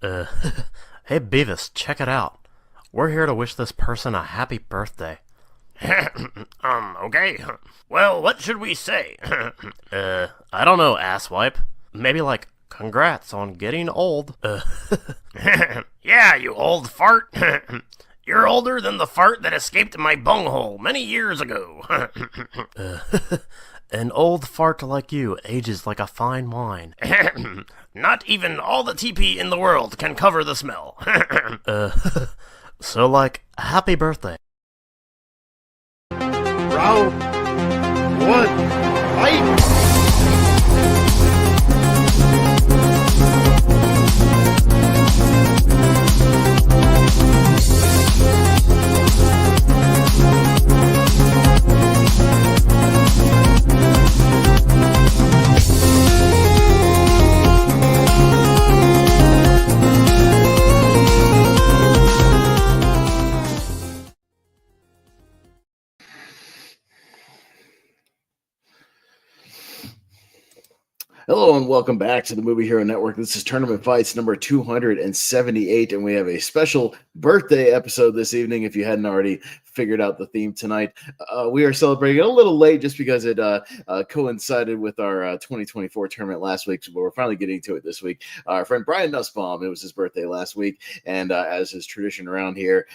Uh, hey Beavis, check it out. We're here to wish this person a happy birthday. Okay. Well, what should we say? I don't know, asswipe. Maybe like, congrats on getting old. Yeah, you old fart. You're older than the fart that escaped my bunghole many years ago. An old fart like you ages like a fine wine. Not even all the TP in the world can cover the smell. So like, happy birthday. Round one, fight! Hello and welcome back to the Movie Hero Network. This is Tournament Fights number 278, and we have a special birthday episode this evening. If you hadn't already figured out the theme tonight, we are celebrating a little late just because it coincided with our 2024 tournament last week, but we're finally getting to it this week. Our friend Brian Nussbaum, it was his birthday last week, and as is tradition around here,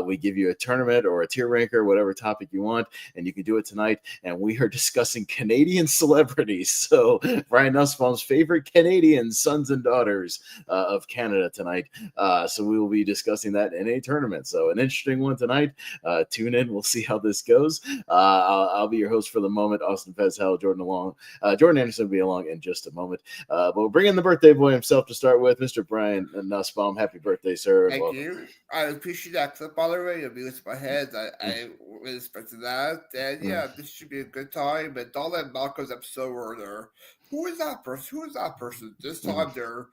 we give you a tournament or a tier ranker, whatever topic you want, and you can do it tonight. And we are discussing Canadian celebrities. So Brian Nussbaum's favorite Canadian sons and daughters of Canada tonight. So we will be discussing that in a tournament. So an interesting one tonight. Tune in. We'll see how this goes. I'll be your host for the moment. Austin Fez, Howell, Jordan Anderson will be along in just a moment. But we'll bring in the birthday boy himself to start with, Mr. Brian Nussbaum. Happy birthday, sir. Thank you. I appreciate that clip, by the way. It amused my head. I really expected that. And yeah, this should be a good time. And don't let Malcolm's episode where they're, who is that person? Who is that person? This time they're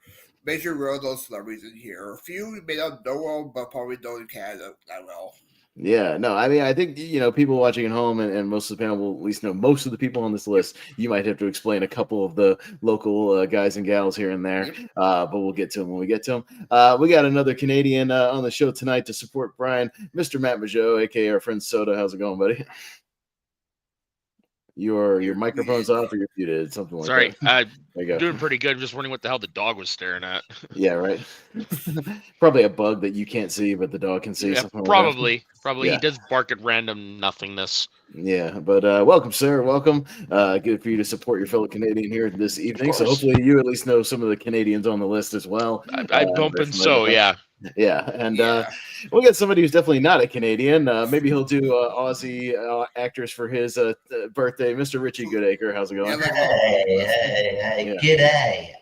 major world celebrities in here. A few you may not know them, but probably know in Canada that well. Yeah, no, I mean, I think, people watching at home and most of the panel will at least know most of the people on this list. You might have to explain a couple of the local guys and gals here and there, but we'll get to them when we get to them. We got another Canadian on the show tonight to support Brian, Mr. Matt Mageau, aka our friend Soda. How's it going, buddy? Your microphone's off or you're muted, something like Sorry, that. There you go. Doing pretty good. I'm just wondering what the hell the dog was staring at. Yeah, right. Probably a bug that you can't see, but the dog can see. Yeah, something probably. Like Probably Yeah. He does bark at random nothingness. Yeah, but welcome, sir. Welcome. Good for you to support your fellow Canadian here this evening. So course. hopefully you at least know some of the Canadians on the list as well. I'm hoping so, yeah. Yeah, and we'll get somebody who's definitely not a Canadian. Maybe he'll do Aussie actors for his birthday. Mr. Richie Goodacre, how's it going? Hey, g'day.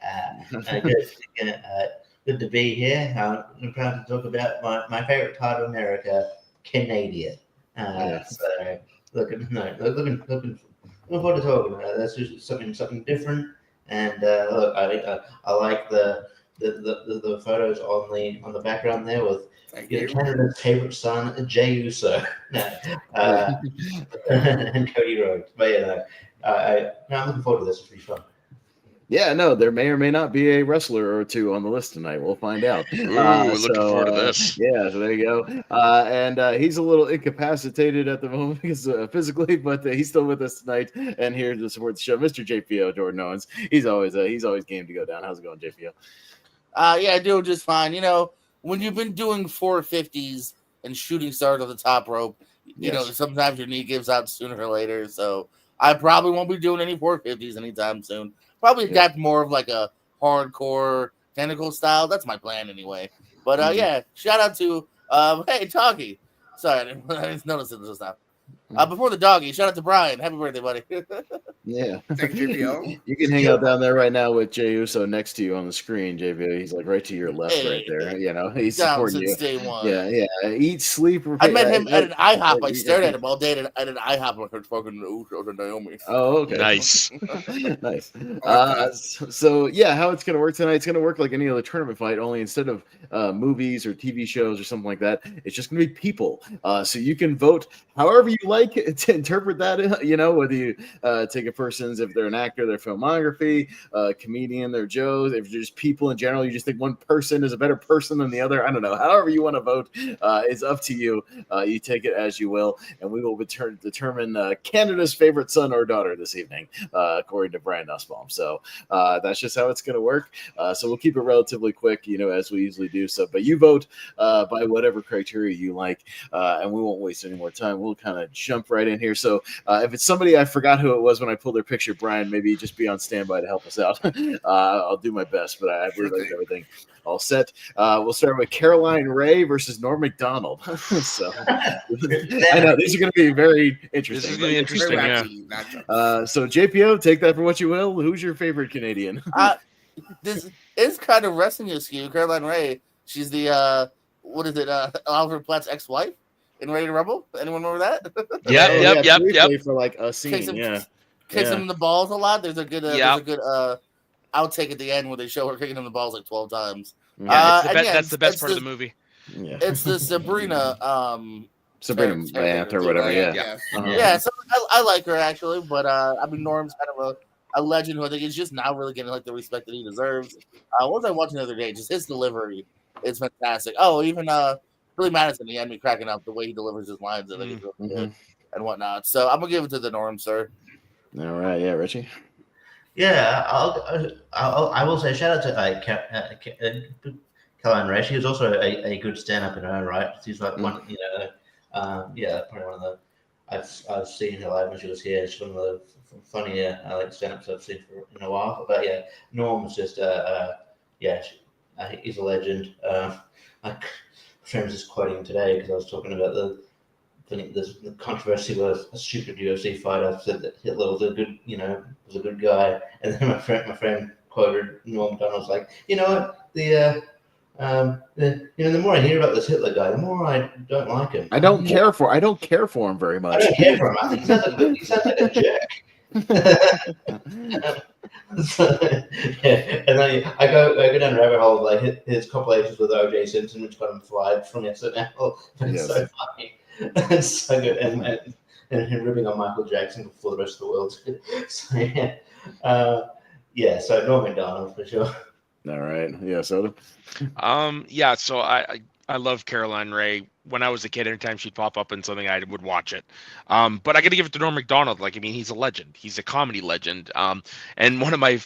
Good to be here. I'm proud to talk about my favorite part of America, Canadian. So looking forward to talking about it. That's just something different. And look, I like the photos on the background there with Canada's favorite son, Jey Uso, and Cody Rhodes. But yeah, I'm looking forward to this. It's pretty fun. Yeah, no, there may or may not be a wrestler or two on the list tonight. We'll find out. Ooh, looking forward to this. Yeah, so there you go. And he's a little incapacitated at the moment because physically, but he's still with us tonight and here to support the show, Mr. JPO Jordan Owens. He's always game to go down. How's it going, JPO? Yeah, doing just fine. When you've been doing 450s and shooting stars on the top rope, you know, sometimes your knee gives out sooner or later. So I probably won't be doing any 450s anytime soon. Probably adapt more of like a hardcore technical style. That's my plan anyway. But yeah, shout out to hey Doggy. Sorry, I didn't notice it just now. Before the doggy, shout out to Brian. Happy birthday, buddy. Yeah. Thank you, JPO. You can hang out down there right now with Jey Uso next to you on the screen, JPO. He's like right to your left right there. You know, he's supporting you. Day one. Yeah. Eat, sleep. I met him at an IHOP. I stared at him all day at an IHOP like a fucking Uso to Naomi. Oh, okay. Nice. Nice. So yeah, how it's gonna work tonight? It's gonna work like any other tournament fight, only instead of movies or TV shows or something like that, it's just gonna be people. So you can vote however you like like to interpret that, you know, whether you take a person's, if they're an actor, their filmography, comedian, their jokes, if you're just people in general, you just think one person is a better person than the other. I don't know. However you want to vote, it's up to you. You take it as you will, and we will determine Canada's favorite son or daughter this evening, according to Brian Nussbaum. So that's just how it's going to work. So we'll keep it relatively quick, you know, as we usually do. So, but you vote by whatever criteria you like, and we won't waste any more time. We'll kind of jump right in here. So if it's somebody I forgot who it was when I pulled their picture, Brian, maybe just be on standby to help us out. I'll do my best, but I believe I have everything all set. We'll start with Caroline Ray versus Norm Macdonald. So I know these are going to be very interesting. This is going to be interesting, yeah. So JPO, take that for what you will. Who's your favorite Canadian? This is kind of wrestling askew. Caroline Ray, she's the what is it? Oliver Platt's ex-wife in Ready to Rumble. Anyone remember that? Yep. For like a scene, kicks him in the balls a lot. There's a good outtake at the end where they show her kicking him in the balls like 12 times. Yeah, that's the best part of the movie. Yeah. It's the Sabrina Bant or whatever. Yeah. So I like her actually, but I mean Norm's kind of a legend who I think is just now really getting like the respect that he deserves. What was I watching the other day? Just his delivery is fantastic. Oh, even Billy Madison, he had me cracking up the way he delivers his lines. I think he's really good and whatnot. So I'm gonna give it to the Norm, sir. All right, yeah, Richie. Yeah, I will say shout out to Caroline Ray. She was also a good stand-up in her own right. She's like one, you know, probably one of the I've seen her live when she was here. She's one of the funnier like stand-ups I've seen in a while. But yeah, Norm's just he's a legend. My friend was just quoting today because I was talking about the controversy with a stupid UFC fighter said that Hitler was a good guy, and then my friend quoted Norm Macdonald like, you know what, the more I hear about this Hitler guy, the more I don't like him. I don't care for him very much. I don't care for him. I think he sounds like a jerk. And then I go down the rabbit hole of like his compilations with O.J. Simpson, which got him fired from SNL. But it's so funny. It's so good, and him ripping on Michael Jackson before the rest of the world. So so Norm Macdonald for sure. All right, yeah, Soda. So I love Caroline Ray. When I was a kid, anytime she'd pop up in something, I would watch it. But I got to give it to Norm Macdonald. Like, I mean, he's a legend. He's a comedy legend. And I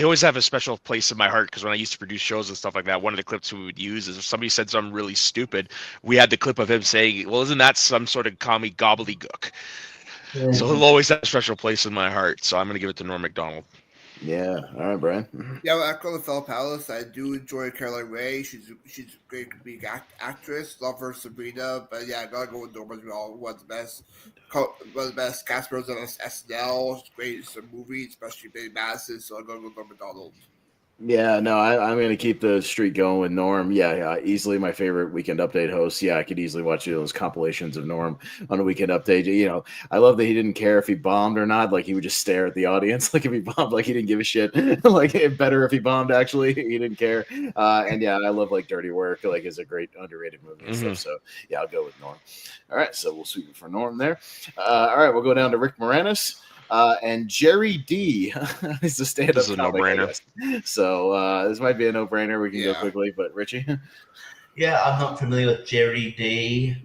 always have a special place in my heart because when I used to produce shows and stuff like that, one of the clips we would use is if somebody said something really stupid, we had the clip of him saying, well, isn't that some sort of comedy gobbledygook? Yeah. So he'll always have a special place in my heart. So I'm going to give it to Norm Macdonald. Yeah. All right, Brian. Yeah, well, echo the Phil Palace. I do enjoy Caroline Ray. She's a great big actress. Love her Sabrina, but yeah, I gotta go with Norm as well. One of the best cast members of SNL. She's great in some movies, especially Billy Madison. So I'm gonna go with Norm Macdonald. Yeah, no, I'm going to keep the streak going with Norm. Yeah, easily my favorite Weekend Update host. Yeah, I could easily watch those compilations of Norm on a Weekend Update. You know, I love that he didn't care if he bombed or not. Like, he would just stare at the audience. Like, if he bombed, like, he didn't give a shit. Like, better if he bombed, actually. He didn't care. And, yeah, I love, like, Dirty Work. Like, it's a great underrated movie and stuff. So, yeah, I'll go with Norm. All right, so we'll sweep it for Norm there. All right, we'll go down to Rick Moranis. And Jerry D is the stand-up. This is a no-brainer. So this might be a no-brainer. We can go quickly, but Richie? Yeah, I'm not familiar with Jerry D.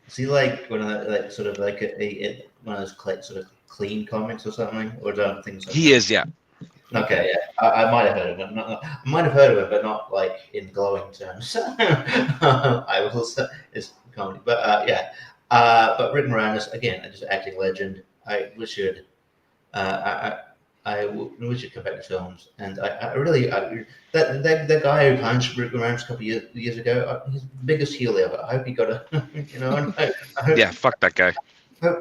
Is he like one of the, like sort of like one of those sort of clean comics or something? Or don't think so? He is, yeah. Okay, yeah, I might have heard of him. I might have heard of him, but not like in glowing terms. I will say it's comedy, but but Rick Moranis again, just acting legend. I wish he'd come back to films, and that guy who punched Rick Moranis a couple years ago, he's the biggest heel ever. I hope he got a, fuck that guy.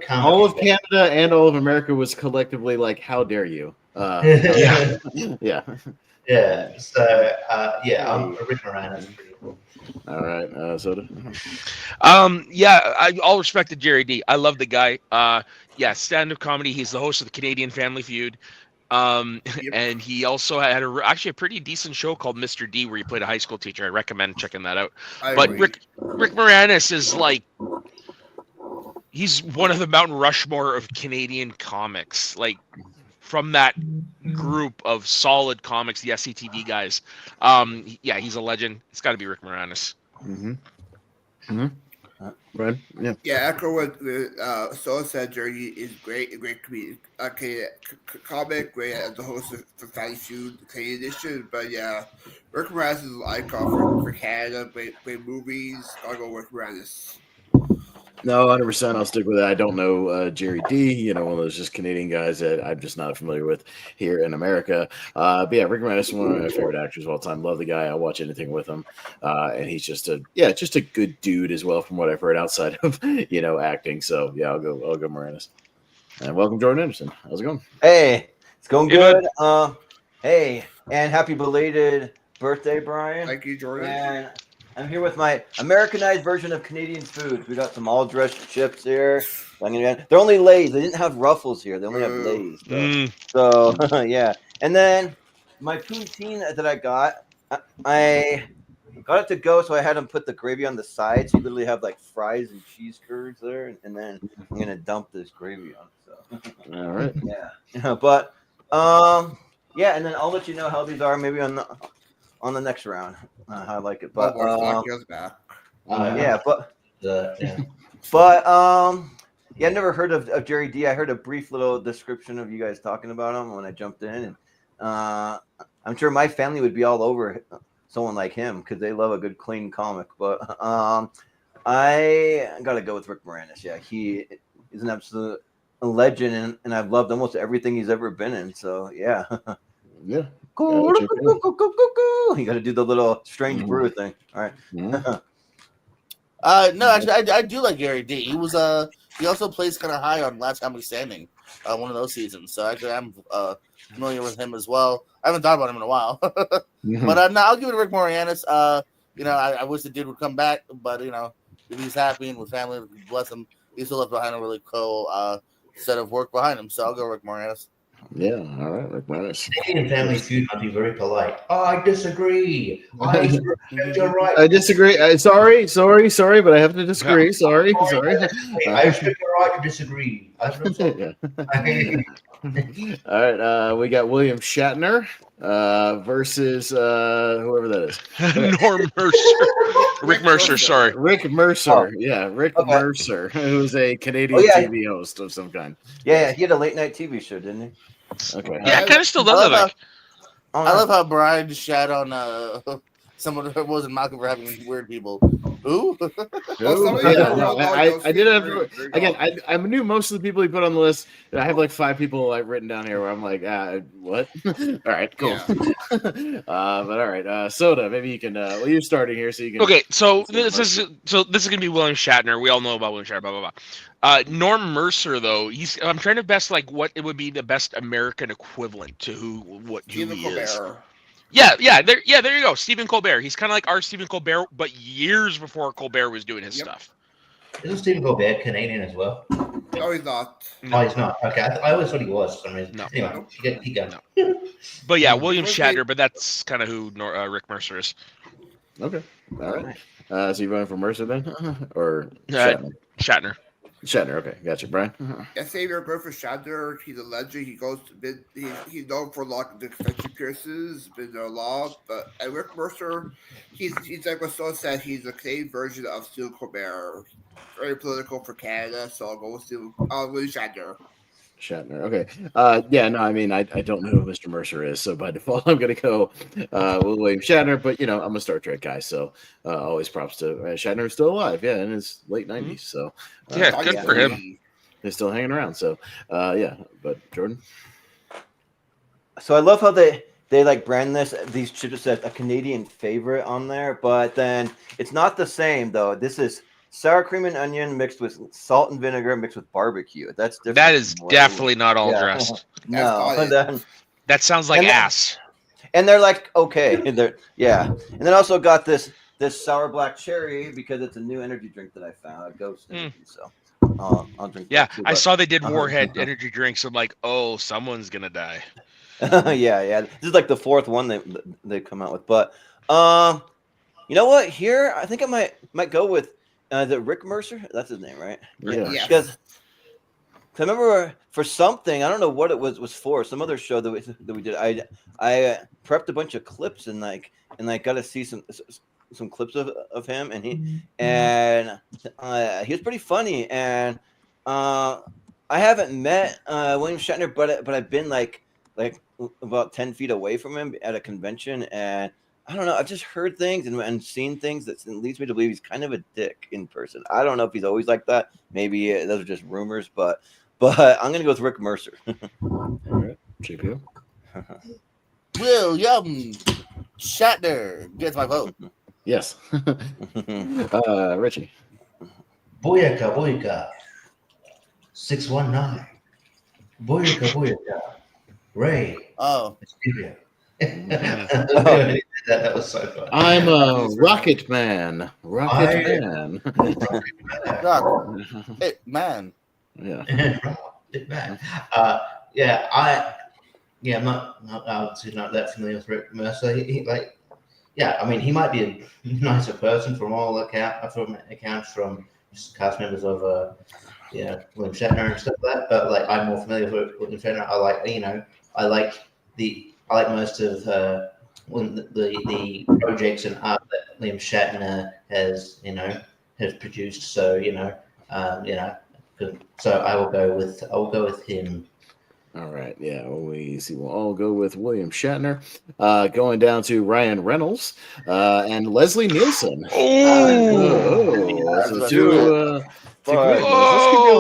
All of Canada and all of America was collectively like, "How dare you?" Yeah. So I'm Rick Moranis. Pretty cool. All right, Soda. All respect to Jerry D. I love the guy. Stand-up comedy. He's the host of the Canadian Family Feud. And he also had actually a pretty decent show called Mr. D, where he played a high school teacher. I recommend checking that out. But Rick Moranis is like, he's one of the Mount Rushmore of Canadian comics. Like, from that group of solid comics, the SCTV guys. Yeah, he's a legend. It's got to be Rick Moranis. Right? Yeah. Yeah, echo what Soul said. Journey is great, a great comic, great as the host of the Fatty Feud, the Canadian edition. But yeah, Rick Moranis is an icon for Canada. Great movies. I'll go Rick Moranis. No, 100%. I'll stick with it. I don't know Jerry D. One of those just Canadian guys that I'm just not familiar with here in America. But yeah, Rick Moranis is one of my favorite actors of all time. Love the guy. I'll watch anything with him. And he's just a good dude as well, from what I've heard outside of acting. So yeah, I'll go Moranis. And welcome, Jordan Anderson. How's it going? Hey, it's going good. Hey, and happy belated birthday, Brian. Thank you, Jordan. And I'm here with my Americanized version of Canadian food. We got some all-dressed chips here. They're only Lay's. They didn't have Ruffles here. They only have Lay's. So yeah. And then my poutine that I got it to go, so I had them put the gravy on the side. So you literally have like fries and cheese curds there, and then I'm gonna dump this gravy on. So all right. Yeah. But yeah, and then I'll let you know how these are maybe on the next round. How I like it, but yeah, I never heard of Jerry D. I heard a brief little description of you guys talking about him when I jumped in, and I'm sure my family would be all over someone like him because they love a good clean comic. But I gotta go with Rick Moranis. Yeah, he is an absolute legend, and I've loved almost everything he's ever been in. So yeah. Yeah. You got to do the little strange brew thing. All right. No, actually, I do like Gary D. He was he also plays kind of high on Last Comic Standing, one of those seasons. So actually, I'm familiar with him as well. I haven't thought about him in a while, but no, I'll give it to Rick Moranis. I wish the dude would come back, but if he's happy and with family, bless him. He still left behind a really cool set of work behind him. So I'll go Rick Moranis. Yeah, all right, Rick Moranis. Canadian Family Feud might be very polite. I disagree. You're right. I disagree. Sorry, but I have to disagree. Yeah. Sorry. I respect your right to disagree. All right, we got William Shatner versus whoever that is. Norm Mercer. Rick Mercer, sorry. Rick Mercer. Yeah, Rick Mercer, who's a Canadian TV host of some kind. Yeah, he had a late night TV show, didn't he? Okay. Yeah, I kind of still does it. I love how Brian shat on someone who wasn't Malcolm for having weird people. Who? I did have again. I knew most of the people he put on the list. I have like 5 people I've written down here where I'm like, what? All right, cool. But all right, Soda. Maybe you can. Well, you're starting here, so you can. Okay, so this is gonna be William Shatner. We all know about William Shatner. Blah blah blah. Norm Mercer, though, I'm trying to best like what it would be the best American equivalent to who he is. Yeah, there you go. Stephen Colbert. He's kind of like our Stephen Colbert, but years before Colbert was doing his stuff. Isn't Stephen Colbert Canadian as well? No, he's not. No, he's not. Okay, I always thought he was for some reason. No. Anyway, he got. No. But yeah, William Shatner. But that's kind of who Rick Mercer is. Okay. All right. So you're voting for Mercer then, or Shatner? Shatner. Okay, gotcha, Brian. Yeah, Savior go for Shatner. He's a legend. He goes to he's known for a lot of the extension pierces, been there a lot. But Rick Mercer, he's like what Saul said. He's a Canadian version of Stephen Colbert. Very political for Canada, so I'll go with William Shatner. Shatner. Okay. Yeah, no, I mean, I don't know who Mr. Mercer is, so by default, I'm going to go with William Shatner, but, I'm a Star Trek guy, so always props to Shatner, who's still alive, in his late 90s, so. Yeah, good for him. He's still hanging around, so, yeah, but Jordan? So I love how they like brand these chips as a Canadian favorite on there, but then it's not the same, though. This is sour cream and onion mixed with salt and vinegar mixed with barbecue. That's different. That is definitely not all dressed. No. That sounds like ass. And they're like, okay. And then also got this sour black cherry because it's a new energy drink that I found. Ghost Energy, so I'll drink that too, I saw they did Warhead energy drinks. I'm like, oh, someone's going to die. Yeah. This is like the fourth one they come out with. But you know what? Here, I think I might go with the Rick Mercer. That's his name, right? Yeah. Yes. Because I remember for something, I don't know what it was for, some other show that we did. I prepped a bunch of clips and got to see some clips of him, and he was pretty funny. And I haven't met William Shatner, but I've been like about 10 feet away from him at a convention, and I don't know. I've just heard things and seen things that leads me to believe he's kind of a dick in person. I don't know if he's always like that. Maybe those are just rumors, but I'm gonna go with Rick Mercer. All right, JPO. William Shatner gets my vote. Yes. Richie. Booyaka, booyaka. 619. Booyaka, booyaka. Ray. Oh. Mysterio. That was so fun. I'm a Rocket Man. Rocket Man. God. Hey, man. Yeah. Big man. I'm not obviously not that familiar with Rick Mercer. He I mean, he might be a nicer person from all accounts from just cast members of William Shatner and stuff like that. But like, I'm more familiar with William Shatner. I like most of the projects and art that William Shatner has produced. So so I will go with him. All right. Yeah. We'll all go with William Shatner. Going down to Ryan Reynolds and Leslie Nielsen. So two great ones. This could be a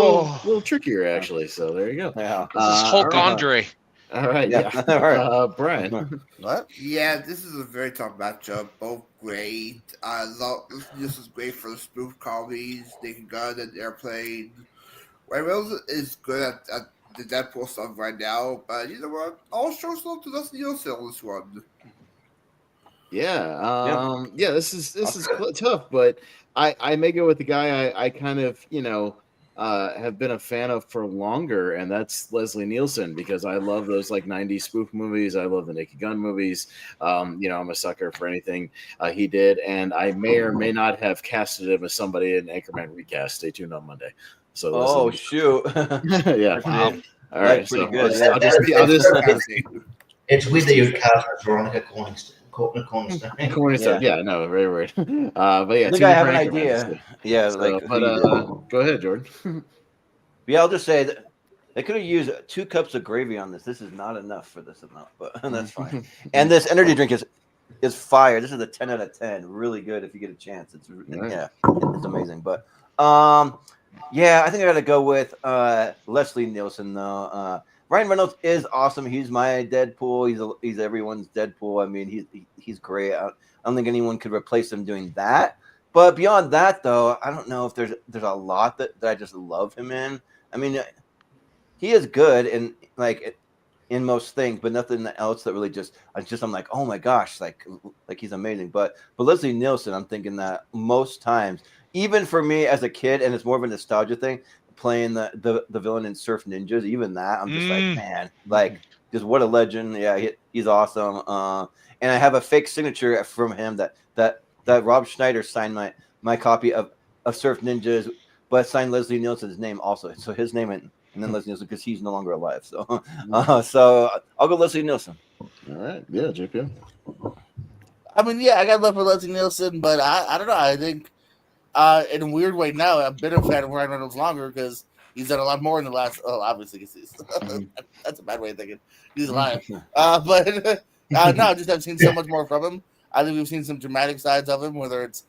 little trickier, actually. So there you go. Yeah. This is Hulk Andre. All right. Yeah. All right. Brian. What? Yeah, this is a very tough matchup. Both great. This is great for the spoof comedies. Naked Gun and Airplane. Ryan Reynolds is good at the Deadpool stuff right now, but you know what? I'll show some to Leslie Nielsen on this one. Yeah. This is tough, but I may go with the guy I kind of have been a fan of for longer, and that's Leslie Nielsen, because I love those like 90s spoof movies. I love the Naked Gun movies. I'm a sucker for anything he did, and I may or may not have casted him as somebody in Anchorman recast. Stay tuned on Monday. So shoot. Yeah. Wow. All right. That's pretty So good. I'll just It's with the you cast Veronica Cornerstone. Cornerstone. Yeah, no, very weird. But yeah, I think I have an idea. Yeah, go ahead, Jordan. Yeah, I'll just say that they could have used 2 cups of gravy on this. This is not enough for this amount, but that's fine. And this energy drink is fire. This is a 10 out of 10. Really good if you get a chance. It's amazing. But I think I got to go with Leslie Nielsen though. Ryan Reynolds is awesome. He's my Deadpool. He's everyone's Deadpool. I mean, he's great. I don't think anyone could replace him doing that. But beyond that, though, I don't know if there's a lot that I just love him in. I mean, he is good in most things, but nothing else that really I'm like, oh my gosh, like he's amazing. But Leslie Nielsen, I'm thinking that most times, even for me as a kid, and it's more of a nostalgia thing, playing the villain in Surf Ninjas, even that, I'm just like, man, like, just what a legend. Yeah, he's awesome. And I have a fake signature from him that Rob Schneider signed my copy of Surf Ninjas, but signed Leslie Nielsen's name also. So his name and then Leslie Nielsen, because he's no longer alive. So so I'll go Leslie Nielsen. All right. Yeah, JP. I mean, I got love for Leslie Nielsen, but I don't know. I think in a weird way now, I've been a fan of Ryan Reynolds longer because he's done a lot more in the last. Oh, obviously, that's a bad way of thinking. He's alive, but no, just I've seen so much more from him. I think we've seen some dramatic sides of him. Whether it's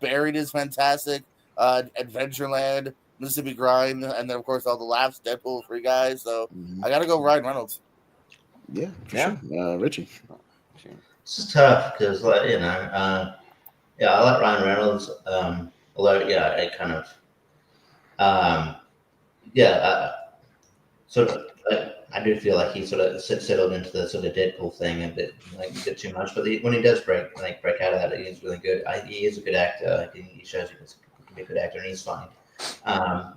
Buried is fantastic, Adventureland, Mississippi Grind, and then of course all the laughs, Deadpool, Free Guys. So I got to go Ryan Reynolds. Yeah, for sure. Richie. It's tough because I like Ryan Reynolds. Although, I kind of, sort of, I do feel like he sort of settled into the sort of Deadpool thing a bit too much. But when he does break out of that, he is really good. He is a good actor. He shows he can be a good actor, and he's fine. I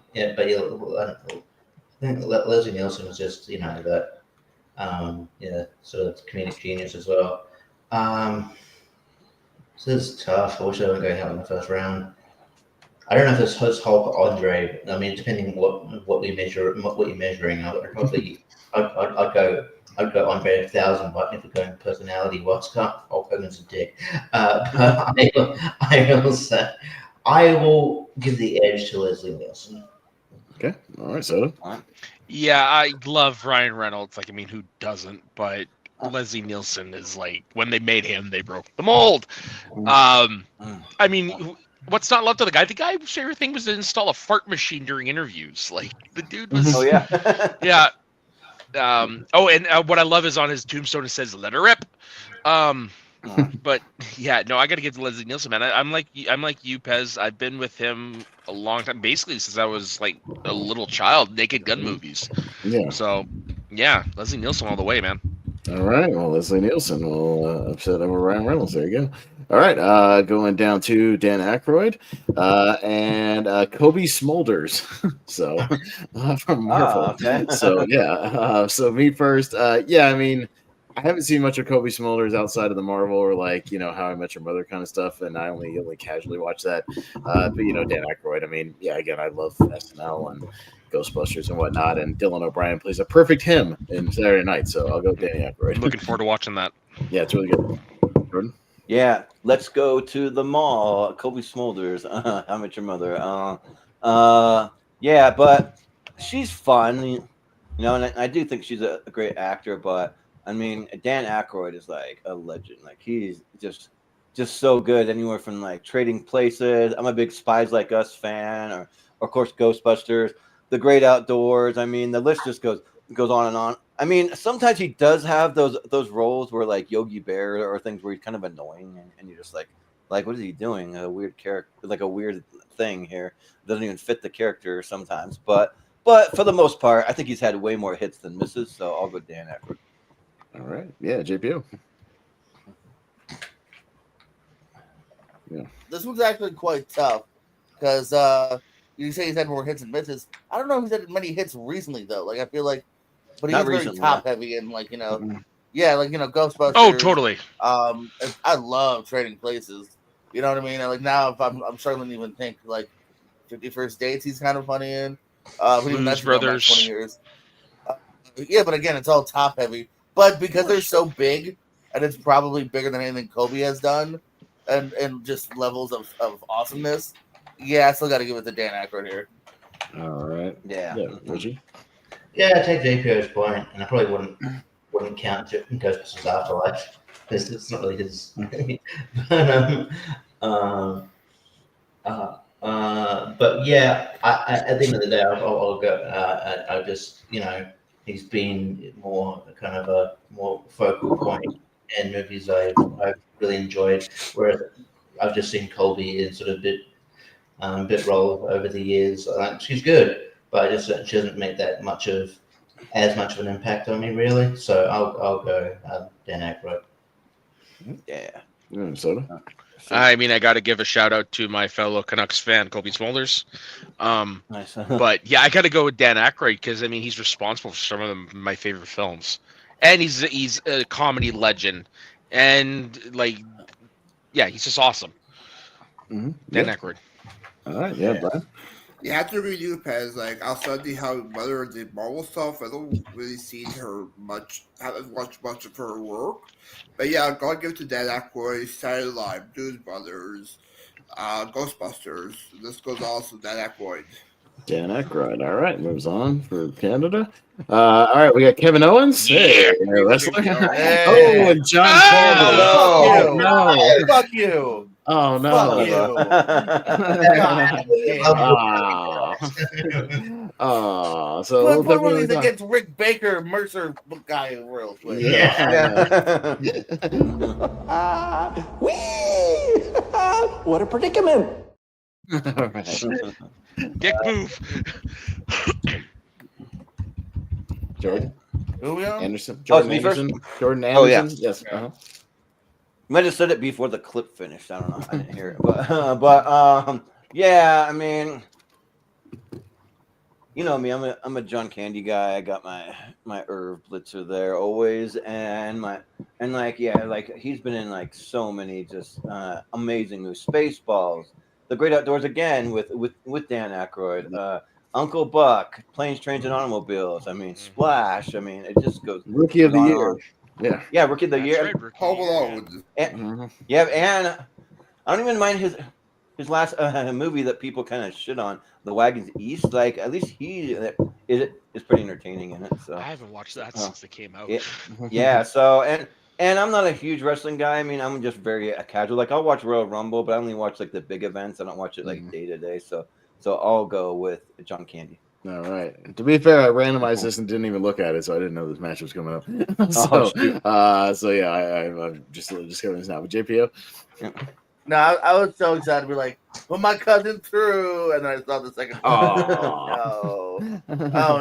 think Leslie Nielsen was just, Yeah, sort of comedic genius as well. So this is tough. I wish I would go out in the first round. I don't know if this was Hulk or Andre. I mean, depending what we measure, what you're measuring, I'd go Andre 1,000. But if we're going personality, what's Hulk Hogan's a dick. I will give the edge to Leslie Nielsen. Okay, all right, Soda. Yeah, I love Ryan Reynolds. Like, I mean, who doesn't? But Leslie Nielsen is like, when they made him, they broke the mold. I mean, what's not left of the guy? The guy's favorite thing was to install a fart machine during intervs. Like, the dude was. Oh yeah. Yeah. And what I love is on his tombstone it says "Let her rip." But yeah, no, I got to give to Leslie Nielsen, man. I'm like you, Pez. I've been with him a long time, basically since I was like a little child. Naked Gun movies. Yeah. So, yeah, Leslie Nielsen all the way, man. All right. Well, Leslie Nielsen will upset over Ryan Reynolds. There you go. All right. Going down to Dan Aykroyd and Kobe Smulders. So from Marvel. Okay. So yeah. So me first. Yeah. I mean, I haven't seen much of Kobe Smulders outside of the Marvel or like How I Met Your Mother kind of stuff, and I only casually watch that. But Dan Aykroyd. I mean, yeah. Again, I love SNL and Ghostbusters and whatnot, and Dylan O'Brien plays a perfect him in Saturday Night, so I'll go Danny Aykroyd. I'm looking forward to watching that. Yeah, it's really good. Jordan? Yeah, let's go to the mall. Kobe Smulders, How I Met Your Mother. Yeah, but she's fun, and I do think she's a great actor. But I mean, Dan Aykroyd is like a legend. Like he's just so good. Anywhere from like Trading Places. I'm a big Spies Like Us fan, or of course Ghostbusters. The Great Outdoors. I mean, the list just goes on and on. I mean, sometimes he does have those roles where like Yogi Bear or things where he's kind of annoying and you're just like what is he doing? A weird character, like a weird thing here. Doesn't even fit the character sometimes. But for the most part, I think he's had way more hits than misses. So I'll go Dan Aykroyd. All right. Yeah, JPO. Yeah. This one's actually quite tough because you say he's had more hits and misses. I don't know if he's had many hits recently though. Like I feel like, but he's very top heavy and like Ghostbusters. Oh, totally. I love Trading Places. You know what I mean? And like now, if I'm struggling to even think like 51st Dates. He's kind of funny in. Blues Brothers. 20 years. Yeah, but again, it's all top heavy. But because they're so big, and it's probably bigger than anything Kobe has done, and just levels of awesomeness. Yeah, I still got to give it to Dan Aykroyd here. All right. Yeah. Richie? Yeah, I take JPO's point, and I probably wouldn't count Ghostbusters Afterlife because it's not really his. But yeah, at the end of the day, I'll go. I just he's been more kind of a more focal point in movies I've really enjoyed, whereas I've just seen Colby in sort of bit role over the years. She's good, but she doesn't make as much of an impact on me really. So I'll go Dan Aykroyd. Yeah. Minnesota. I mean, I got to give a shout out to my fellow Canucks fan, Kobe Smulders. Nice. But yeah, I got to go with Dan Aykroyd because I mean he's responsible for some of my favorite films, and he's a comedy legend, and like, yeah, he's just awesome. Mm-hmm. Dan Aykroyd. All right, yeah, Brian. You have to agree with you, Pez. Like, outside the how Mother did Marvel stuff, I don't really see her much. Haven't watched much of her work, but yeah, I'll give it to Dan Aykroyd, Saturday Night Live, Blues Brothers, Ghostbusters. This goes also Dan Aykroyd. Dan Aykroyd. All right, moves on for Canada. All right, we got Kevin Owens. Hey, wrestler. Hey. Oh, and John Paul. Oh, no. Fuck you. Oh no! Oh, so put one of these against Rick Baker, Mercer guy real quick. Yeah. What a predicament! All right. Dick move. Jordan. Who we on? Anderson. Jordan Anderson. Jordan Anderson. Oh, yeah. Yes. Uh-huh. You might have said it before the clip finished. I don't know. I didn't hear it, but yeah. I mean, you know me, I'm a John Candy guy. I got my Irv Blitzer there always, and he's been in like so many just amazing movies. Spaceballs, The Great Outdoors again with Dan Aykroyd, Uncle Buck, Planes, Trains, and Automobiles. I mean, Splash. I mean, it just goes Rookie of the on year. and on. Yeah, Rookie of the That's Year. right, Rookie. Home Alone. And, yeah, and I don't even mind his last movie that people kind of shit on, The Wagons East. Like at least he is pretty entertaining in it. So I haven't watched that since it came out. yeah. So and I'm not a huge wrestling guy. I mean, I'm just very casual. Like I'll watch Royal Rumble, but I only watch like the big events. I don't watch it like day to day. So I'll go with John Candy. All right. To be fair, I randomized this and didn't even look at it, so I didn't know this match was coming up. So yeah, I'm just discovering this now. But JPO. Yeah. No, I was so excited to be like, well, my cousin threw, and then I saw the second. Oh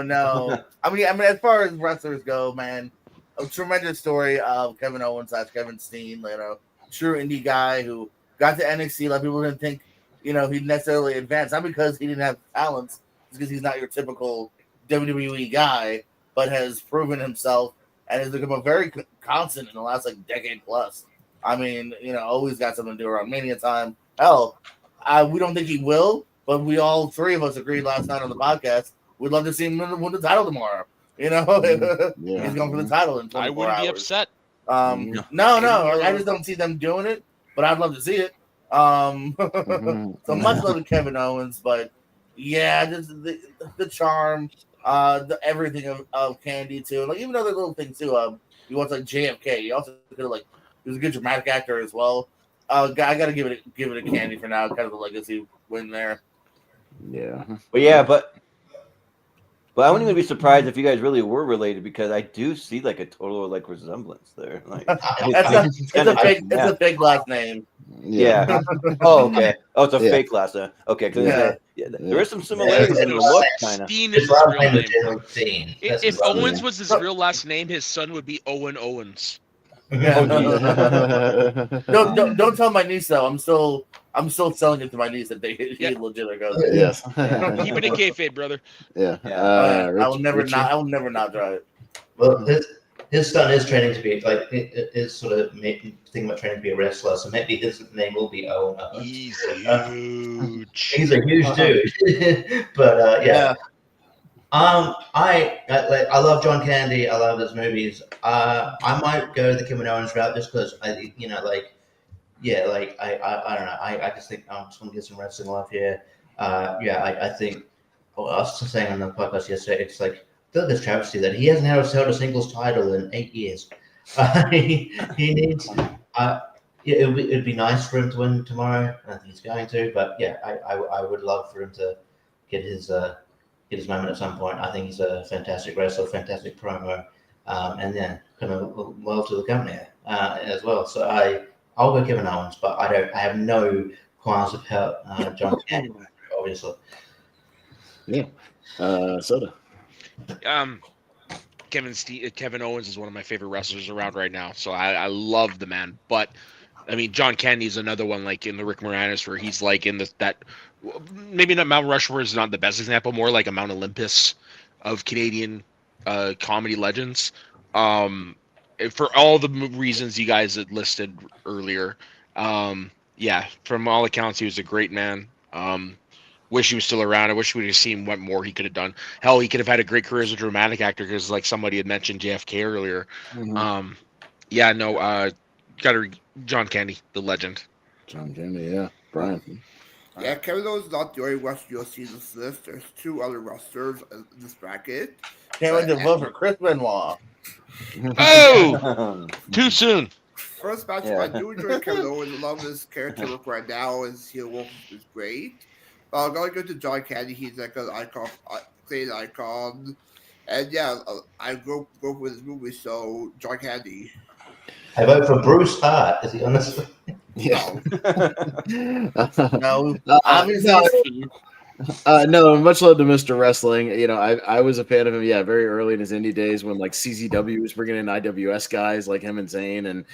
no! I mean, as far as wrestlers go, man, a tremendous story of Kevin Owens / Kevin Steen. You know, true indie guy who got to NXT. Like people didn't think, he'd necessarily advance, not because he didn't have talents, because he's not your typical WWE guy, but has proven himself and has become a very constant in the last decade plus. I mean, always got something to do around Mania time. Hell, we don't think he will, but we all three of us agreed last night on the podcast. We'd love to see him win the title tomorrow. He's going for the title in 24 I wouldn't be hours. upset. No, I just don't see them doing it, but I'd love to see it. So much love to Kevin Owens, but yeah, just the charm, the everything of Candy too. Like even other little things too. You watch JFK. He also could have he was a good dramatic actor as well. I got to give it a Candy for now. Kind of a legacy win there. Yeah. But I wouldn't even be surprised if you guys really were related because I do see a total resemblance there. It's a fake last name. Yeah. Oh, okay. Oh, it's a fake last name. Okay. There is some similarities in the look, kind of. Steen is his real name. Steen. If Owens was his real last name, his son would be Owen Owens. Don't tell my niece though. I'm still selling it to my niece that he legit goes. Yes. Keep it in kayfabe, brother. Yeah. I will never not drive it. Well, his son is training to be is sort of thinking about training to be a wrestler, so maybe his name will be Owen. He's huge. He's a huge dude. But yeah. I love John Candy. I love his movies. I might go the Kevin Owens route just because I don't know. I just think I'm just gonna get some wrestling love here. I think. Well, I was saying on the podcast yesterday, it's this travesty that he hasn't held a singles title in 8 years. He needs. It'd be nice for him to win tomorrow. I think he's going to, but yeah, I would love for him to get his moment at some point. I think he's a fantastic wrestler, fantastic promo, and then kind of well to the company as well. So I'll go Kevin Owens, but I have no qualms about John Candy, obviously. Yeah. Soda. Kevin Owens is one of my favorite wrestlers around right now, so I love the man. But I mean, John Candy is another one in the Rick Moranis where he's in that. Maybe not Mount Rushmore is not the best example, more like a Mount Olympus of Canadian comedy legends. For all the reasons you guys had listed earlier, from all accounts, he was a great man. Wish he was still around. I wish we would have seen what more he could have done. Hell, he could have had a great career as a dramatic actor because, somebody had mentioned JFK earlier. John Candy, the legend. John Candy, yeah. Brian. Yeah, Kevin Owens is not the only wrestler you'll see in this list. There's two other wrestlers in this bracket. Can't wait to vote for Chris Benoit. Oh! Too soon. First match, I do enjoy Kevin Owens. I love his character work right now. His heel work is great. But I'm going to go to John Candy. He's an icon, Canadian icon. And yeah, I grew up with his movie, so John Candy. I vote for Bruce Hart. Is he honest? Yeah. No, obviously. No, much love to Mr. Wrestling. You know, I was a fan of him, very early in his indie days when like CZW was bringing in IWS guys like him and Zayn, and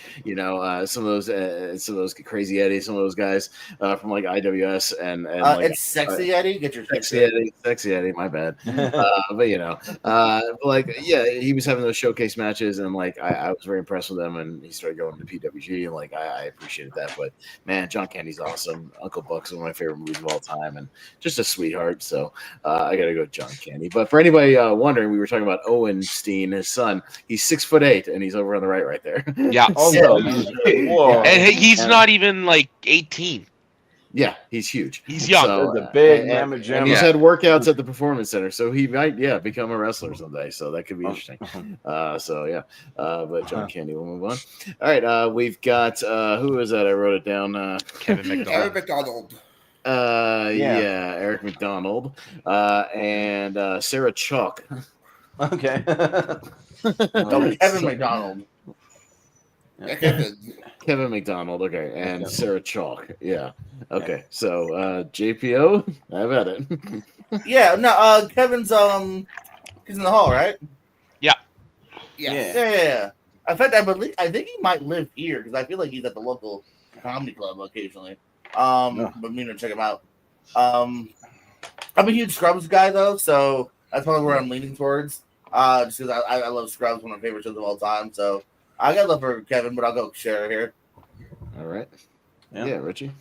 some of those Crazy Eddie, some of those guys from like IWS and like it's Sexy Eddie. Get your Sexy Eddie. My bad. But he was having those showcase matches, and like I was very impressed with him, and he started going to PWG, and like I appreciated that. But man, John Candy's awesome. Uncle Buck's one of my favorite movies of all time, and just a sweetheart. So I got to go with John Candy. But for anybody wondering, we were talking about Owen Steen, his son. He's 6'8", and he's over on the right there. Yeah. Whoa. And he's not even like 18. Yeah, he's huge. He's young. So, the big and Mamma he's Jamma. had workouts at the Performance Center, so he might, become a wrestler someday. So that could be interesting. But John Candy, we'll move on. All right, we've got who is that? I wrote it down. Kevin McDonald. Eric McDonald, and Sarah Chalk. Okay. Kevin McDonald. Yeah, Kevin McDonald, okay, and Sarah Chalk, yeah, okay. So JPO, I've had it. Kevin's he's in the hall, right? Yeah. Yeah. In fact, I think he might live here because I feel like he's at the local comedy club occasionally. But me to check him out. I'm a huge Scrubs guy though, so that's probably where I'm leaning towards. Just because I love Scrubs, one of my favorite shows of all time. So I got love for Kevin, but I'll go Cher here. All right. Yeah, Richie.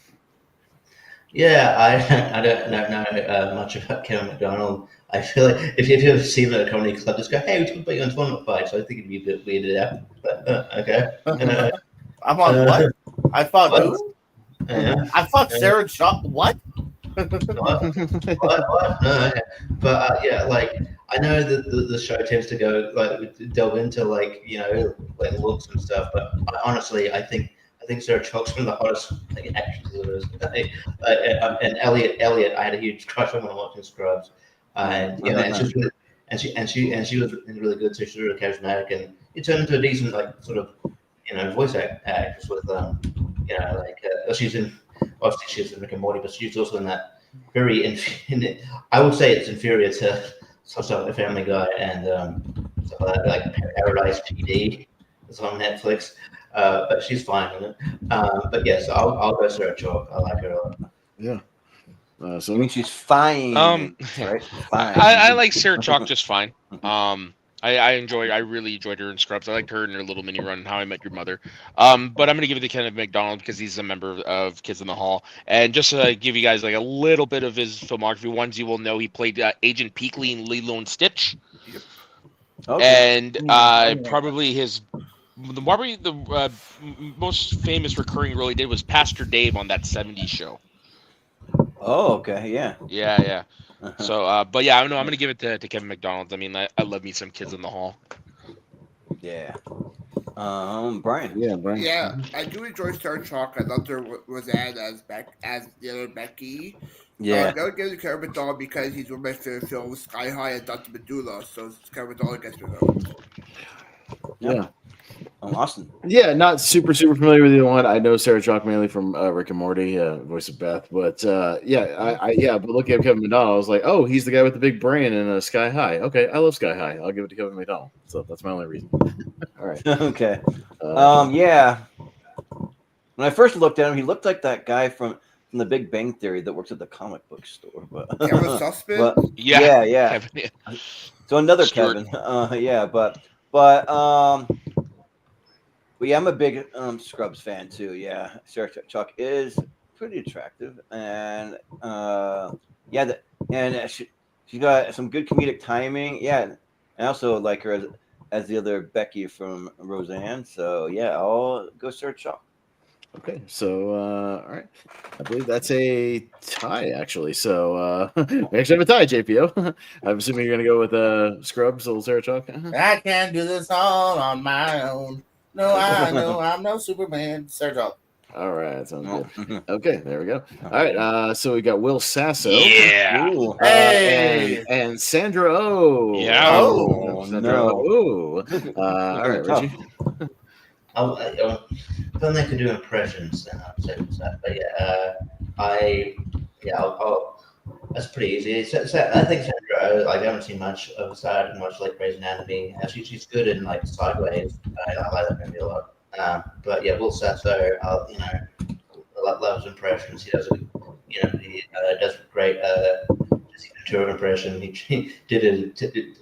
Yeah, I don't know much about Kevin McDonald. I feel like if you've ever seen him at a comedy club, just go, hey, we can put you on tournament fight. So I think it'd be a bit weirded out. But okay. I'm on what? I fought what? who? I fought Sarah Chalk. What? What? No. But like I know that the show tends to go like delve into like like looks and stuff. But honestly, I think Sarah Chalk's one of the hottest actresses there is. And Elliot, I had a huge crush on when I was watching Scrubs, and she was really good. So she was really charismatic, and it turned into a decent like sort of voice actress with she's in obviously she's in Rick and Morty, but she's also in that very I would say it's inferior to stuff like Family Guy and stuff like Paradise PD. It's on Netflix. But she's fine in it. But yes, I'll go Sarah Chalk. I like her a lot. Yeah. So I mean, she's fine. Right? Fine. I like Sarah Chalk just fine. I really enjoyed her in Scrubs. I liked her in her little mini run, How I Met Your Mother. But I'm gonna give it to Kenneth McDonald because he's a member of Kids in the Hall. And just to give you guys like a little bit of his filmography, ones you will know, he played Agent Peakley in Lilo and Stitch. Yep. Okay. And probably the most famous recurring role he did was Pastor Dave on that 70s show. Oh, okay, yeah. Yeah. So, but yeah, I'm gonna give it to Kevin McDonald. I mean, I love me some Kids in the Hall. Yeah. Brian. Yeah, Brian. Yeah, I do enjoy Sarah Chalk. I loved her Roseanne as the other Becky. Yeah. I would give it to Kevin McDonald because he's one of my favorite films, Sky High and Dr. Medulla. So Kevin McDonald gets me vote. Yeah. Austin. Yeah, not super familiar with either one. I know Sarah Chalk mainly from Rick and Morty, voice of Beth. But but looking at Kevin McDonald, I was like, oh, he's the guy with the big brain in Sky High. Okay, I love Sky High. I'll give it to Kevin McDonald. So that's my only reason. All right. Okay. Yeah. When I first looked at him, he looked like that guy from The Big Bang Theory that works at the comic book store. But Kevin Sussman? Yeah. Kevin, So another Stuart. Kevin. But yeah, I'm a big Scrubs fan too. Yeah, Sarah Chalk is pretty attractive, and she got some good comedic timing. Yeah, and I also like her as the other Becky from Roseanne. So yeah, I'll go Sarah Chalk. Okay, so all right, I believe that's a tie actually. So we actually have a tie, JPO. I'm assuming you're gonna go with Scrubs, old Sarah Chalk. I can't do this all on my own. No, I know I'm no Superman. Sarah Chalk. All right, sounds good. Okay, there we go. All right, so we got Will Sasso. Yeah. Ooh, Hey. and Sandra Oh. Yeah. Oh, Sandra no. Oh. All right, Richie. I don't think I could do impressions, then I'd say that. But That's pretty easy. I think Sandra, like I haven't seen much of her. I didn't watch like Grey's Anatomy. She's good in like Sideways. I like that movie a lot. But yeah, Will Sasso, you know, I love his impressions. He does he does great Jesse Ventura impression. He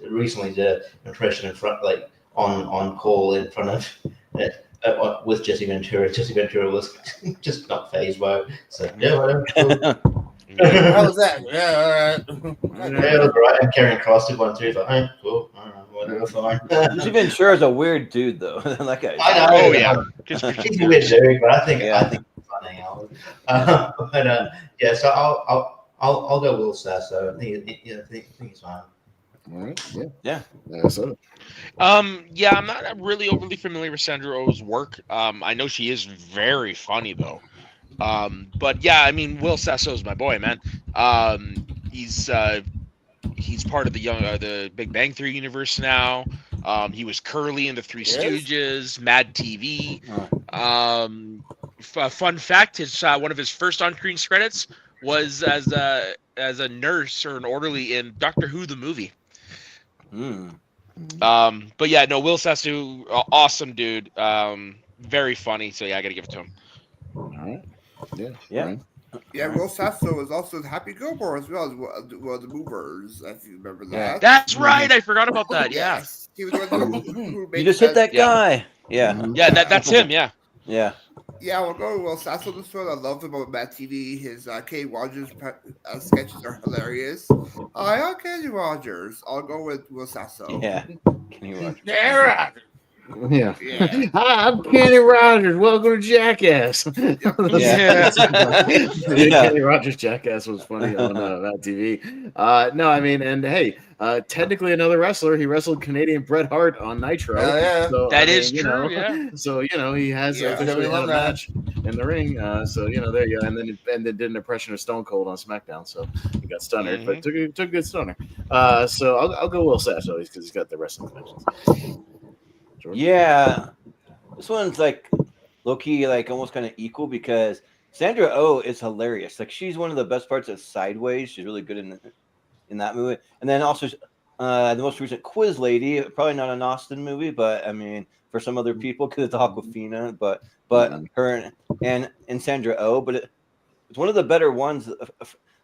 recently did an impression in front, like on call in front of with Jesse Ventura. Jesse Ventura was just not phased by it. So yeah, whatever. Cool. How was that? Yeah, all right. Yeah, it was right. And Karen Cross did one too. He's like, hey, cool. I don't know, whatever, fine. Jesse Ventura is a weird dude, though. That guy. I know. Oh yeah, He's a weird dude, but I think he's funny. Yeah. So I'll go Will Sasso. I think he's fine. All right. Yeah. So. Yeah, I'm not really overly familiar with Sandra Oh's work. I know she is very funny though. But yeah, I mean, Will Sasso is my boy, man. He's part of the Big Bang Theory universe now. He was Curly in the Three Stooges, Mad TV. Fun fact: one of his first on-screen credits was as a nurse or an orderly in Doctor Who the movie. But yeah, no, Will Sasso, awesome dude. Very funny. So yeah, I gotta give it to him. All right. Yeah. Yeah. Yeah, Will Sasso was also Happy Gilmore as well as the Movers, if you remember that. Yeah. That's right. I forgot about that. Yeah. Yes. He was the one who You just hit that guy. Yeah. Yeah, that's him. Yeah. Yeah. Yeah, we'll go with Will Sasso this one. I love him on Matt TV. His Kenny Rogers sketches are hilarious. I'm Kenny Rogers. I'll go with Will Sasso. Yeah. Kenny Rogers. Yeah. Yeah. Hi, I'm Kenny Rogers. Welcome to Jackass. Yeah. Kenny Rogers Jackass was funny on Matt TV. No, I mean, and hey, technically another wrestler. He wrestled Canadian Bret Hart on Nitro. So, that is true. Yeah. So he has officially had a match in the ring. So there you go. And then did an impression of Stone Cold on SmackDown. So he got stunnered, but took a good stunner. So I'll go Will Sasso because he's got the wrestling connections. Jordan? Yeah, this one's like low key, like almost kind of equal because Sandra Oh is hilarious. Like she's one of the best parts of Sideways. She's really good in that movie. And then also the most recent Quiz Lady, probably not an Austin movie, but I mean for some other people because it's Aquafina. But her and Sandra Oh, but it's one of the better ones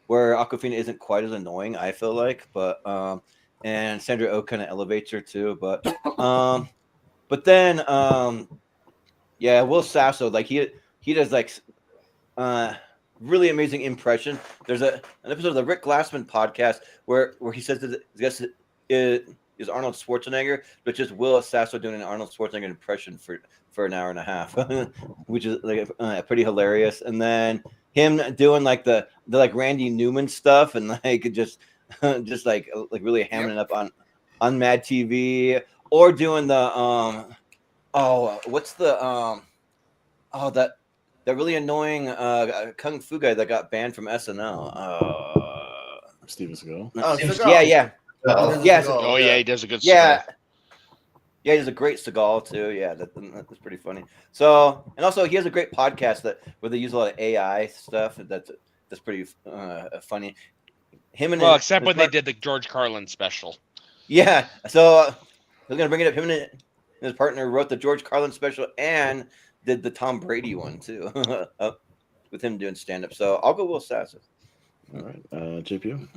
where Aquafina isn't quite as annoying. I feel like, but and Sandra Oh kind of elevates her too, But then, Will Sasso, like he does like really amazing impression. There's an episode of the Rick Glassman podcast where he says that his guest is Arnold Schwarzenegger, but just Will Sasso doing an Arnold Schwarzenegger impression for an hour and a half, which is like pretty hilarious. And then him doing like the like Randy Newman stuff and like just like really hamming it up on Mad TV. Or doing the what's the that really annoying kung fu guy that got banned from SNL. Steven Seagal. Yeah. Oh yeah, he does a good. Yeah. Seagal. Yeah, he does a great Seagal too. Yeah, that's pretty funny. So, and also he has a great podcast where they use a lot of AI stuff. That's pretty funny. Except when they did the George Carlin special. Yeah. So. I was gonna bring it up. Him and his partner wrote the George Carlin special and did the Tom Brady one too, with him doing stand up. So I'll go Will Sasso. All right, JP.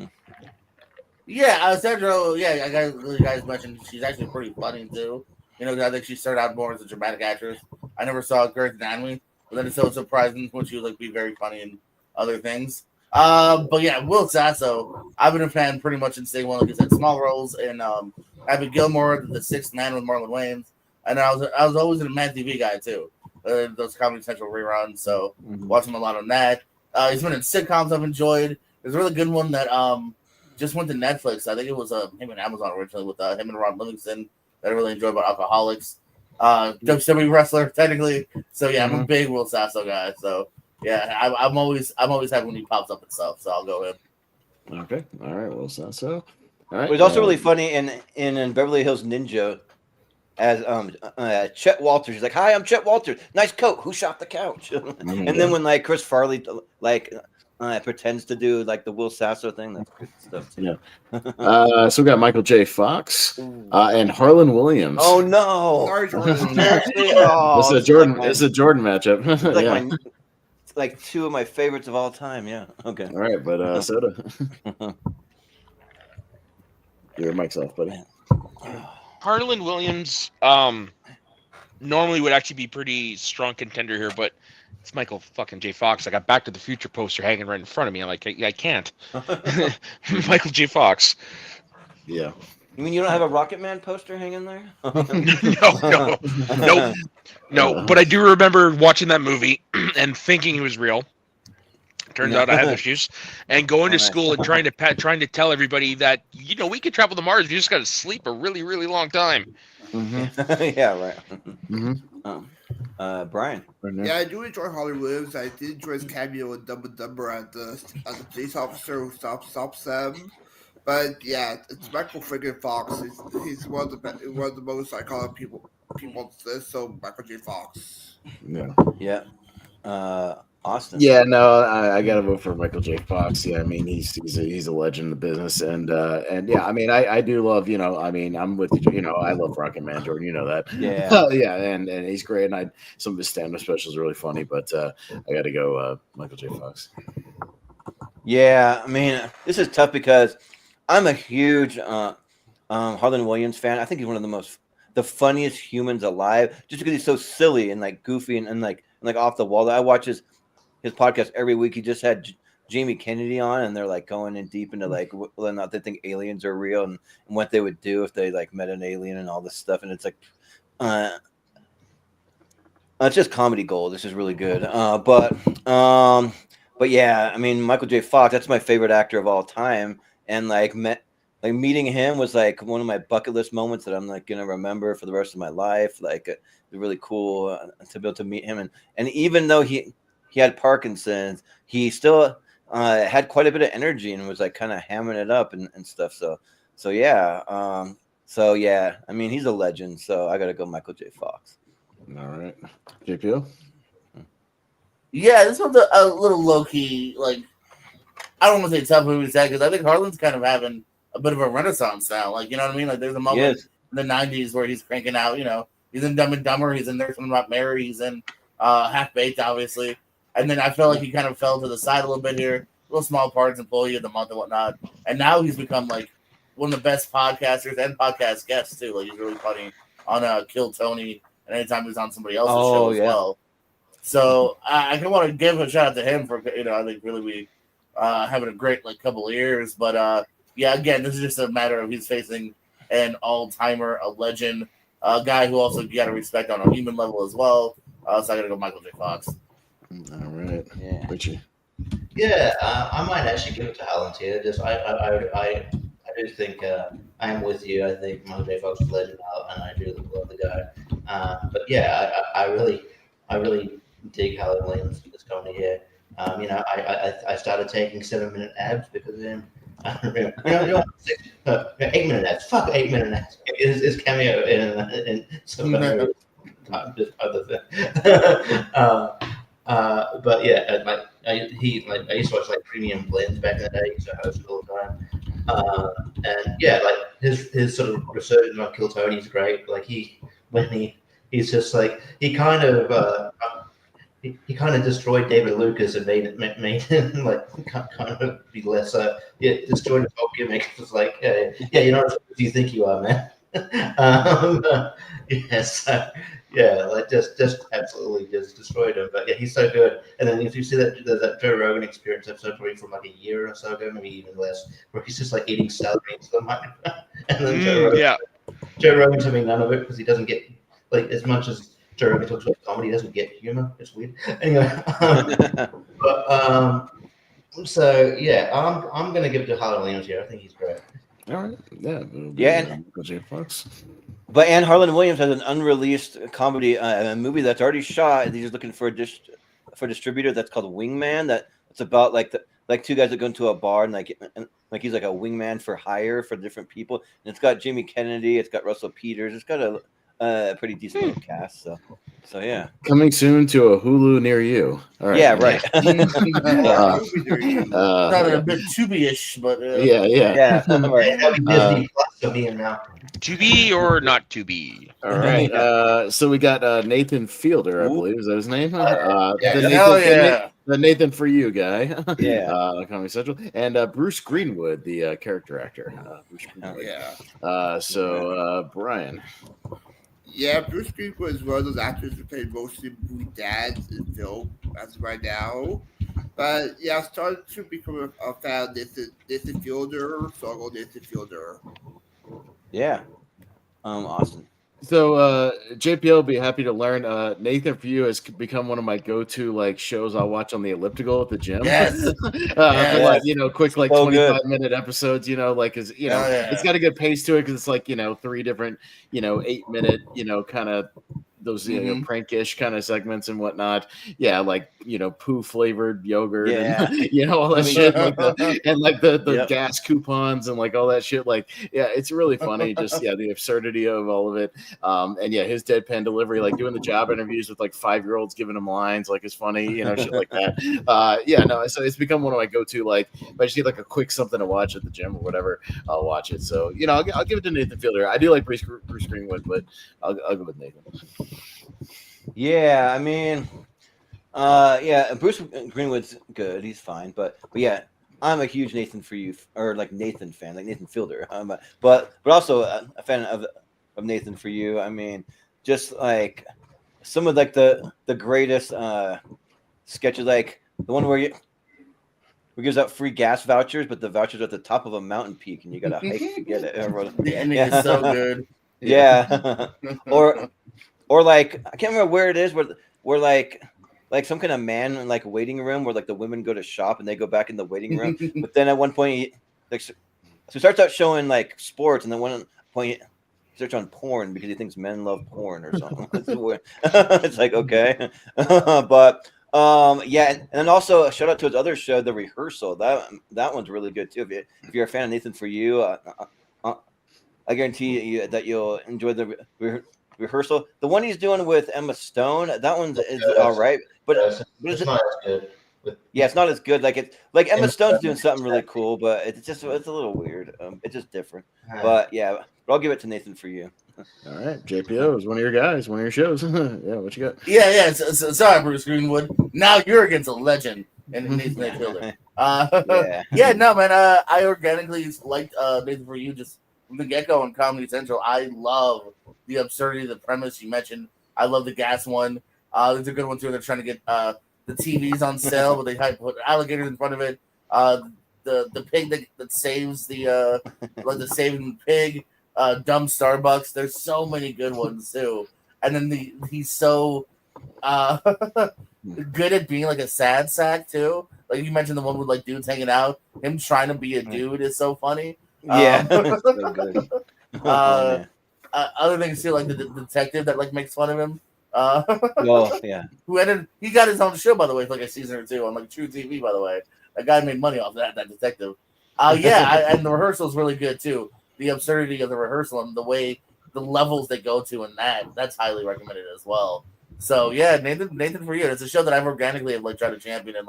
Yeah, Sandra. Yeah, you guys mentioned she's actually pretty funny too. I think she started out more as a dramatic actress. I never saw Grey's Anatomy, but then it's so surprising when she would be very funny in other things. But yeah, Will Sasso, I've been a fan pretty much since day one. Like I said, small roles in Happy Gilmore, The Sixth Man with Marlon Wayans, and I was always a Mad TV guy too. Those Comedy Central reruns, so watching a lot on that. He's been in sitcoms I've enjoyed. There's a really good one that just went to Netflix. I think it was him and Amazon originally with him and Ron Livingston that I really enjoyed about alcoholics. WWE wrestler technically. So yeah, I'm a big Will Sasso guy. So. Yeah, I'm always happy when he pops up and stuff, so I'll go him. Okay, all right, Will Sasso. All right. It was also really funny in Beverly Hills Ninja as Chet Walters. He's like, "Hi, I'm Chet Walters. Nice coat. Who shot the couch?" And then when like Chris Farley like pretends to do like the Will Sasso thing. That's good stuff too. Yeah. So we got Michael J. Fox and Harlan Williams. Oh no! Sorry, Jordan. Seriously? Oh, This is a Jordan matchup. It's like Yeah. it's like two of my favorites of all time. Yeah. Okay. All right, but Soda. Your mic's off, buddy. Harlan Williams normally would actually be pretty strong contender here, but it's Michael fucking J. Fox. I got Back to the Future poster hanging right in front of me. I'm like, I can't. Michael J. Fox. Yeah. You mean you don't have a Rocket Man poster hanging there? No. But I do remember watching that movie and thinking he was real. Turns out I have issues, and going to school and trying to tell everybody that we could travel to Mars. We just got to sleep a really, really long time. Mm-hmm. Yeah, right. Mm-hmm. Brian. Yeah, I do enjoy Harlan Williams. I did enjoy his cameo in Dumb and Dumber as the police officer who stops them. But yeah, it's Michael friggin' Fox. He's one of the most iconic people on this. So Michael J. Fox. Yeah. Yeah. Austin. Yeah, no, I gotta vote for Michael J. Fox. Yeah, I mean he's a legend in the business, and yeah, I mean I do love I mean I'm with you. I love Rocket Man, Jordan. You know that. Yeah. Yeah, and he's great, and some of his stand-up specials are really funny, but I got to go Michael J. Fox. Yeah, I mean this is tough because I'm a huge Harlan Williams fan. I think he's one of the funniest humans alive, just because he's so silly and like goofy and like off the wall. I watch his podcast every week. He just had Jamie Kennedy on, and they're like going in deep into like whether or not they think aliens are real and what they would do if they like met an alien and all this stuff. And it's like, it's just comedy gold. This is really good. But yeah, I mean Michael J. Fox. That's my favorite actor of all time, and meeting him was like one of my bucket list moments that I'm like gonna remember for the rest of my life. Like it's really cool to be able to meet him, and even though he had Parkinson's, he still had quite a bit of energy and was like kind of hamming it up and stuff. So yeah. I mean he's a legend. So I gotta go Michael J. Fox. All right, JPO. Yeah, this one's a little low key. Like I don't want to say tough movie to say because I think Harlan's kind of having a bit of a renaissance now. Like you know what I mean? Like there's a moment in the '90s where he's cranking out. He's in Dumb and Dumber. He's in There's Something About Mary. He's in Half Baked, obviously. And then I felt like he kind of fell to the side a little bit here. Little small parts, Employee of the Month and whatnot. And now he's become like one of the best podcasters and podcast guests too. Like he's really funny on Kill Tony and anytime he's on somebody else's show as well. So I kind of want to give a shout out to him for I think really we having a great couple of years. But yeah, again, this is just a matter of he's facing an all-timer, a legend, a guy who also you got to respect on a human level as well. So I got to go Michael J. Fox. All right, yeah, Richie. Yeah, I might actually give it to Howell here. Just I do think I am with you. I think Michael J. Fox is legend out, and I do love the guy. But yeah, I really dig Howell Williams this comedy here. I started taking 7-minute abs because of him. 8-minute abs. Fuck 8-minute abs. His cameo in some other thing. But yeah, I used to watch Premium Blends back in the day. He used to host all the time. And yeah, his sort of resurgence on Kill Tony is great. He's just he kind of destroyed David Lucas and made him kind of be less destroyed his whole gimmick. It's you're not as good as you think you are, man. Just absolutely just destroyed him. But yeah, he's so good. And then if you see that Joe Rogan Experience episode probably from a year or so ago, maybe even less, where he's just eating celery into the microphone, and then Joe Rogan's having none of it because he doesn't get as much as Joe Rogan talks about comedy, he doesn't get humor. It's weird. Anyway, so yeah, I'm gonna give it to Harlan Williams here. I think he's great. All right, and J. Fox. But Harlan Williams has an unreleased comedy a movie that's already shot. He's just looking for a distributor. That's called Wingman. It's about two guys that go into a bar and he's like a wingman for hire for different people. And it's got Jamie Kennedy. It's got Russell Peters. It's got pretty decent little cast. So yeah. Coming soon to a Hulu near you. All right. Yeah, right. Sounded a bit Tubi-ish, but yeah. Yeah, right. Disney Plus for me and Malcolm. To be or not to be? All right. So we got Nathan Fielder, I believe. Is that his name? The Nathan for You guy. Yeah. Comedy Central. And Bruce Greenwood, the character actor. Bruce Greenwood. Brian. Yeah, Bruce Greenwood is one of those actors who played mostly movie dads in film as of right now. But yeah, I started to become a fan of Nathan Fielder, so I'll go Nathan Fielder. Yeah. Awesome. So JPL will be happy to learn Nathan for You has become one of my go-to shows I'll watch on the elliptical at the gym. Yes. Quick so 25-minute episodes, it's got a good pace to it because it's 3 different 8-minute kind of those prankish kind of segments and whatnot. Yeah, poo flavored yogurt and all that shit the gas coupons and all that shit. It's really funny. Just the absurdity of all of it. And his deadpan delivery, doing the job interviews with 5-year-olds giving him lines is funny, shit like that. So it's become one of my go-to. If I just need a quick something to watch at the gym or whatever, I'll watch it. So I'll give it to Nathan Fielder. I do like Bruce Greenwood, but I'll go with Nathan. Yeah, I mean, Bruce Greenwood's good. He's fine, but yeah, I'm a huge Nathan for You or Nathan fan, Nathan Fielder. But also a fan of Nathan for You. I mean, just some of the greatest sketches, the one where gives out free gas vouchers, but the vouchers are at the top of a mountain peak, and you got to hike to get it. The ending is so good. Yeah, or I can't remember where it is, where some kind of man in a waiting room where the women go to shop and they go back in the waiting room, but then at one point so he starts out showing sports, and then one point he starts on porn because he thinks men love porn or something. It's okay, but and then also a shout out to his other show, The Rehearsal. That one's really good too. If you're a fan of Nathan for You, I guarantee you that you'll enjoy The Rehearsal. The one he's doing with Emma Stone, that one's is all right, but it's not as good. Yeah, it's not as good. Emma Stone's doing something really cool, but it's a little weird. It's just different. But I'll give it to Nathan for You. All right, JPO is one of your guys, one of your shows. What you got? Yeah. Sorry, Bruce Greenwood. Now you're against a legend and Nathan Fielder. No, man. I organically liked Nathan for You just from the get-go on Comedy Central. I love the absurdity of the premise you mentioned. I love the gas one. There's a good one too. They're trying to get the TVs on sale, but they put alligators in front of it. The pig that saves the saving pig. Dumb Starbucks. There's so many good ones too. And then he's so good at being a sad sack too. You mentioned the one with dudes hanging out. Him trying to be a dude is so funny. Yeah. So good. Other things too, the detective that makes fun of him. He got his own show, by the way, a season or two on True TV, by the way. That guy made money off that detective. And The Rehearsal is really good too. The absurdity of The Rehearsal and the way the levels they go to in that's highly recommended as well. So Nathan for You. It's a show that I've organically tried to champion, and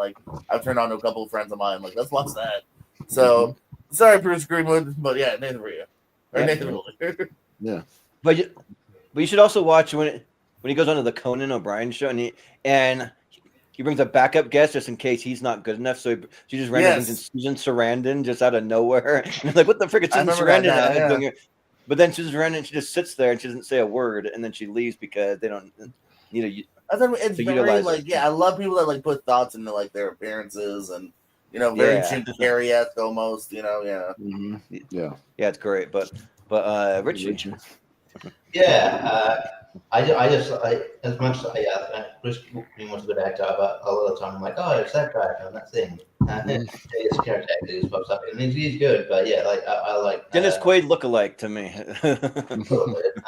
I've turned on to a couple of friends of mine. Let's watch that. So sorry, Bruce Greenwood, but Nathan for You. Or Nathan Fielder. Yeah. But you should also watch when he goes on to the Conan O'Brien show, and he brings a backup guest just in case he's not good enough. So she just randomly brings in Susan Sarandon just out of nowhere. And what the frick is Susan Sarandon? But then Susan Sarandon, she just sits there and she doesn't say a word, and then she leaves because they don't need a. It's very I love people that put thoughts into their appearances and very Jim Carrey-esque almost. Yeah, it's great. But Richie. I as much as Bruce Greenwood's a good actor, but a lot of the time I'm it's that guy from that thing. His character actor just pops up, and he's good, but I like Dennis Quaid look-alike to me. I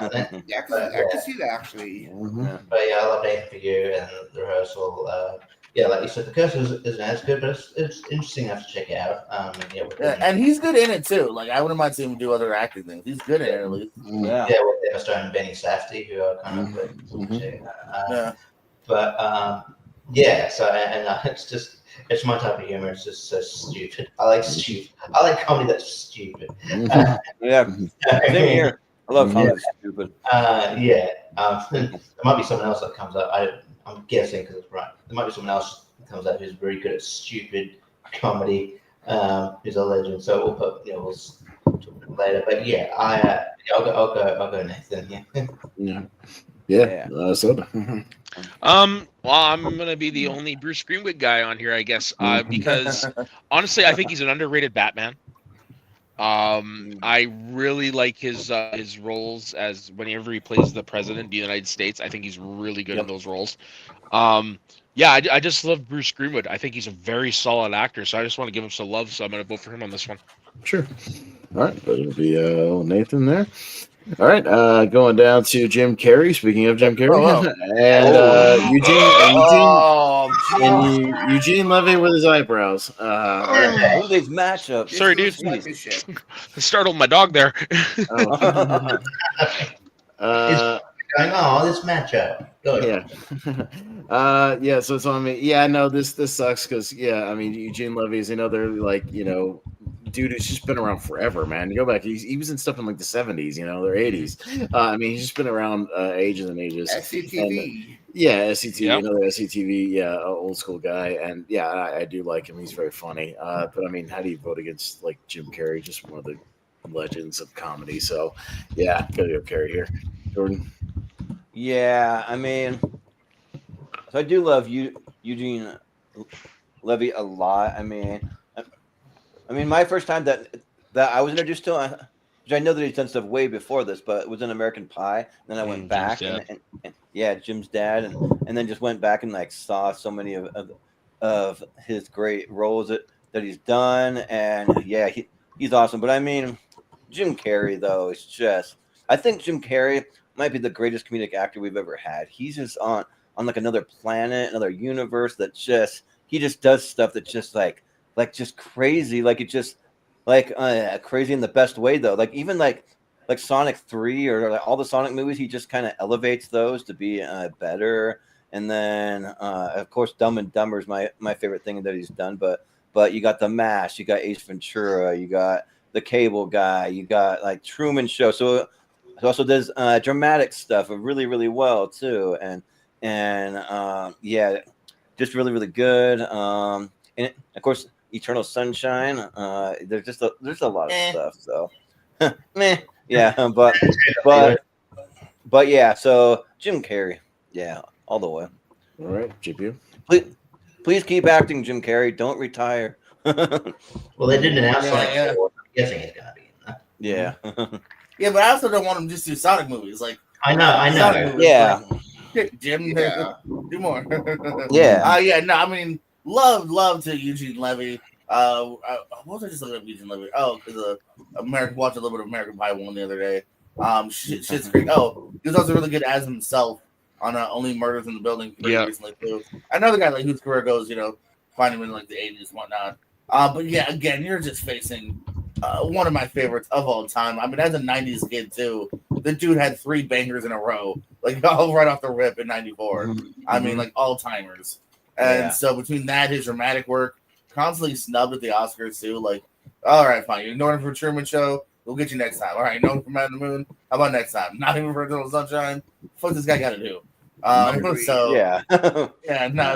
can see that actually. But I love Nathan for You and The Rehearsal. yeah, like you said, the curse isn't as good, but it's interesting enough to check it out. And he's good in it too. Like I wouldn't mind seeing him do other acting things. He's good in it at least. Yeah. Yeah, with Emma Stone and Benny Safdie, who are kind of Yeah. But yeah, so it's my type of humor. It's just so stupid. I like stupid. I like comedy that's stupid. Yeah, same here. I love comedy that's stupid. Yeah. There might be someone else that comes up. I'm guessing because it's right. There might be someone else that comes up who's very good at stupid comedy. Who's a legend. So we'll put we'll talk later. But yeah, I'll go Nathan. Yeah. Soda. Well, I'm gonna be the only Bruce Greenwood guy on here, I guess, because honestly, I think he's an underrated Batman. I really like his roles as whenever he plays the president of the United States. I think he's really good in those roles. Yeah, I just love Bruce Greenwood. I think he's a very solid actor, so I just want to give him some love. So I'm gonna vote for him on this one. Sure. All right, but it'll be Nathan there. All right, going down to Jim Carrey. Speaking of Jim Carrey, and Eugene Levy with his eyebrows. These matchups. Sorry, dude. Startled my dog there. This matchup. Yeah. So I mean, no, this sucks because I mean, Eugene Levy's, they're like, dude, it's just been around forever, man. You go back, he was in stuff in like the 70s, their 80s. I mean, he's just been around ages and ages. SCTV. SCTV, another SCTV, old school guy. And I do like him. He's very funny. But I mean, how do you vote against like Jim Carrey, just one of the legends of comedy? So gotta go Carrey here. Jordan. Yeah, I mean, so I do love Eugene Levy a lot. I mean, my first time that I was introduced to him, which I know that he's done stuff way before this, but it was in American Pie. And then I went back and Jim's dad, and then just went back and like saw so many of his great roles that he's done, and he's awesome. But I mean, Jim Carrey though is just, I think Jim Carrey might be the greatest comedic actor we've ever had. He's just on like another planet, another universe that he just does stuff that's just like just crazy, like it just like crazy in the best way though. Like even like Sonic 3 or like all the Sonic movies, he just kind of elevates those to be better. And then of course Dumb and Dumber is my favorite thing that he's done. But you got The Mask, you got Ace Ventura, you got The Cable Guy, you got like Truman Show. So he also does dramatic stuff really, really well too. And just really, really good. And of course, Eternal Sunshine. There's a lot of stuff. So, but yeah. So Jim Carrey, all the way. All right, GPU. Please keep acting, Jim Carrey. Don't retire. Well, they didn't announce I'm guessing it's gonna be. Yeah. Yeah, but I also don't want him to just do Sonic movies. Like I know. Movies, yeah. Like, Jim, do more. Yeah. I mean, love to Eugene Levy. What was I just looking at Eugene Levy? Oh, because watched a little bit of American Pie 1 the other day. Shit's great. Oh, he was also really good as himself on Only Murders in the Building recently too. Another guy like whose career goes, find him in like the 80s and whatnot. But again, you're just facing one of my favorites of all time. I mean, as a 90s kid too, the dude had 3 bangers in a row, like all right off the rip in 94. I mean, like all timers. And so between that, his dramatic work, constantly snubbed at the Oscars too. Like, all right, fine, you're ignoring for Truman Show. We'll get you next time. All right, no for Man on the Moon. How about next time? Not even for Eternal Sunshine. What this guy got to do?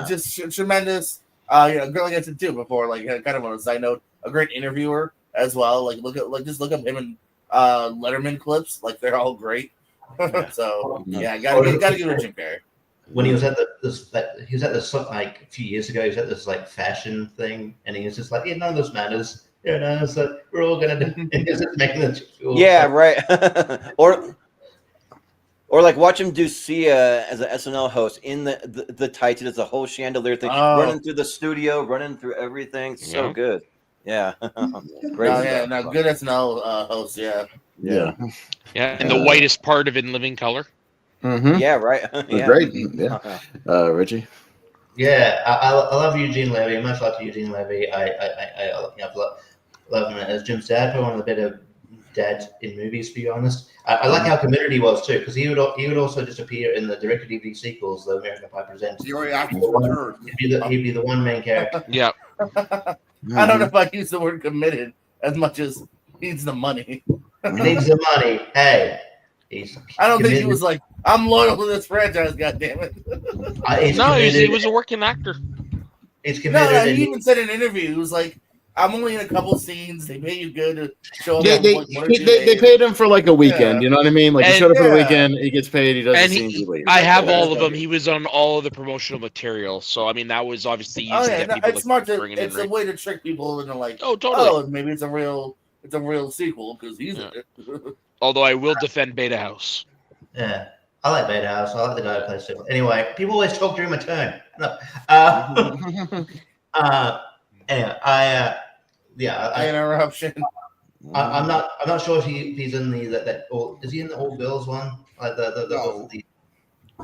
Just tremendous. Girl, like I said too before, like kind of on a side note, a great interviewer as well. Like look up him in Letterman clips. Like they're all great. So gotta give it to Jim Carrey. When he was at this like a few years ago, he was at this like fashion thing, and he was just like, none of this matters. It's like we're all gonna do. It's just making the right. Or like watch him do Sia as an SNL host in the tights. It's a whole chandelier thing, running through the studio, running through everything. So good. Yeah. Great. Good SNL host. Yeah. And the whitest part of In Living Color. Mm-hmm. Yeah. Right. Great. Yeah. Richie. Yeah, I love Eugene Levy. Much love to Eugene Levy. Love him as Jim's dad. Probably one of the better dads in movies, to be honest. I like how committed he was too, because he would also just appear in the direct-to-DVD sequels, the American Pie Presents. The only actor return. He'd be the one main character. Yeah. I don't know if I use the word committed as much as needs the money. Needs the money. Hey, I don't think he was like, I'm loyal to this franchise, goddammit. He was a working actor. He's committed. No, he even said in an interview, he was like, I'm only in a couple scenes. They pay you good to show up. They paid him for like a weekend. You know what I mean? Like, he showed up for the weekend. He gets paid. He does the scenes. He leaves. I have all of them. He was on all of the promotional material. So I mean, that was obviously used to get people. It's smart. It's a way to trick people into like, maybe it's a real sequel because he's in it. Although I will defend Beta House. Yeah, I like Beta House. I like the guy who plays it. Anyway, people always talk during my turn. No. Anyway, interruption. I'm not sure if he's in or is he in the all girls one? Like I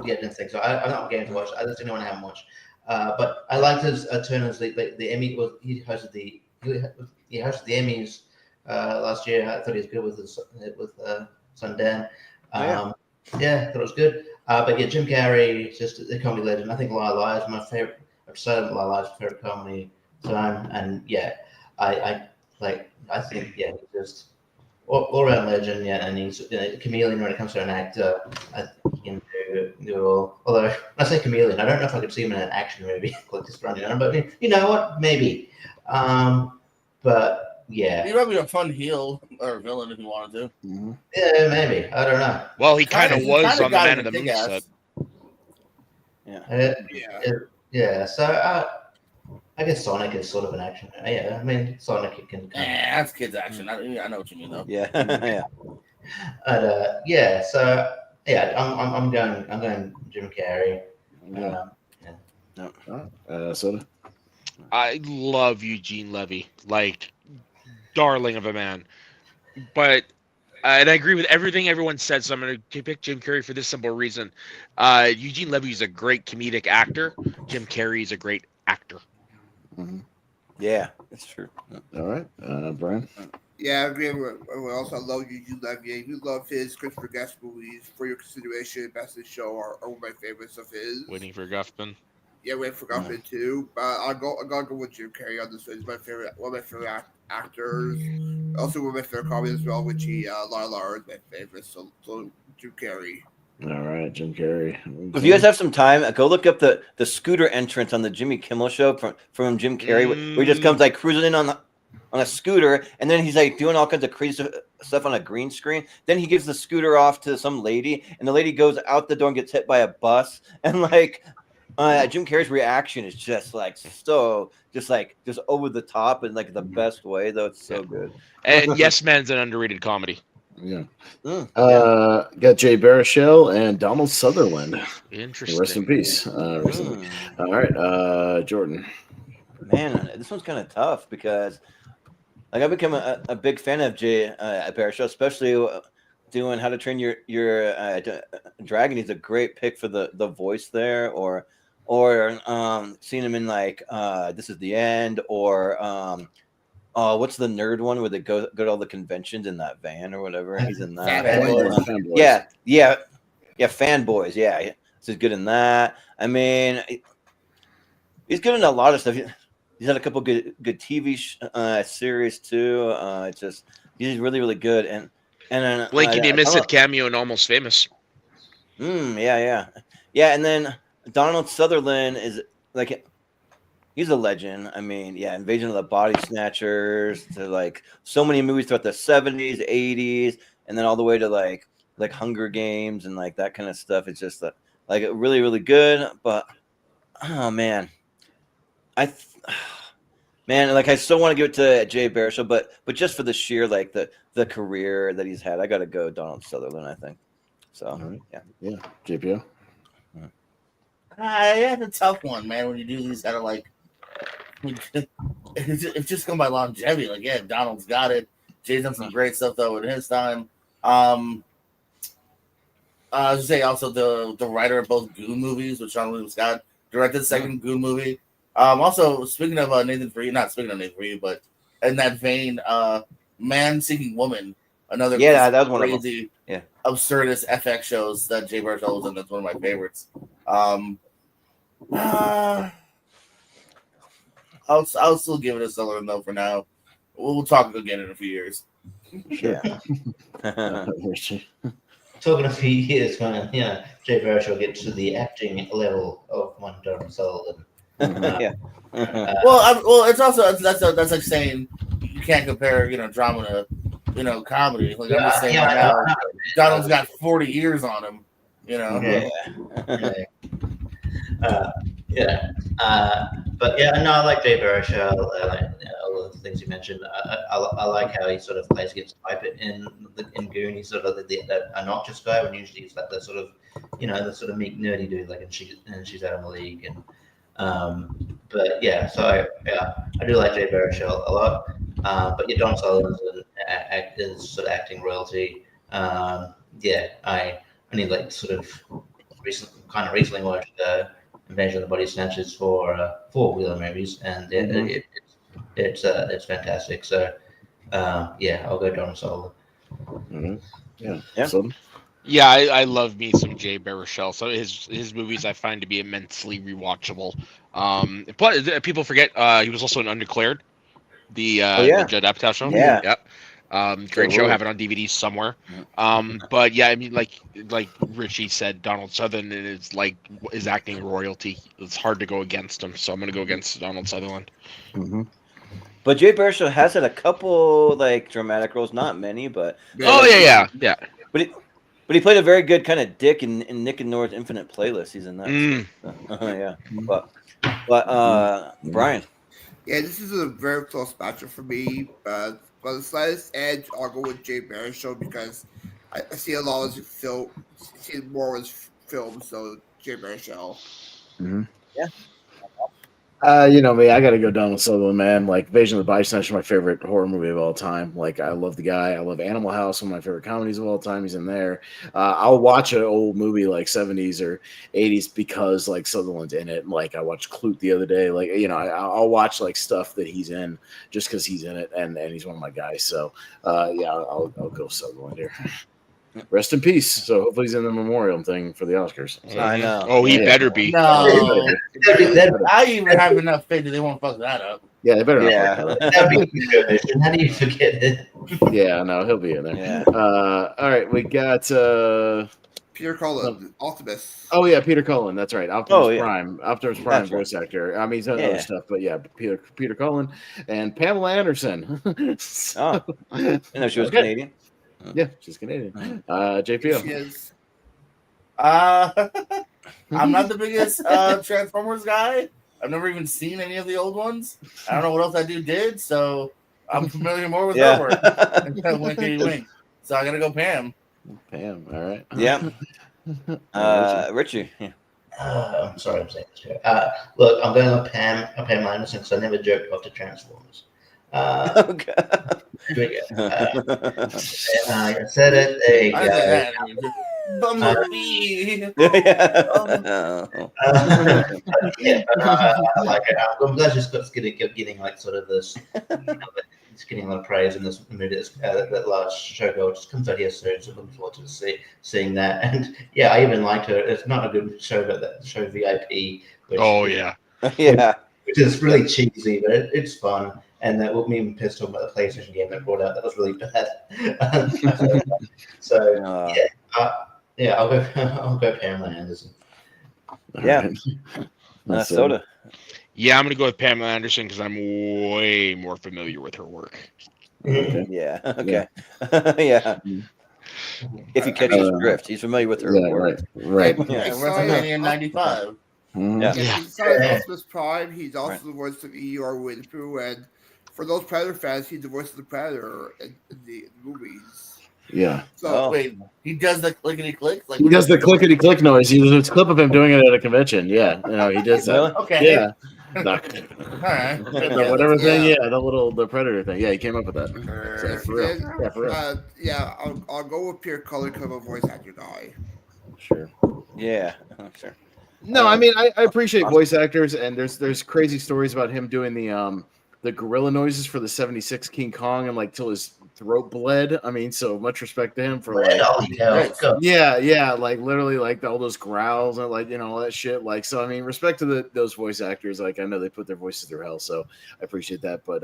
didn't think so. I'm not getting to watch. That's the only one I haven't watched. But I liked his turn as the Emmy. He hosted the Emmys last year. I thought he was good with son Dan. Yeah, thought it was good. But yeah, Jim Carrey, just a comedy legend. I think Lila is my favorite. I've said Lila's favorite comedy time, and yeah, I think he's just all around legend. Yeah, and he's a chameleon when it comes to an actor. I think he can do all. Although when I say chameleon, I don't know if I could see him in an action movie like this running on. But you know what? Maybe. But yeah, he might be a fun heel or villain if you wanted to. Mm-hmm. Yeah, maybe. I don't know. Well, he kind of was on the Man in the Moon set. Yeah. So I guess Sonic is sort of an action. Yeah, I mean Sonic can. That's kids action. I know what you mean though. Yeah, yeah. But so I'm going Jim Carrey. Soda. I love Eugene Levy, like darling of a man. But and I agree with everything everyone said, so I'm going to pick Jim Carrey for this simple reason. Eugene Levy is a great comedic actor. Jim Carrey is a great actor. Mm-hmm. Yeah, that's true. All right, Brian. Yeah, I agree. We also love Eugene Levy. We love his Christopher Guest movies. For your consideration, Best in Show are one of my favorites of his. Waiting for Guffman. Yeah, Waiting for Guffman too. But I gotta go with Jim Carrey on this one. He's one of my favorite actors. Also, one of my favorite comedies as well, which Lala is my favorite. So Jim Carrey. All right, Jim Carrey. If you guys have some time, go look up the scooter entrance on the Jimmy Kimmel show from Jim Carrey, where he just comes like cruising in on a scooter, and then he's like doing all kinds of crazy stuff on a green screen. Then he gives the scooter off to some lady, and the lady goes out the door and gets hit by a bus, and like Jim Carrey's reaction is just like just over the top in like the best way, though. It's so good. And Yes Man's an underrated comedy. Yeah. Got Jay Baruchel and Donald Sutherland. Interesting. Rest in peace. Recently. All right, Jordan. Man, this one's kind of tough because like I've become a big fan of Jay Baruchel, especially doing How to Train Your Dragon. He's a great pick for the voice there, or seeing him in like This Is the End, or what's the nerd one where they go to all the conventions in that van or whatever? He's in that. Fanboys. Yeah, Fanboys. Yeah, he's good in that. I mean, he's good in a lot of stuff. He's had a couple good TV series too. It's just he's really, really good. And Blinky you missed it cameo in Almost Famous. Yeah. And then Donald Sutherland is like. He's a legend. I mean, yeah, Invasion of the Body Snatchers to like so many movies throughout the 70s, 80s, and then all the way to like Hunger Games and like that kind of stuff. It's just like really, really good. But oh man, I still want to give it to Jay Baruchel, but just for the sheer like the career that he's had, I got to go Donald Sutherland. I think so. Right. Yeah. JPO. It's a tough one, man. When you do these kind of like. It's just going by longevity. Like, yeah, Donald's got it. Jay's done some great stuff though in his time. I was say also the writer of both Goon movies with Sean William Scott. directed the second Goon movie. Also, speaking of Nathan for You, not speaking of Nathan for You, but in that vein, Man Seeking Woman, another that was one of them. crazy, Yeah. absurdist FX shows that Jay Baruchel was in. That's one of my favorites. I'll still give it a Sutherland though for now. We'll talk again in a few years. Yeah. Talking a few years when Jay Baruchel gets to the acting level of one Donald Sullivan. Yeah. Well, it's also that's like saying you can't compare drama to comedy. Like I'm just saying right now, Donald's got 40 years on him. But I like Jay Baruchel. I like all of the things you mentioned. I like how he sort of plays against type in Goon. He's sort of the obnoxious guy when usually he's like the sort of the sort of meek nerdy dude like and she's out of the league so I do like Jay Baruchel a lot. But Don Sullivan is sort of acting royalty. I need like sort of recently watched Invasion of the Body Snatchers for Wheeler movies, and it's fantastic. So I'll go Don Sullivan. Yeah, I love me some Jay Baruchel. So his movies I find to be immensely rewatchable. But people forget he was also in Undeclared, the Judd Apatow show. Yeah. Yep. Great show. Have it on DVD somewhere. But yeah, I mean, like Richie said, Donald Sutherland is acting royalty. It's hard to go against him, so I'm gonna go against Donald Sutherland. Mm-hmm. But Jay Baruchel has had a couple like dramatic roles, not many, but yeah. But he played a very good kind of dick in Nick and Nora's Infinite Playlist. He's in that. Yeah. But Brian. Yeah, this is a very close matchup for me. But for the slightest edge, I'll go with Jay Baruchel because I see a lot of his film, see more of his films, so Jay Baruchel. Mm-hmm. Yeah. Me, I gotta go Donald Sutherland, man. Like Invasion of the Body Snatchers is my favorite horror movie of all time. Like I love the guy. I love Animal House, one of my favorite comedies of all time. He's in there. I'll watch an old movie like 70s or 80s because like Sutherland's in it. Like I watched Clute the other day. Like I'll watch like stuff that he's in just because he's in it and he's one of my guys. So I'll go Sutherland here. Rest in peace. So hopefully he's in the memorial thing for the Oscars. So, I know. Oh, he better be. No, I even have enough faith that they won't fuck that up. Yeah, they better. Yeah. That'd be good. How do you forget it? Yeah, no, he'll be in there. Yeah. All right, we got Peter Cullen, Optimus. Oh yeah, Peter Cullen. That's right. Optimus yeah. Prime. Optimus Prime voice actor. I mean, he's done other stuff, but yeah, Peter Cullen and Pamela Anderson. I know she was Canadian. Yeah, she's Canadian. JPO. She is. I'm not the biggest Transformers guy. I've never even seen any of the old ones. I don't know what else that dude did, so I'm familiar more with her work. Winkety wink. So I gotta go Pam. Pam, all right. Yeah. Richie. Yeah. I'm sorry I'm saying this here. Look, I'm going with Pam Anderson because I never jerked off to Transformers. Okay. I said it. There you go. Bumblebee. I like it. I'm glad she's getting like sort of this. It's getting a lot of praise in this movie. That last showgirl just comes out here soon, so looking forward to seeing that. And yeah, I even liked her. It's not a good show, but that show VIP. Which is really cheesy, but it's fun. And that me and Piss talking about the PlayStation game that brought out that was really bad. I'll go Pamela Anderson. Yeah, Soda. Yeah, I'm gonna go with Pamela Anderson because I'm way more familiar with her work. Okay. Yeah. Okay. Yeah. If you catch his drift, he's familiar with her work. Right. Yeah, WrestleMania 95. Mm-hmm. Yeah. Besides Optimus Prime, he's also the voice of E.R. Winfrey, and for those Predator fans, he's the voice of the Predator in the movies. Yeah. So wait, he does the clickety click. Like he does the clickety click noise. There's a clip of him doing it at a convention. Yeah, he does that. Okay. Yeah. All right. Whatever thing. Yeah, the Predator thing. Yeah, he came up with that. So, for real. I'll go with Peter Cullen because I'm a voice actor guy. Sure. Yeah. Sure. No, I mean I appreciate voice actors, and there's crazy stories about him doing the gorilla noises for the '76 King Kong, and like till his throat bled. I mean, so much respect to him for like, yeah, like literally like all those growls and like all that shit. Like, so I mean, respect to those voice actors. Like, I know they put their voices through hell, so I appreciate that. But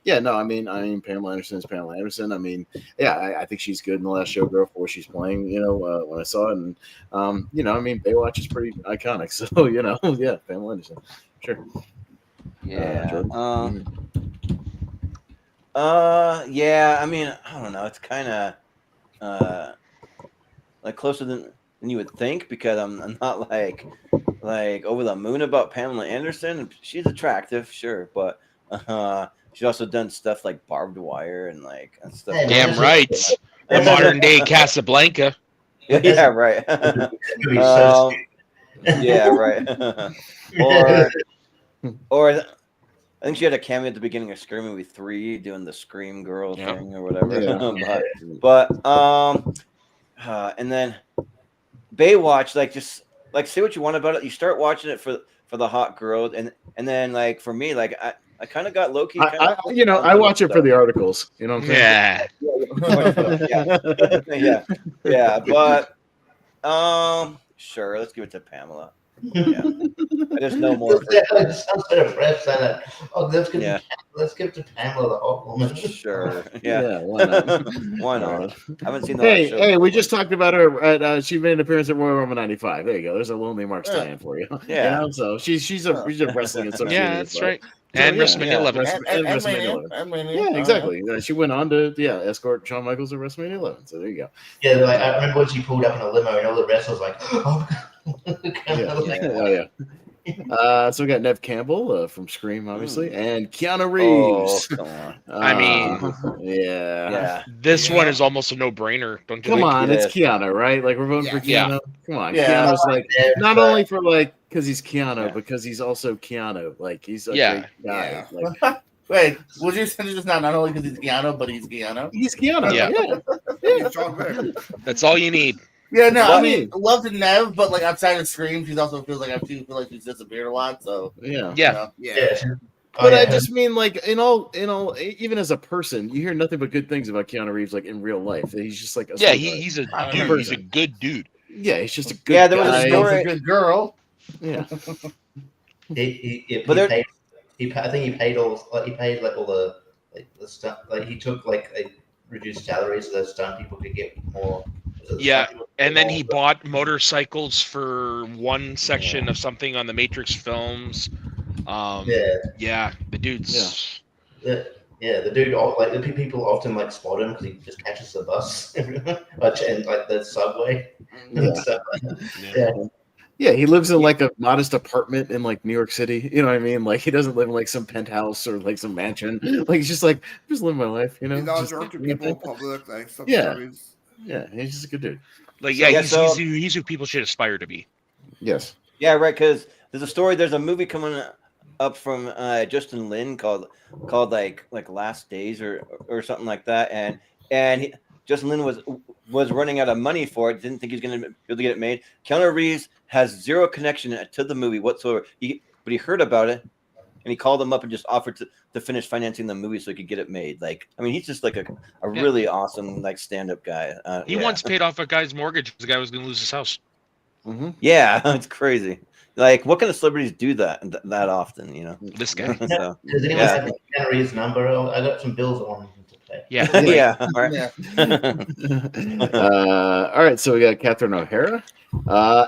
yeah, no, I mean, Pamela Anderson is Pamela Anderson. I mean, yeah, I think she's good in the last Showgirl for what she's playing. When I saw it, and I mean, Baywatch is pretty iconic. So yeah, Pamela Anderson, sure. Yeah. Yeah. I mean, I don't know. It's kind of like closer than you would think, because I'm not like over the moon about Pamela Anderson. She's attractive, sure, but she's also done stuff like Barbed Wire and like and stuff. Damn right. The modern day Casablanca. Yeah, right. Yeah, right. Or I think she had a cameo at the beginning of Scream Movie 3 doing the Scream Girl thing or whatever. Yeah. but and then Baywatch, like, just like say what you want about it. You start watching it for the hot girl, and then like for me, like I kind of got low key. I watch it for the articles. You know what I'm saying? Yeah. But sure, let's give it to Pamela. Yeah, I just know more. Sounds better press than let's give it to Pamela, the hot woman. Sure. Yeah. Why not? Why not? I haven't seen the show. Hey, we just talked about her. She made an appearance at Royal Rumble '95. There you go. There's a Lonely Marks tie-in for you. Yeah. So she's a wrestling associate. Yeah, that's right. And WrestleMania 11. And WrestleMania 11. Yeah, exactly. She went on to escort Shawn Michaels at WrestleMania 11. So there you go. Yeah, like I remember when she pulled up in a limo and all the wrestlers like, oh. So we got Nev Campbell from Scream, obviously, and Keanu Reeves. Oh, come on. I mean, yeah. This one is almost a no-brainer. Don't you Come think? on, it's Keanu, right? Like, we're voting for Keanu. Yeah. Come on, Yeah. Keanu's like not only for like because he's Keanu, because he's also Keanu. Like, he's a great guy. Yeah. Like, Wait, was your sentence not only because he's Keanu, but he's Keanu? he's Keanu. Yeah. He's John Wick. That's all you need. Yeah, no, Well, I mean, love to Nev, but like outside of Scream, she also feels like she's disappeared a lot. So Yeah. Yeah. Yeah. But I just mean, like, in all, even as a person, you hear nothing but good things about Keanu Reeves, like in real life. He's just like He's a dude. He's a good dude. Yeah, he's just a good. Yeah, there was guy. a story. a good girl. Yeah. I think he paid all the stuff. Like, he took like a reduced salary so that stunt people could get more. Yeah, and then he bought motorcycles for one section of something on the Matrix films. Yeah, the dude's. Yeah, the dude, like, the people often like spot him because he just catches the bus and like the subway. Yeah, he lives in like a modest apartment in like New York City. You know what I mean? Like, he doesn't live in like some penthouse or like some mansion. Like, he's just like, just living my life. You know, He's not just, jerk to people in public. Like, yeah, he's just a good dude. Like, he's who people should aspire to be. Yes. Yeah, right. Because there's a movie coming up from Justin Lin called like Last Days or something like that, and Justin Lin was running out of money for it. Didn't think he was going to be able to get it made. Keanu Reeves has zero connection to the movie whatsoever. But he heard about it, and he called him up and just offered to finish financing the movie so he could get it made. Like, I mean, he's just like a really awesome like stand-up guy. He once paid off a guy's mortgage. The guy was going to lose his house. Mm-hmm. Yeah, it's crazy. Like, what kind of celebrities do that often? You know, this guy. Does anyone have Keanu Reeves' number? I got some bills on him to pay. Yeah. Yeah. All right. All right. So we got Catherine O'Hara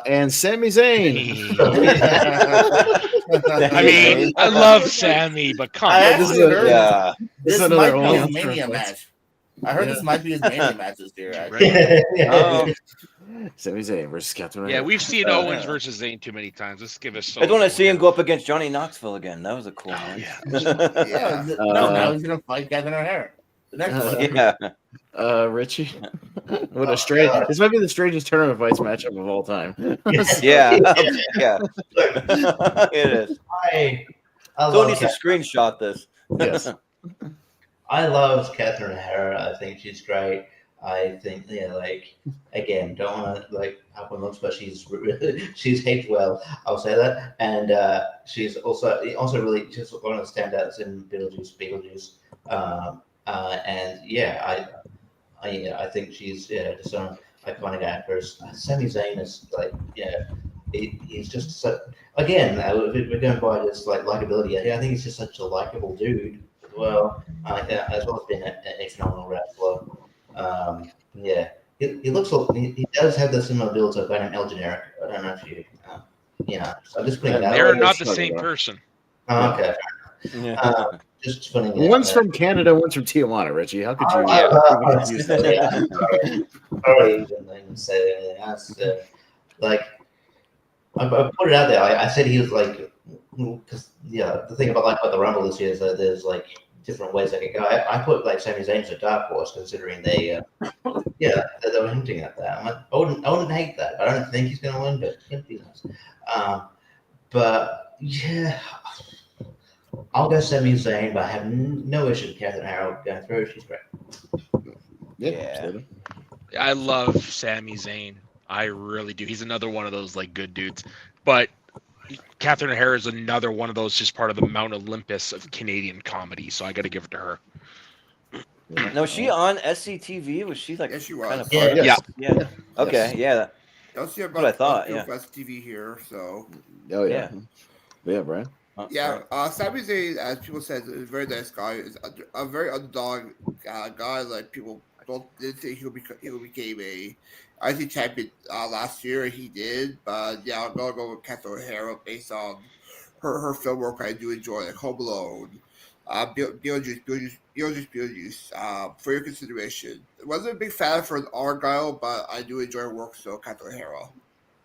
and Sami Zayn. I mean, I love Sammy, but come I on. actually heard this might be his Only Mania match. I heard this might be his Mania match this year. Right. Sami Zayn versus Catherine O'Hara. Yeah, we've seen Owens versus Zayn too many times. Let's give us. I want to see him go up against Johnny Knoxville again. That was a cool one. Yeah. Now he's gonna fight Catherine O'Hara. The next one. Richie. What a strange! This might be the strangest tournament fights matchup of all time. Yeah. It is. I Someone needs to screenshot this. Yes. I love Catherine O'Hara. I think she's great. I think, yeah, like, again, don't want to like up on looks, but she's she's aged well. I'll say that, and she's also really just one of the standouts in Beetlejuice. And yeah, I think she's just an iconic actress. Sami Zayn is like he's just so, again we're going by just like likability. I think he's just such a likable dude as well. As well as being a phenomenal wrestler. Yeah, he looks. He does have the similar build to a guy named El Generic. I don't know if you, So I'm just putting it out. They're not the same person. Oh, okay. Yeah. Just putting it One's out from Canada, one's from Tijuana, Richie. How could you confuse that? Sorry, didn't say anything else. Like, I put it out there. I said he was like, because the thing about like the Rumble this year is that there's like different ways I could go. I put like Sami Zayn as a dark horse, considering they were hinting at that. I'm like, I wouldn't hate that. I don't think he's going to win, but it'd be nice. But yeah, I'll go Sami Zayn, but I have no issue with Catherine Harrow going through. She's great. Yeah. I love Sami Zayn. I really do. He's another one of those like good dudes. But Catherine O'Hara is another one of those, just part of the Mount Olympus of Canadian comedy. So I got to give it to her. No, was she on SCTV? Was she like? Yes, she was. Kind of Yeah. Okay. Yeah. Don't see What about I thought. Yeah. TV here, so. Oh yeah. Yeah, Brian. Yeah, Sami Zayn, as people said, is a very nice guy. Is a very underdog guy. Like people didn't think he became a IC champion last year. He did, but yeah, I'm gonna go with Catherine O'Hara based on her film work. I do enjoy, like Home Alone, Beetlejuice. For your consideration, I wasn't a big fan for Argyle, but I do enjoy her work. So Catherine O'Hara.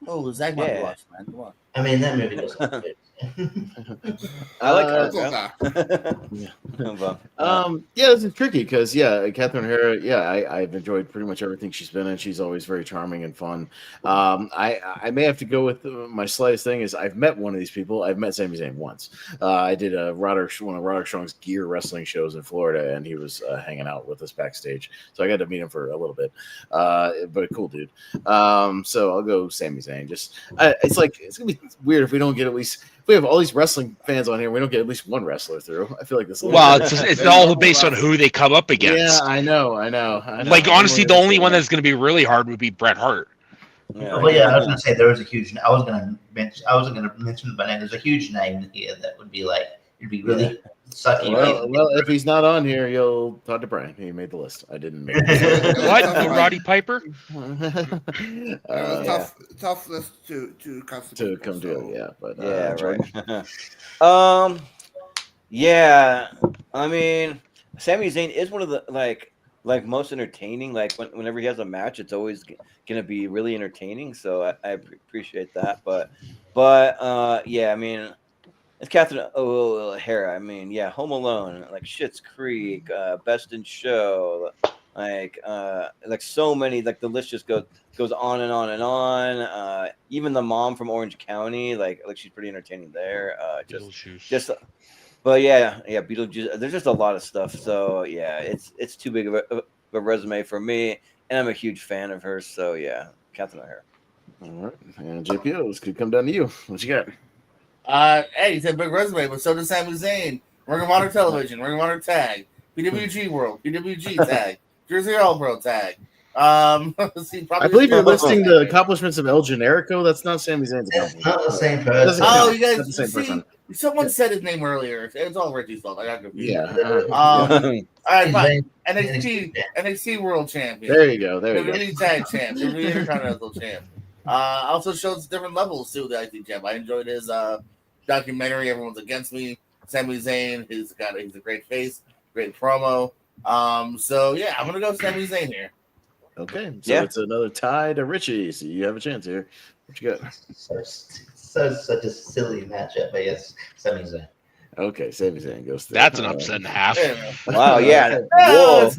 Oh, Zach might watch, man. Come on. I mean, that movie doesn't fit. I like this is tricky because Catherine O'Hara, I've enjoyed pretty much everything she's been in. She's always very charming and fun. I may have to go with my slightest thing is I've met one of these people. I've met Sami Zayn once. I did one of Roderick Strong's gear wrestling shows in Florida, and he was hanging out with us backstage, so I got to meet him for a little bit. But a cool dude. So I'll go Sami Zayn. It's gonna be weird if we don't get at least. If we have all these wrestling fans on here, we don't get at least one wrestler through. I feel like this. Well, it's all based on who they come up against. Yeah, I know. Like honestly, the only one that's going to be really hard would be Bret Hart. Yeah, well, I was going to say there was a huge. I wasn't going to mention the name. There's a huge name here that would be like it'd be really sucky. Well, if he's not on here, you'll talk to Brian. He made the list. I didn't make it. What? No Roddy Piper? Tough list to come to. Yeah, but right. Yeah, I mean, Sami Zayn is one of the like most entertaining. Like whenever he has a match, it's always gonna be really entertaining. So I appreciate that. But yeah, I mean, it's Catherine O'Hara. I mean, yeah, Home Alone, like Schitt's Creek, Best in Show, like so many. Like the list just goes on and on and on. Even the mom from Orange County, like she's pretty entertaining there. But yeah, Beetlejuice. There's just a lot of stuff. So yeah, it's too big of a resume for me, and I'm a huge fan of hers. So yeah, Catherine O'Hara. All right, and JPO, this could come down to you. What you got? Hey, he's a big resume, but so does Sami Zayn. Ring of Honor Television, Ring of Honor Tag, PWG World, PWG Tag, Jersey All Pro Tag. Let's see, I believe you're listing the accomplishments of El Generico. That's not Sami Zayn's accomplishment. Not the same person. Oh, you guys, not the same person. Someone said his name earlier. It's all Richie's fault. I got confused. Yeah. All right, fine. NXT World Champion. There you go. There you go. Tag Champ. Intercontinental Champ. Also shows different levels too. The IC Champ. I enjoyed his documentary. Everyone's Against Me. Sami Zayn. He's a great face. Great promo. So yeah, I'm gonna go Sami Zayn here. Okay. So it's another tie to Richie. So you have a chance here. What you got? Such a silly matchup, but yes, Sami Zayn. Okay, Sami Zayn goes through. That's an upset and a half. Wow, yeah. Whoa, that's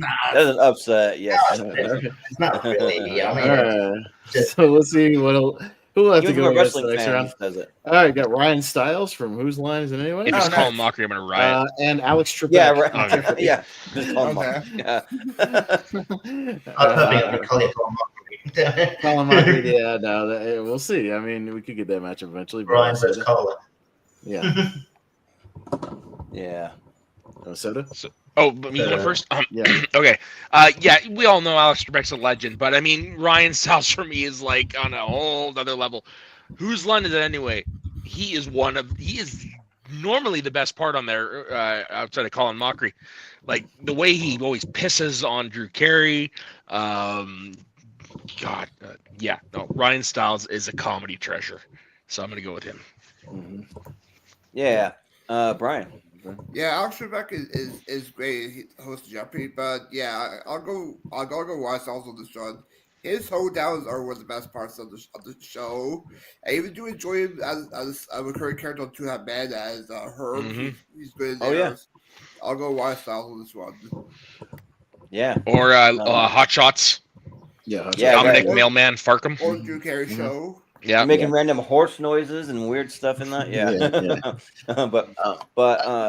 an upset. Yes. It's not really. I mean, so let's see what Who will have to Even go from a against the wrestling next fan, round? he says it. All right, got Ryan Stiles from Whose Line Is It Anyway? If it's Oh, Colin nice. Mockery, I'm gonna riot. And Alex Trebek. Yeah, right. Oh, okay. Yeah, just call him. Okay. Yeah. I was hoping I could call it Colin Colin Mockery, yeah, no, we'll see. I mean, we could get that matchup eventually. But Ryan versus Colin. Yeah. Yeah. Soda? Oh, but me going first? Yeah. Okay. Yeah, we all know Alex Trebek's a legend, but I mean, Ryan Stiles for me is like on a whole other level. Whose line is it anyway? He is normally the best part on there outside of Colin Mockery. Like the way he always pisses on Drew Carey. Ryan Stiles is a comedy treasure. So I'm going to go with him. Mm-hmm. Yeah. Brian. Yeah, Alex Trebek is great. He hosts Jeopardy, but yeah, I'll go Ryan Stiles on this one. His hoedowns are one of the best parts of the show. I even do enjoy him as a recurring character on Two Hat Man as Herb. Mm-hmm. He's good in Oh, there. yeah. I'll go Ryan Stiles on this one. Yeah. Or Hot Shots. Yeah. Yeah, Dominic that- Mailman Farkham. Or Drew Carey show. Yeah. Making random horse noises and weird stuff in that. Yeah.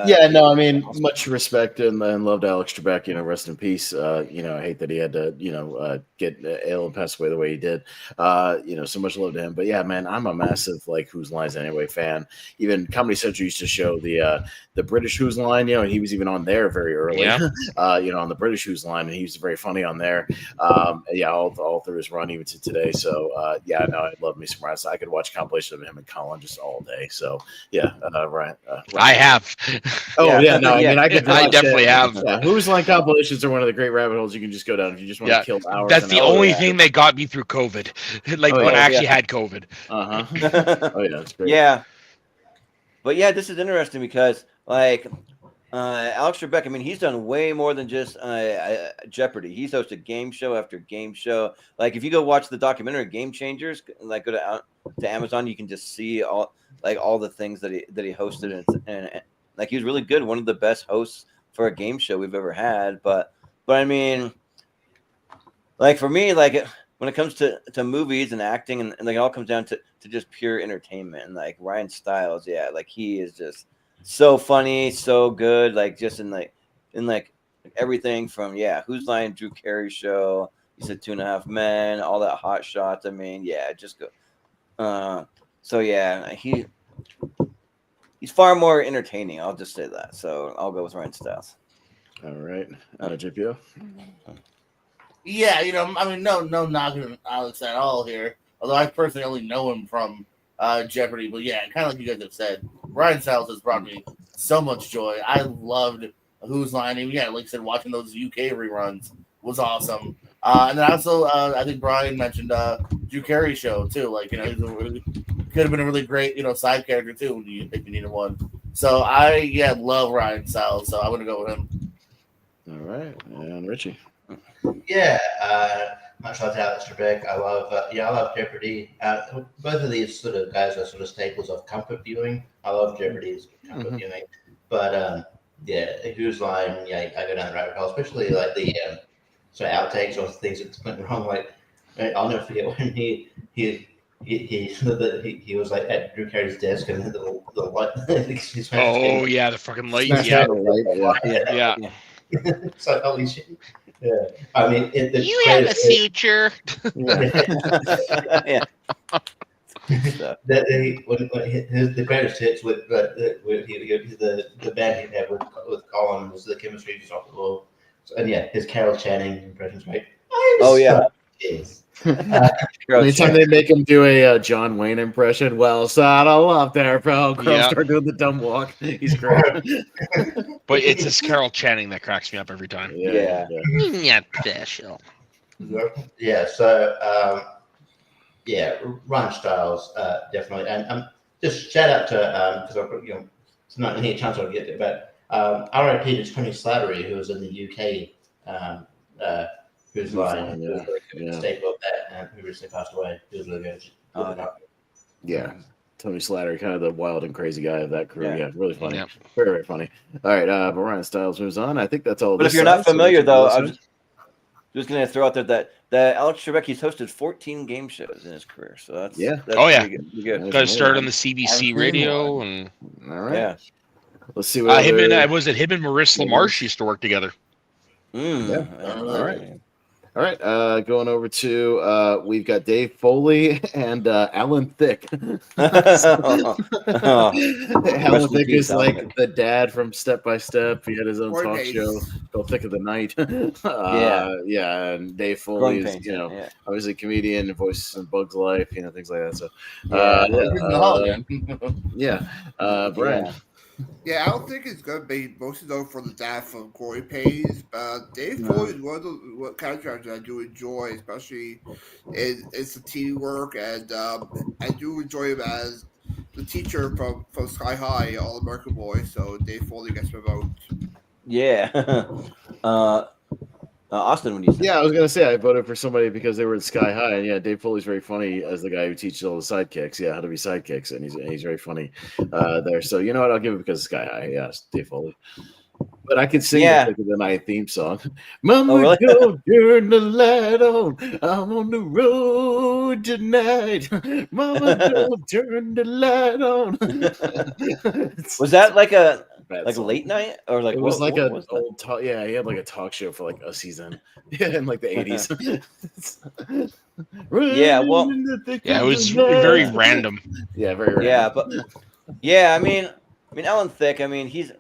Yeah, no, I mean, much respect and love to Alex Trebek. Rest in peace. I hate that he had to, get ill and pass away the way he did. So much love to him. But yeah, man, I'm a massive Whose Lines Anyway fan. Even Comedy Central used to show the British Whose Line. And he was even on there very early. Yeah. On the British Whose Line, and he was very funny on there. All through his run even to today. So I love me some Ryan. I could watch compilation of him and Colin just all day. So yeah, Ryan. I have. Oh yeah, no, I mean I could. I definitely have. Yeah, Whose Line compilations are one of the great rabbit holes you can just go down if you just want to kill hours. That's and the hours. only thing that got me through COVID. When I actually had COVID. Oh yeah, that's great. Yeah. But yeah, this is interesting because Alex Trebek, I mean, he's done way more than just Jeopardy. He's hosted game show after game show. If you go watch the documentary Game Changers, go to Amazon, you can just see all the things that he hosted, and he was really good. One of the best hosts for a game show we've ever had. But I mean, for me, when it comes to movies and acting, and it all comes down to just pure entertainment. And Ryan Stiles, yeah, he is just so funny, so good. Just in everything from Whose Line, Drew Carey show. You said 2.5 Men, all that Hot Shots. I mean, yeah, just go. So yeah, he's far more entertaining. I'll just say that. So I'll go with Ryan Stiles. All right, JPO. Yeah, I mean, no knocking on Alex at all here. Although I personally only know him from Jeopardy, but yeah, kind of like you guys have said, Ryan Stiles has brought me so much joy. I loved Whose Line, and like I said, watching those UK reruns was awesome. And then also, I think Brian mentioned Drew Carey show too. He could have been a really great side character too if you needed one. So I love Ryan Stiles, so I'm gonna go with him. All right, and Richie. Yeah, much like Alex Trebek, I love Jeopardy. Both of these sort of guys are sort of staples of comfort viewing. I love Jeopardy's comfort viewing, but Whose Line? I go down the rabbit hole, especially the sort of outtakes or things that went wrong. I'll never forget when he was at Drew Carey's desk and the light. Oh yeah, the fucking light. Yeah. It's like, holy shit. Yeah, I mean, you have a future. Yeah. The greatest hits with the band he had with Colin was the chemistry just off the wall. And his Carol Channing impressions, right? Anytime they make him do a John Wayne impression, well, saddle up there, bro. Start doing the dumb walk. He's great. But it's this Carol Channing that cracks me up every time. Yeah. Special. Yeah. So, Ryan Stiles, definitely, and just shout out to because it's not any chance I'll get it, but R.I.P. to Tony Slattery, who was in the UK. Whose Line, staple of that, and who recently passed away. He was really good. Yeah, Tony Slattery, kind of the wild and crazy guy of that crew. Yeah, really funny. Yeah. Very, very funny. All right, but Ryan Stiles moves on. I think that's all. But if you're not familiar, though, I'm just going to throw out there that that Alex Trebek, he's hosted 14 game shows in his career, so that's Oh, yeah. pretty good. Got to start on the I've CBC seen radio, one. and All right. Yeah. Let's see what him other... and was it him and Maurice LaMarche used to work together. Yeah. All right. All right, going over to we've got Dave Foley and Alan Thicke. Alan Thicke is like the dad from Step by Step. He had his own talk show called Thick of the Night. Yeah, and Dave Foley is obviously a comedian, voices in Bug's Life, things like that. So Brian. Yeah, I don't think it's gonna be mostly known for the dad from Corey Pays, but Dave Foley is one of the characters I do enjoy, especially it's the teamwork, and I do enjoy him as the teacher from Sky High, All American Boy. So Dave Foley gets my vote. Yeah. Austin, what do you think? Yeah, I was gonna say I voted for somebody because they were at Sky High, and yeah, Dave Foley's very funny as the guy who teaches all the sidekicks. Yeah, how to be sidekicks, and he's very funny there. So you know what, I'll give it because of Sky High. Yeah, it's Dave Foley. But I could sing the Thick of the Night theme song. Mama, go turn the light on. I'm on the road tonight. Mama, go turn the light on. Was that like a late night or like it was like an old talk? Yeah, he had like a talk show for like a season. Yeah, in like the 80s. Yeah, well, yeah, it was very random. Yeah, very random. Yeah, but yeah, I mean, Alan Thicke. I mean, he's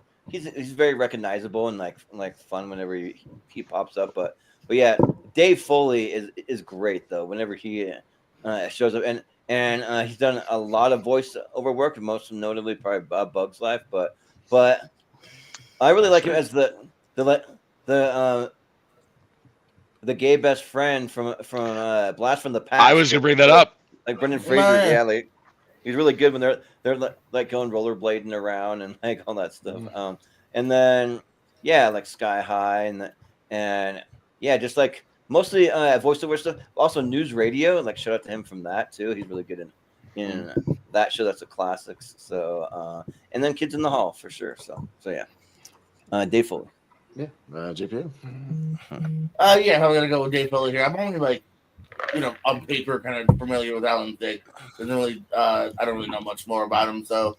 very recognizable and like fun whenever he pops up. But yeah, Dave Foley is great though. Whenever he shows up, and he's done a lot of voiceover work, most notably probably Bug's Life. But I really like him as the gay best friend from Blast from the Past. I was gonna bring that up. Like Brendan Fraser, yeah, like he's really good when they're like going rollerblading around and like all that stuff. And then yeah, like Sky High and yeah, just like mostly voiceover stuff. Also news radio, like shout out to him from that too. He's really good in that show. That's a classic. So and then Kids in the Hall for sure. So yeah, Dave Foley. Yeah, JP. Yeah, I'm gonna go with Dave Foley here. I'm only like, on paper, kind of familiar with Alan Thicke. I don't really know much more about him. So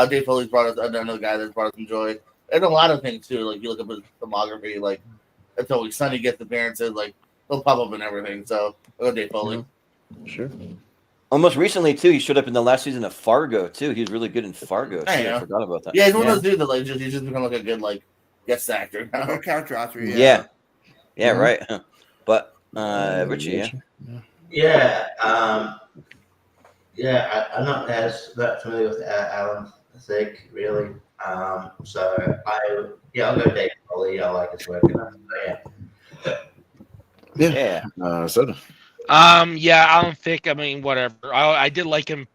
Dave Foley's brought us another guy that's brought us some joy, and a lot of things too. Like you look up his filmography, like It's Always Sunny gets appearances, like he'll pop up in everything. So I'll go Dave Foley. Sure. Almost recently too, he showed up in the last season of Fargo too. He was really good in Fargo. I forgot about that. Yeah, he's one of those dudes that like he's just become like a good like guest actor, character actor. Yeah, right. But Richie, I'm not as that familiar with Alan Thicke really. So I'll go Dave Foley. I like his work. Soda. Yeah, Alan Thicke. I mean, whatever. I did like him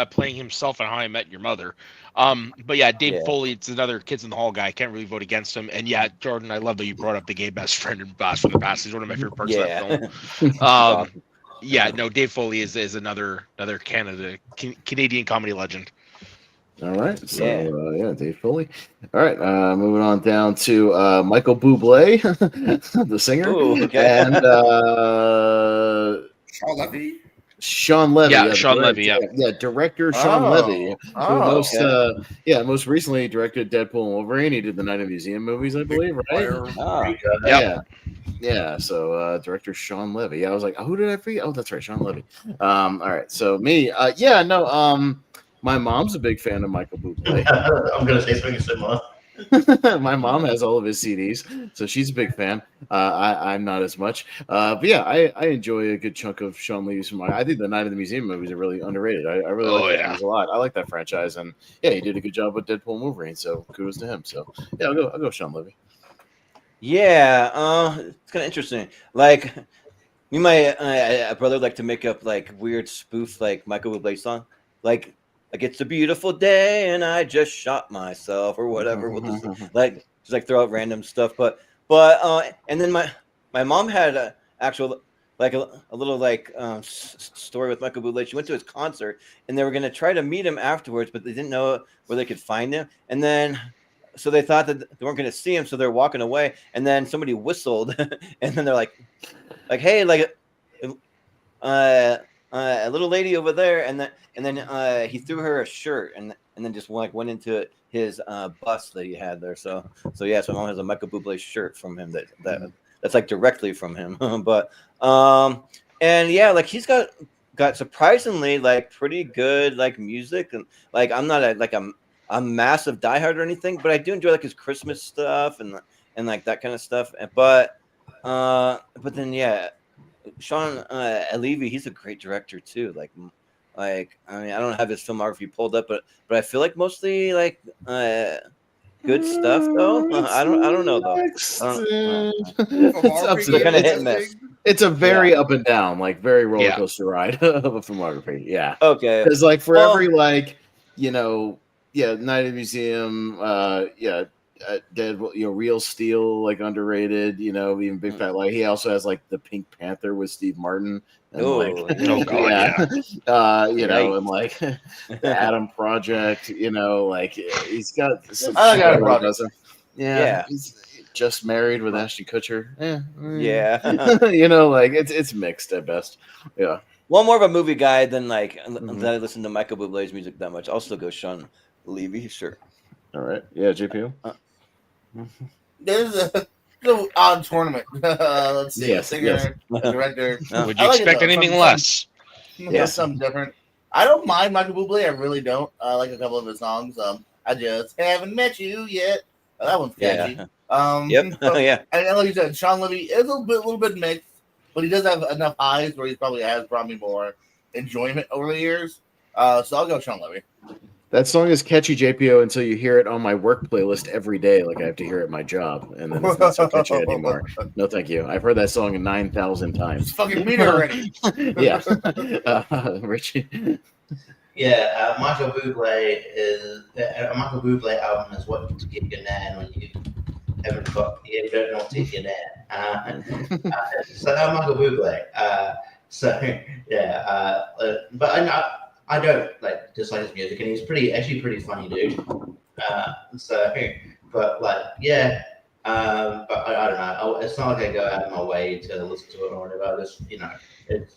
playing himself in How I Met Your Mother. But yeah, Dave Foley. It's another Kids in the Hall guy. I can't really vote against him. And yeah, Jordan, I love that you brought up the gay best friend in Blast from the Past. He's one of my favorite parts of that film. Yeah, no, Dave Foley is another Canadian comedy legend. All right, so Dave Foley. All right, moving on down to Michael Bublé, the singer, and Sean Levy. Sean Levy, Sean Levy, director Sean Levy, who most recently directed Deadpool and Wolverine. He did the Night of Museum movies, I believe, right? Yeah. So director Sean Levy. Yeah, I was like, who did I forget? Oh, that's right, Sean Levy. All right, so me, my mom's a big fan of Michael Bublé. I'm gonna say something similar. My mom has all of his CDs, so she's a big fan. I'm not as much, but yeah, I enjoy a good chunk of Sean Levy's. I think the Night of the Museum movies are really underrated. I really like that a lot. I like that franchise, and yeah, he did a good job with Deadpool and Wolverine. So kudos to him. So yeah, I'll go Sean Levy. Yeah, it's kind of interesting. Like me, my brother like to make up like weird spoof like Michael Bublé song, like it's a beautiful day and I just shot myself or whatever. Like just like throw out random stuff, but and then my mom had a actual like a little like story with Michael Bublé. She went to his concert and they were gonna try to meet him afterwards, but they didn't know where they could find him. And then so they thought that they weren't gonna see him, so they're walking away. And then somebody whistled, and then they're like, hey, like a little lady over there, and then he threw her a shirt, and then just like went into his bust that he had there. So yeah, so my mom has a Michael Bublé shirt from him that's like directly from him. But and yeah, like he's got surprisingly like pretty good like music, and like I'm not a massive diehard or anything, but I do enjoy like his Christmas stuff and like that kind of stuff. But then yeah, Sean Levy, he's a great director too. Like I mean, I don't have his filmography pulled up, but I feel like mostly like good stuff though. I don't know though. It's up Filmography to kind of hit and interesting. miss. It's a very up and down, like very roller Yeah. coaster ride of a filmography. Yeah. Okay. Because like for Well- every like, Night at the Museum, Dead, Real Steel, like underrated, even Big Fat Like he also has like the Pink Panther with Steve Martin. And Oh, oh God, and like the Adam Project, like he's got some I like shit Adam where he Project. doesn't- Yeah. he's just married with Ashton Kutcher. Yeah. Like it's mixed at best. Yeah. Well, more of a movie guy than like Mhm. that I listen to Michael Bublé's music that much. I'll still go Sean Levy, sure. All right. Yeah, JPO. There's a little odd tournament. Let's see. Yes, Singer, director. would I you like it, expect though. anything Some- less? Yes. Something different. I don't mind Michael Bublé. I really don't. I like a couple of his songs. I just haven't met you yet. That one's catchy. Yeah. Yep. Yeah. And like you said, Sean Levy is a little bit mixed, but he does have enough highs where he probably has brought me more enjoyment over the years. So I'll go Sean Levy. That song is catchy, JPO, until you hear it on my work playlist every day, like I have to hear it at my job, and then it's not so catchy anymore. No, thank you. I've heard that song 9,000 times. Just fucking beat it already. Yeah. Richie. Yeah, Michael Bublé is a Michael Bublé album is what to get your nan when you you don't know what to get your nan. So Michael Bublé. But I don't like dislike his music, and he's actually pretty funny dude. But I don't know. It's not like I go out of my way to listen to it or whatever. I just if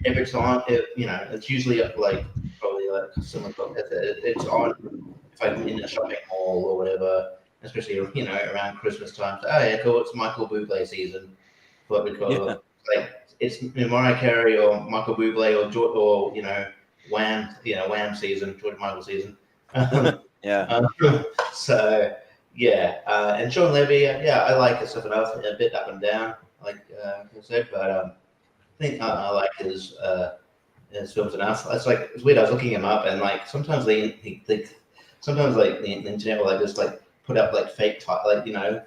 it's on, it's usually like probably like similar. It's on if I'm in a shopping mall or whatever, especially around Christmas time. So, oh yeah, cool. It's Michael Bublé season, but because like it's Mariah Carey or Michael Bublé or Wham, Wham season, George Michael season. Yeah. And Sean Levy, I like his stuff enough, a bit up and down, like I said, but I think I like his films enough. It's weird. I was looking him up, and like sometimes the internet will like just like put up like fake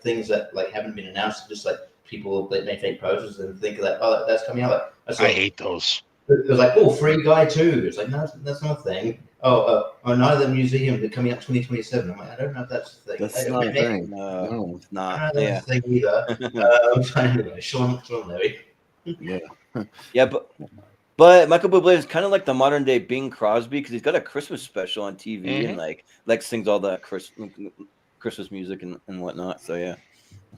things that like haven't been announced, just like people that make fake posters and think that that's coming out. Like, I hate those. It was like, Free Guy 2. It's like, no, that's not a thing. Night of the Museum, they're coming out 2027. I'm like, I don't know if that's a thing. That's not a thing. No, it's I not. don't know if that's a thing either. Anyway, Sean Levy. Yeah. Yeah, but Michael Bublé is kind of like the modern day Bing Crosby because he's got a Christmas special on TV and like sings all the Christmas music and whatnot. So yeah.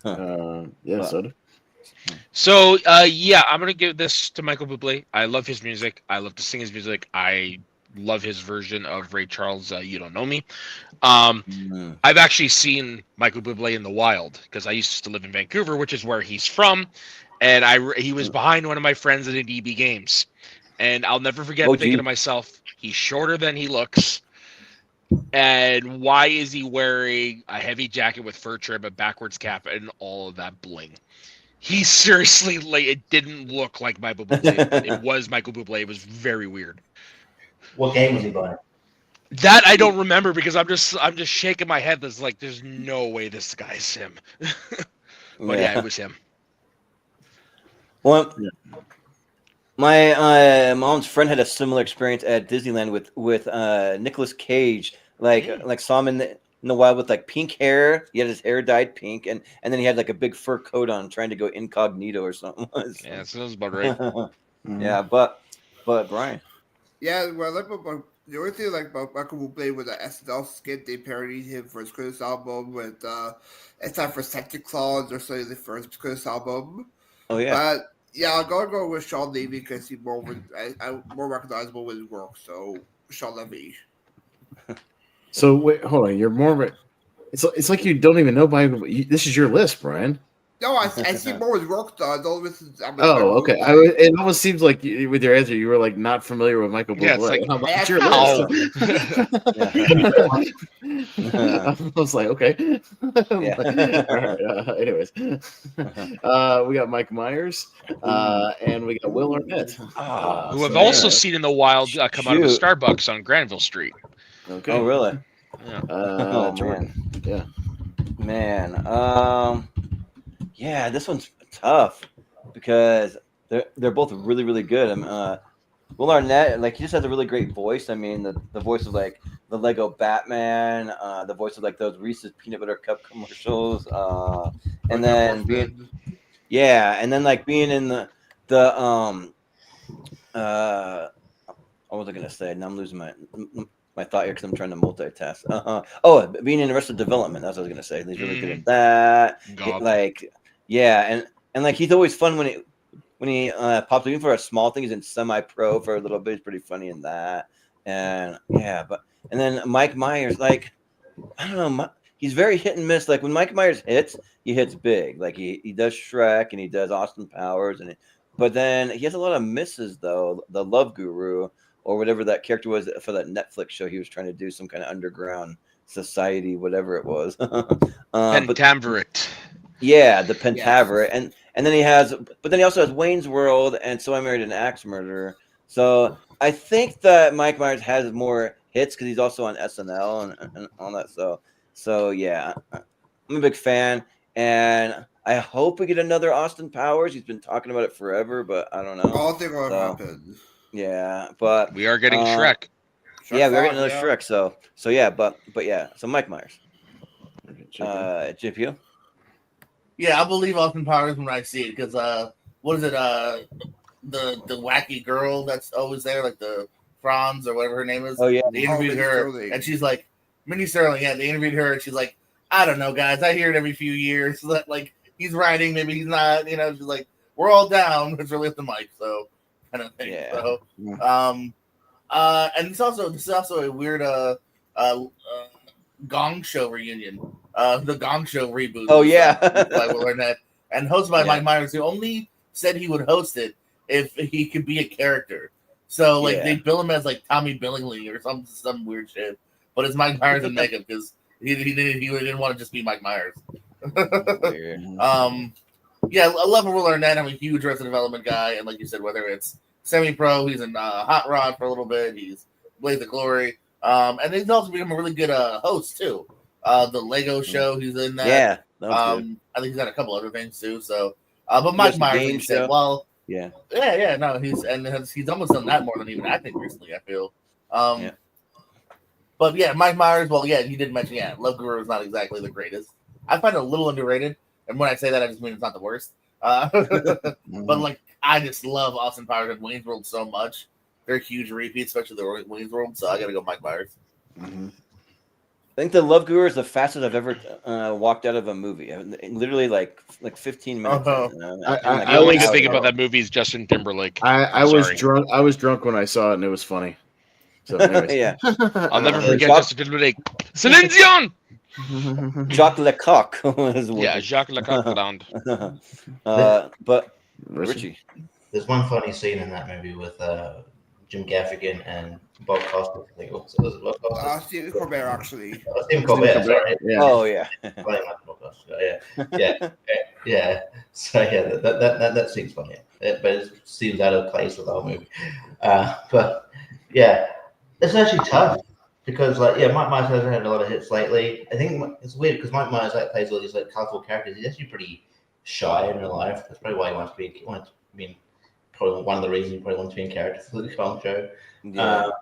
Soda. So I'm gonna give this to Michael Bublé. I love his music. I love to sing his music. I love his version of Ray Charles' "You Don't Know Me." I've actually seen Michael Bublé in the wild because I used to live in Vancouver, which is where he's from, and he was behind one of my friends at an EB Games, and I'll never forget thinking to myself, he's shorter than he looks. And why is he wearing a heavy jacket with fur trim, a backwards cap, and all of that bling? He seriously, it didn't look like Michael Bublé, but it was Michael Bublé. It was very weird. What game was he buying? That I don't remember because I'm just shaking my head. There's no way this guy's him. But yeah, it was him. Well, my mom's friend had a similar experience at Disneyland with Nicolas Cage. Like saw him in the wild with like pink hair. He had his hair dyed pink, and then he had like a big fur coat on, trying to go incognito or something. Yeah, sounds about right. Yeah, but Brian. Yeah, well, the only thing I like about Michael Bublé was the SNL skit. They parodied him for his Christmas album with "It's Time for Santa Claus" or something the first Christmas album. Oh yeah. But Yeah, I'm gonna go with Sean Levy because he's more more recognizable with his work. So Sean Levy. So wait, hold on. You're more of a. It's like you don't even know this is your list, Brian. No, I see more with work though. I don't listen. Oh, okay. It almost seems like with your answer, you were like not familiar with Michael Bublé. Yeah, it's like, it's your list. I was like, okay. Anyways, we got Mike Myers, and we got Will Arnett, who I've also seen in the wild come out of a Starbucks on Granville Street. Okay. Oh, really? Yeah. Jordan. Man. Yeah. Man. Yeah, this one's tough because they're both really, really good. Will Arnett, like, he just has a really great voice. I mean, the voice of like the Lego Batman, the voice of like those Reese's peanut butter cup commercials, and then being like being in the what was I gonna say? Now I'm losing my thought here because I'm trying to multitask. Being in Arrested Development. That's what I was gonna say. He's really good at that. And like he's always fun when he pops in for a small thing. He's in Semi-Pro for a little bit. He's pretty funny in that. And then Mike Myers, like, I don't know, he's very hit and miss. Like when Mike Myers hits, he hits big. Like he does Shrek and he does Austin Powers, but then he has a lot of misses though. The Love Guru or whatever that character was for that Netflix show he was trying to do, some kind of underground society, whatever it was. Pentamverate. Yeah, the Pentaveret, and then he also has Wayne's World and So I Married an Axe Murderer. So I think that Mike Myers has more hits because he's also on SNL and all that. So yeah, I'm a big fan, and I hope we get another Austin Powers. He's been talking about it forever, but I don't know. I don't think it'll happen. Yeah, but we are getting Shrek. Yeah, we're getting another Shrek. So yeah, but yeah. So Mike Myers. JPO. Yeah, I believe Austin Powers when I see it because what is it? The wacky girl that's always there, like the Franz or whatever her name is. Oh yeah, they interviewed her, and she's like Minnie Sterling. Yeah, they interviewed her, and she's like, I don't know, guys. I hear it every few years. Like he's writing, maybe he's not. You know, she's like, we're all down. It's really up the mic, so kind of thing. Yeah. So, and this is also a weird Gong Show reunion. The Gong Show reboot. Oh yeah, by Will Arnett and hosted by Mike Myers, who only said he would host it if he could be a character. So like they bill him as like Tommy Billingsley or some weird shit, but it's Mike Myers and makeup because he didn't want to just be Mike Myers. Yeah, I love Will Arnett. I'm a huge Arrested Development guy, and like you said, whether it's Semi-Pro, he's in Hot Rod for a little bit, he's Blaze of Glory, and he's also become a really good host too. The Lego show, he's in that. Yeah, I think he's got a couple other things too. So, but Mike Myers, like said, no, he's almost done that more than even acting recently. I feel. But yeah, Mike Myers. Well, yeah, he did mention Love Guru is not exactly the greatest. I find it a little underrated, and when I say that, I just mean it's not the worst. But like, I just love Austin Powers and Wayne's World so much. They're huge repeats, especially the Wayne's World. So I got to go Mike Myers. Mm-hmm. I think the Love Guru is the fastest I've ever walked out of a movie. Literally, like 15 minutes. The only good thing about that movie is Justin Timberlake. I was drunk. I was drunk when I saw it, and it was funny. So, anyways. Yeah, I'll never forget Justin Timberlake. Celine Jacques Lecoq. Jacques Lecoq. But Richie, there's one funny scene in that movie with Jim Gaffigan and Bob Costas. I think it was Bob Costas. Stephen Colbert, actually. Stephen Colbert, sorry. Yeah. Oh, yeah. Yeah. So, yeah, that seems funny. But it seems out of place with the whole movie. But, yeah, it's actually tough because, like, Mike Myers hasn't had a lot of hits lately. I think it's weird because Mike Myers plays all these, like, colorful characters. He's actually pretty shy in real life. That's probably why he wants to be probably one of the reasons he probably wants to be in character for the Kong show. But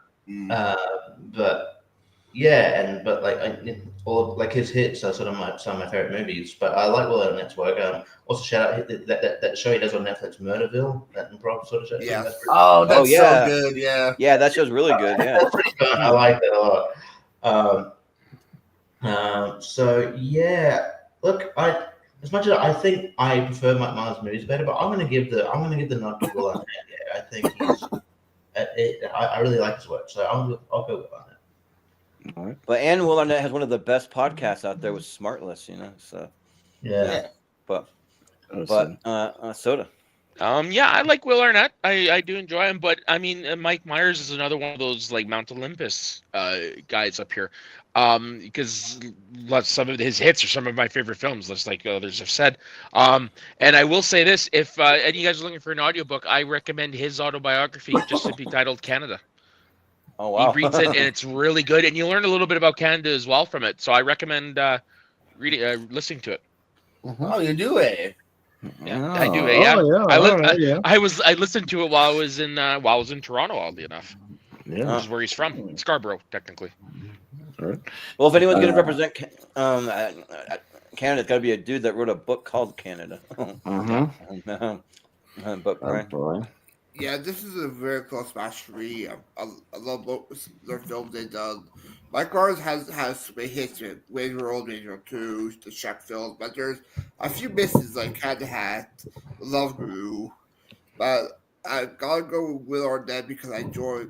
his hits are sort of some of my favorite movies. But I like Will Arnett's work. Also shout out that show he does on Netflix, Murderville, that improv sort of show. Yeah. So good. Yeah. Yeah, that show's really good. Yeah, that's pretty fun. I like that a lot. So yeah, look, as much as I think I prefer Mike Myers movies better, but I'm gonna give the nod to Will Arnett. Yeah, I think he's. I really like his work, so I'll go with Arnett. All right. But and Will Arnett has one of the best podcasts out there with Smartless, So yeah. But Soda. Yeah, I like Will Arnett. I do enjoy him, but I mean, Mike Myers is another one of those like Mount Olympus guys up here, because some of his hits are some of my favorite films, just like others have said. And I will say this: if any of you guys are looking for an audiobook, I recommend his autobiography, just simply titled Canada. Oh wow! He reads it, and it's really good, and you learn a little bit about Canada as well from it. So I recommend reading, listening to it. Oh, you do it. Yeah, I do. Yeah, Yeah. I listened to it while I was in Toronto. Oddly enough, Yeah. which is where he's from, Scarborough, technically. All right. Well, if anyone's going to represent Canada, it's got to be a dude that wrote a book called Canada. But Brian. Yeah, this is a very close match for me. I love both their films they've done. Mike Myers has some hits with Wayne World, Wayne World 2, the Shaq films, but there's a few misses like Cat the Hat, Love Guru. But I gotta go with Will Arnett because I enjoy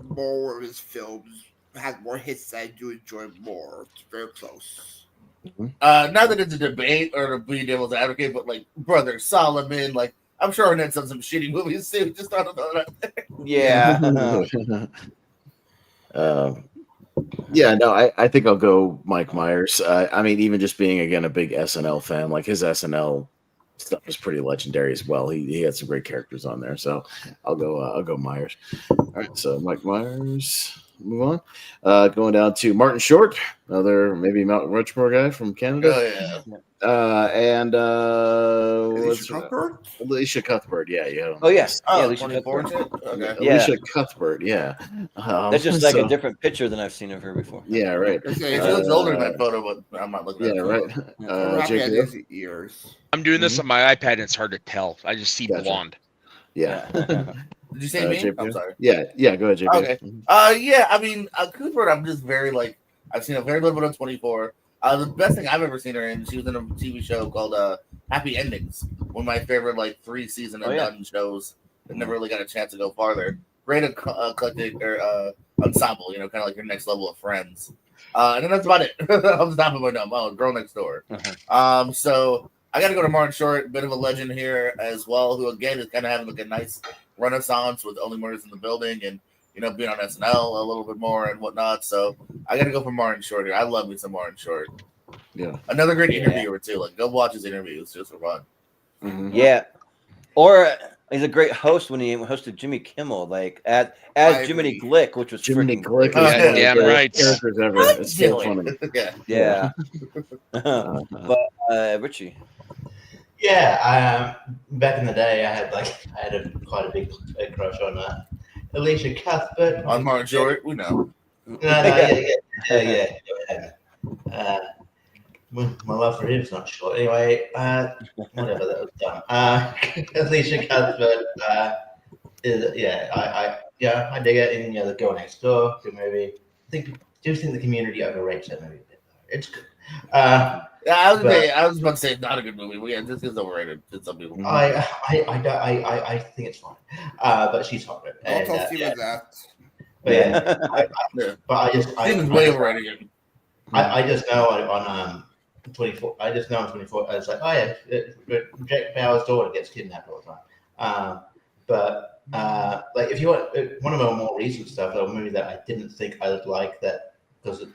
more of his films. Has more hits that I do enjoy more. It's very close. Not that it's a debate or to be devil's advocate, but like Brother Solomon, like I'm sure Arnett's done some shitty movies too. Just thought about that. Yeah. Yeah, no, I think I'll go Mike Myers. I mean, even just being again a big SNL fan, like his SNL stuff was pretty legendary as well. He had some great characters on there, so I'll go Myers. All right, so Mike Myers. Move on. Going down to Martin Short, another maybe Mount Rushmore guy from Canada. Oh yeah. And Alicia Cuthbert? Alicia Cuthbert, yeah. Oh yes. Oh, Yeah, Alicia 24 Cuthbert. shit? Okay. Yeah. Alicia Cuthbert, yeah. That's just like a different picture than I've seen of her before. Yeah, right. She looks older in that photo, but I'm not looking at Yeah, it. right. Jake, Years. I'm doing this on my iPad, and it's hard to tell. I just see Gotcha. blonde. yeah. Did you say me? JP? I'm sorry. Yeah, go ahead, JP. Okay. Yeah, I mean, Cuthbert, I'm just very like, I've seen a very little bit of 24. The best thing I've ever seen her in, she was in a TV show called Happy Endings, one of my favorite like 3-season and done shows that never really got a chance to go farther. Great eclectic or ensemble, kind of like your next level of Friends. And then that's about it. I'm stopping my dumb. Oh, Girl Next Door. So I got to go to Martin Short, bit of a legend here as well, who again is kind of having like a nice renaissance with Only Murders in the Building and being on SNL a little bit more and whatnot. So I got to go for Martin Short here. I love me some Martin Short. Yeah, another great interviewer too. Like go watch his interviews just for fun. Mm-hmm. Yeah, or he's a great host when he hosted Jimmy Kimmel, like as Jiminy Glick, which was Jiminy freaking Glick. great. Yeah, right. Characters ever. It's so funny. Yeah. But Richie. Yeah, back in the day, I had quite a big crush on Alicia Cuthbert. On Martin Short, we know. Yeah. My love for him is not short. Anyway, whatever, that was dumb. Alicia Cuthbert I dig it. And the Girl Next Door, good movie. I do think the Community overrates that movie a bit. It's good. I was about to say it's not a good movie. But yeah, this is overrated to some people. I think it's fine. But she's hot. I'll tell Steven that. But yeah, Steven's way overrated. I just know on 24. I just know on 24. It's like, oh yeah, Jack Bauer's daughter gets kidnapped all the time. But like if you want one of our more recent stuff, a movie that I didn't think I would like that because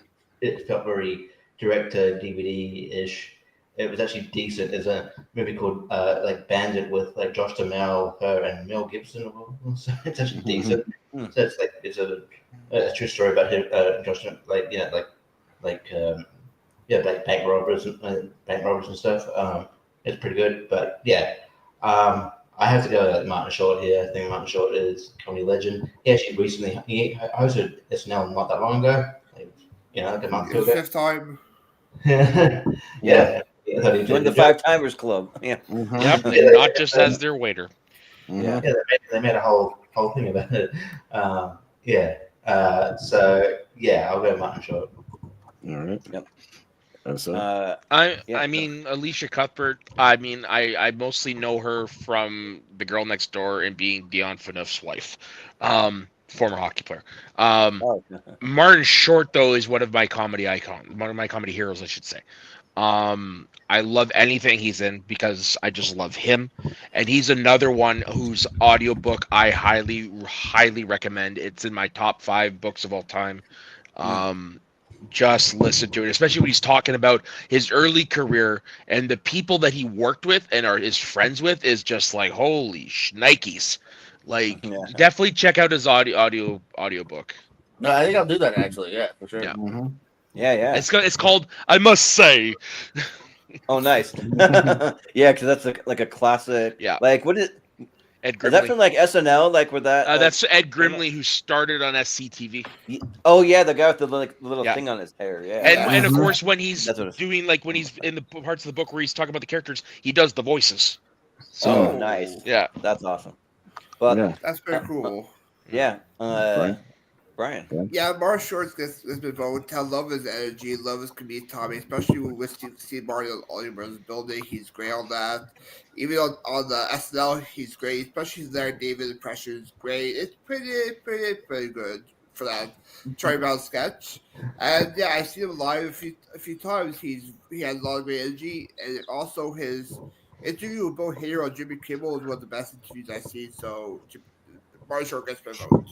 it felt very direct to DVD-ish. It was actually decent. It's a movie called like Bandit with like Josh Duhamel, her, and Mel Gibson. So it's actually decent. So it's a true story about him, Josh, like bank robbers and stuff. It's pretty good, but yeah, I have to go with Martin Short here. I think Martin Short is a comedy legend. He actually recently hosted SNL not that long ago, like a month ago. Fifth time. Yeah. Join the 5-timers club. Yeah. Mm-hmm. Yep, and not just as their waiter. Yeah. They made a whole thing about it. So yeah, I'll go Martin Short. All right. Yep. I mean, Alicia Cuthbert. I mean, I mostly know her from The Girl Next Door and being Dion Phaneuf's wife, former hockey player. Martin Short though is one of my comedy heroes, I should say. I love anything he's in because I just love him, and he's another one whose audiobook I highly recommend. It's in my top 5 books of all time. Just listen to it, especially when he's talking about his early career and the people that he worked with and are his friends with is just like holy Nikes. Like definitely check out his audiobook. No, I think I'll do that actually. Yeah, for sure. Yeah. Mm-hmm. Yeah. It's called I Must Say. Oh, nice. Yeah, because that's like a classic. Yeah. Like what is Ed Grimley. Is that from like SNL? Like with that? That's Ed Grimley who started on SCTV. Oh yeah, the guy with the little thing on his hair. Yeah. And of course when he's doing like when he's in the parts of the book where he's talking about the characters, he does the voices. So nice. Yeah, that's awesome. But that's pretty cool. Yeah. Brian. Yeah, Martin Short gets been voted. I love his energy, love his comedic timing, especially with Steve Martin on All Your Brothers Building. He's great on that. Even on the SNL, he's great. Especially his Larry David impression is great. It's pretty good for that Charlie Brown sketch. And yeah, I've seen him live a few times. He has a lot of great energy, and also his interview with Bill Hader on Jimmy Kimmel was one of the best interviews I've seen. So Martin Short gets my vote.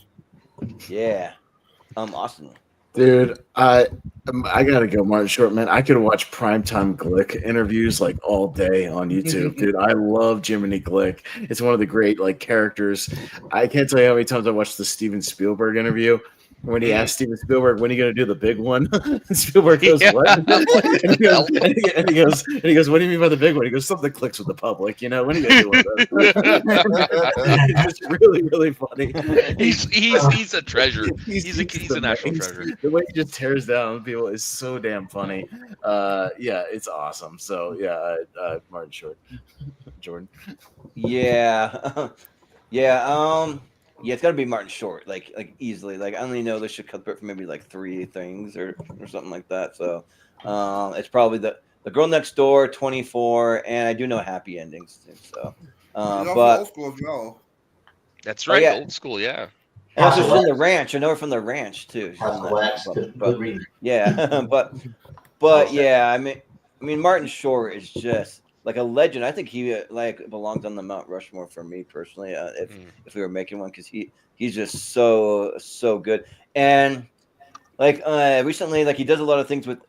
Yeah. Austin. Dude, I gotta go, Martin Short, man. I could watch primetime Glick interviews like all day on YouTube, dude. I love Jiminy Glick. It's one of the great like characters. I can't tell you how many times I watched the Steven Spielberg interview. When he asked Steven Spielberg, when are you going to do the big one? Spielberg goes, what? and he goes, what do you mean by the big one? He goes, something clicks with the public, you know? When are you going to do it? It's really, really funny. He's a treasure. He's a national treasure. The way he just tears down people is so damn funny. Yeah, it's awesome. So, yeah, Martin Short. Jordan. Yeah. Yeah, it's got to be Martin Short, like easily. Like I only know Alicia Cuthbert for maybe like 3 things or something like that. So it's probably the Girl Next Door, 24, and I do know Happy Endings too. So, but old school as well. That's right, old school, yeah. And also from the ranch. I know her from the ranch too. Yeah, but yeah, I mean Martin Short is just like a legend. I think he like belongs on the Mount Rushmore for me personally. If we were making one, because he's just so good. And like recently, like he does a lot of things with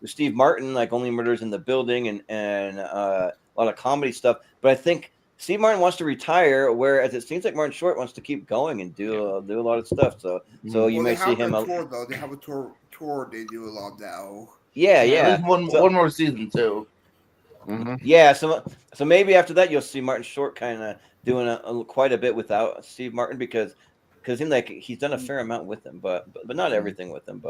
Steve Martin, like Only Murders in the Building, and a lot of comedy stuff. But I think Steve Martin wants to retire, whereas it seems like Martin Short wants to keep going and do a lot of stuff. So you may see him. They have a tour. They do a lot now. Yeah. One more season too. Mm-hmm. Yeah, so maybe after that you'll see Martin Short kind of doing quite a bit without Steve Martin because it seems like he's done a fair amount with him, but not everything with him.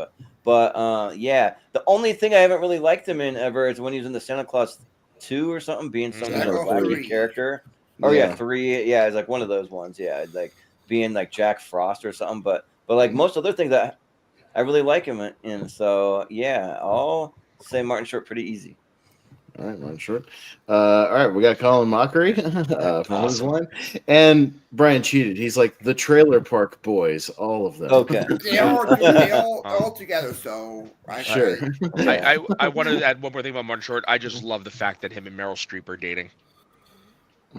But yeah, the only thing I haven't really liked him in ever is when he was in the Santa Claus 2 or something, being some kind of wacky character. Oh yeah, 3. Yeah, it's like one of those ones. Yeah, like being like Jack Frost or something. But like most other things that I really like him in. So yeah, I'll say Martin Short pretty easy. All right, Martin Short. All right, we got Colin Mockery from his line, and Brian cheated. He's like the Trailer Park Boys, all of them. Okay, they all together. So sure. I want to add one more thing about Martin Short. I just love the fact that him and Meryl Streep are dating.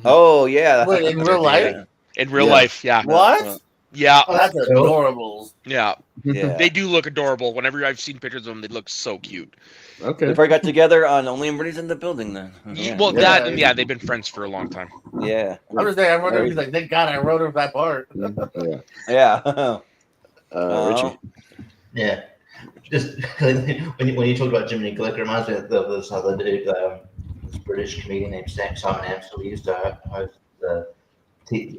Oh yeah, wait, in real life. In real life, yeah. What? Yeah. Oh, that's adorable. Yeah. They do look adorable. Whenever I've seen pictures of them, they look so cute. Okay. They probably got together on Only Murders in the Building then. Yeah. Well, they've been friends for a long time. Yeah. I'm just saying, I wonder if he's like, thank God I wrote her that part. Yeah. Richie. Yeah. Just when you talked about Jiminy Glick, it reminds me of this other dude, this British comedian named Simon Amstel. He used to host the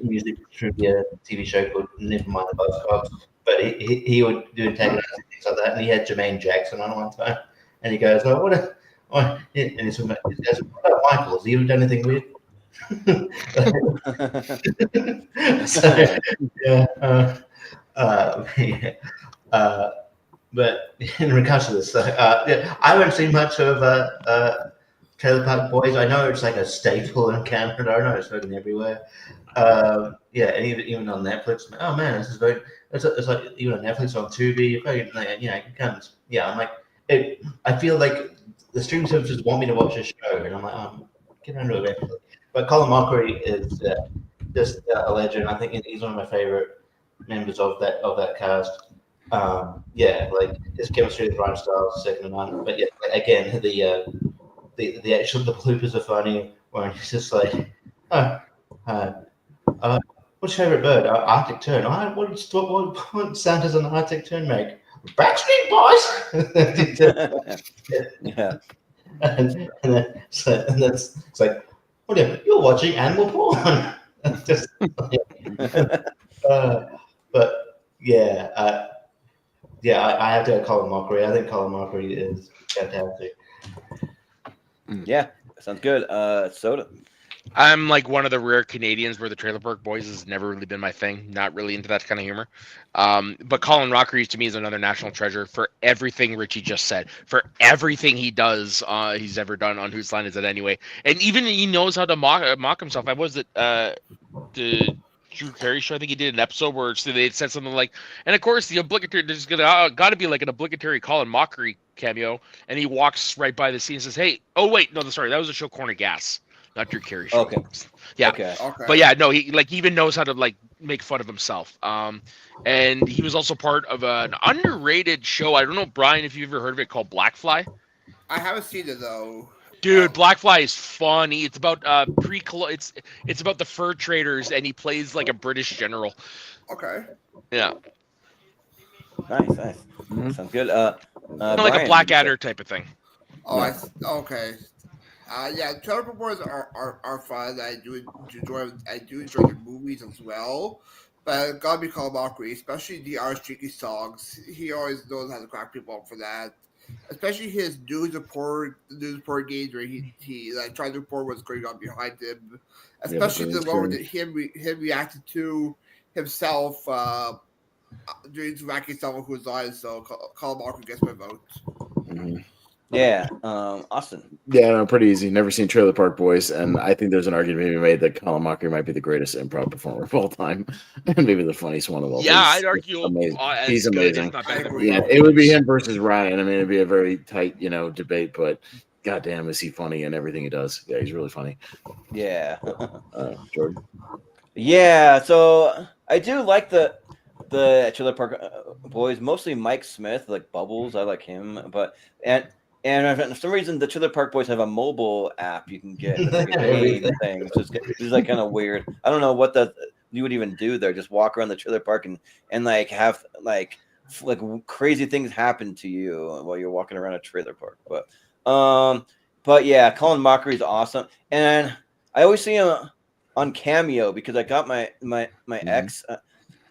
music trivia TV show called Never Mind the Buzzcocks, but he would do antagonizing things like that, and he had Jermaine Jackson on one time, and he goes, "Oh, and he's talking about, he goes, what about Michael? Has he ever done anything weird?" So, yeah, But in regards to this, yeah, I haven't seen much of Trailer Park Boys. I know it's like a staple in Canada. I know it's fucking everywhere. Yeah, and even on Netflix. Oh man, this is very. It's like even on Netflix, on Tubi. Like, you know, you can. Yeah, I'm like, I feel like the streaming services want me to watch this show, and I'm like, get around to it eventually. But Colin Mockery is just a legend. I think he's one of my favorite members of that cast. Yeah, like his chemistry with Ryan Stiles is second to none. But yeah, again, the actual the bloopers are funny when he's just like, oh, what's your favorite bird? Arctic tern. What sound does an Arctic tern make? Backstreet Boys. Yeah. and then it's like, whatever. You're watching animal porn. Just, but yeah, yeah, I have to have Colin Mockery. I think Colin Mockery is fantastic. Yeah, sounds good. Soda. I'm like one of the rare Canadians where the Trailer Park Boys has never really been my thing. Not really into that kind of humor. But Colin Mockery to me is another national treasure for everything Richie just said. For everything he does, he's ever done on Whose Line Is It Anyway? And even he knows how to mock himself. I was it the Drew Carey show. I think he did an episode where they said something like, and of course the obligatory there's got to be like an obligatory Colin Mockery cameo, and he walks right by the scene and says, "Hey, oh wait, no, sorry, that was a show Corner Gas." Not Drew Carey show. Okay. Yeah. Okay. But yeah, no, he like even knows how to like make fun of himself. And he was also part of an underrated show. I don't know, Brian, if you've ever heard of it, called Blackfly. I haven't seen it though. Dude, Blackfly is funny. It's about it's about the fur traders, and he plays like a British general. Okay. Yeah. Nice. Mm-hmm. Sounds good. Kind of like Brian, a Blackadder type of thing. Oh, okay. Yeah, Trailer Park Boys are fun. I do enjoy the movies as well. But gotta be Colin Mockery, especially the Irish Cheeky songs. He always knows how to crack people up for that. Especially his news report games where he like tried to report what's going on behind him. Especially the one that him reacted to himself doing some wacky stuff with Who's Line. So Colin Mockery gets my vote. Mm-hmm. Yeah, Austin. Yeah, no, pretty easy. Never seen Trailer Park Boys, and I think there's an argument to be made that Colin Mockery might be the greatest improv performer of all time, and maybe the funniest one of all. Yeah, I'd argue amazing. He's good, amazing. Yeah, it would be him versus Ryan. I mean, it'd be a very tight, debate, but goddamn, is he funny in everything he does? Yeah, he's really funny. Yeah, Jordan. Yeah, so I do like the Trailer Park Boys, mostly Mike Smith, like Bubbles. I like him, and for some reason, the Trailer Park Boys have a mobile app you can get thing. So it's like kind of weird. I don't know what you would even do there. Just walk around the trailer park and like have like crazy things happen to you while you're walking around a trailer park. But yeah, Colin Mockery is awesome, and I always see him on Cameo because I got my ex a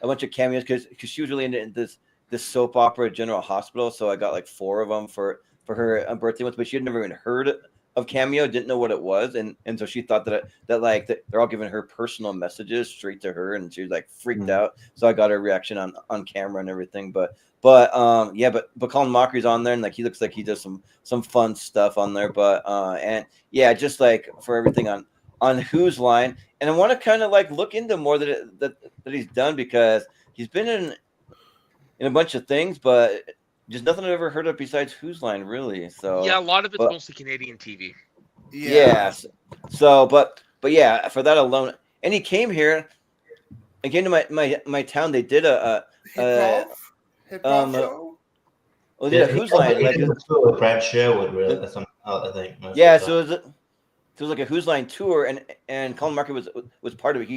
bunch of cameos because she was really into this soap opera General Hospital, so I got like 4 of them for her birthday once, but she had never even heard of Cameo, didn't know what it was, and so she thought that they're all giving her personal messages straight to her, and she was like freaked out. So I got her reaction on camera and everything. But Colin Mockery's on there, and like he looks like he does some fun stuff on there. But and yeah, just like for everything on Whose Line, and I want to kind of like look into more that he's done because he's been in a bunch of things, but just nothing I've ever heard of besides Whose Line, really. So yeah, a lot of it's mostly Canadian TV. Yeah. So, but yeah, for that alone, and he came here. I came to my town. They did a hip hop show. Well, yeah, Whose Line? Like with Brad Sherwood, really. That's I think. Yeah, so it was like a Whose Line tour, and Colin Mockery was part of it.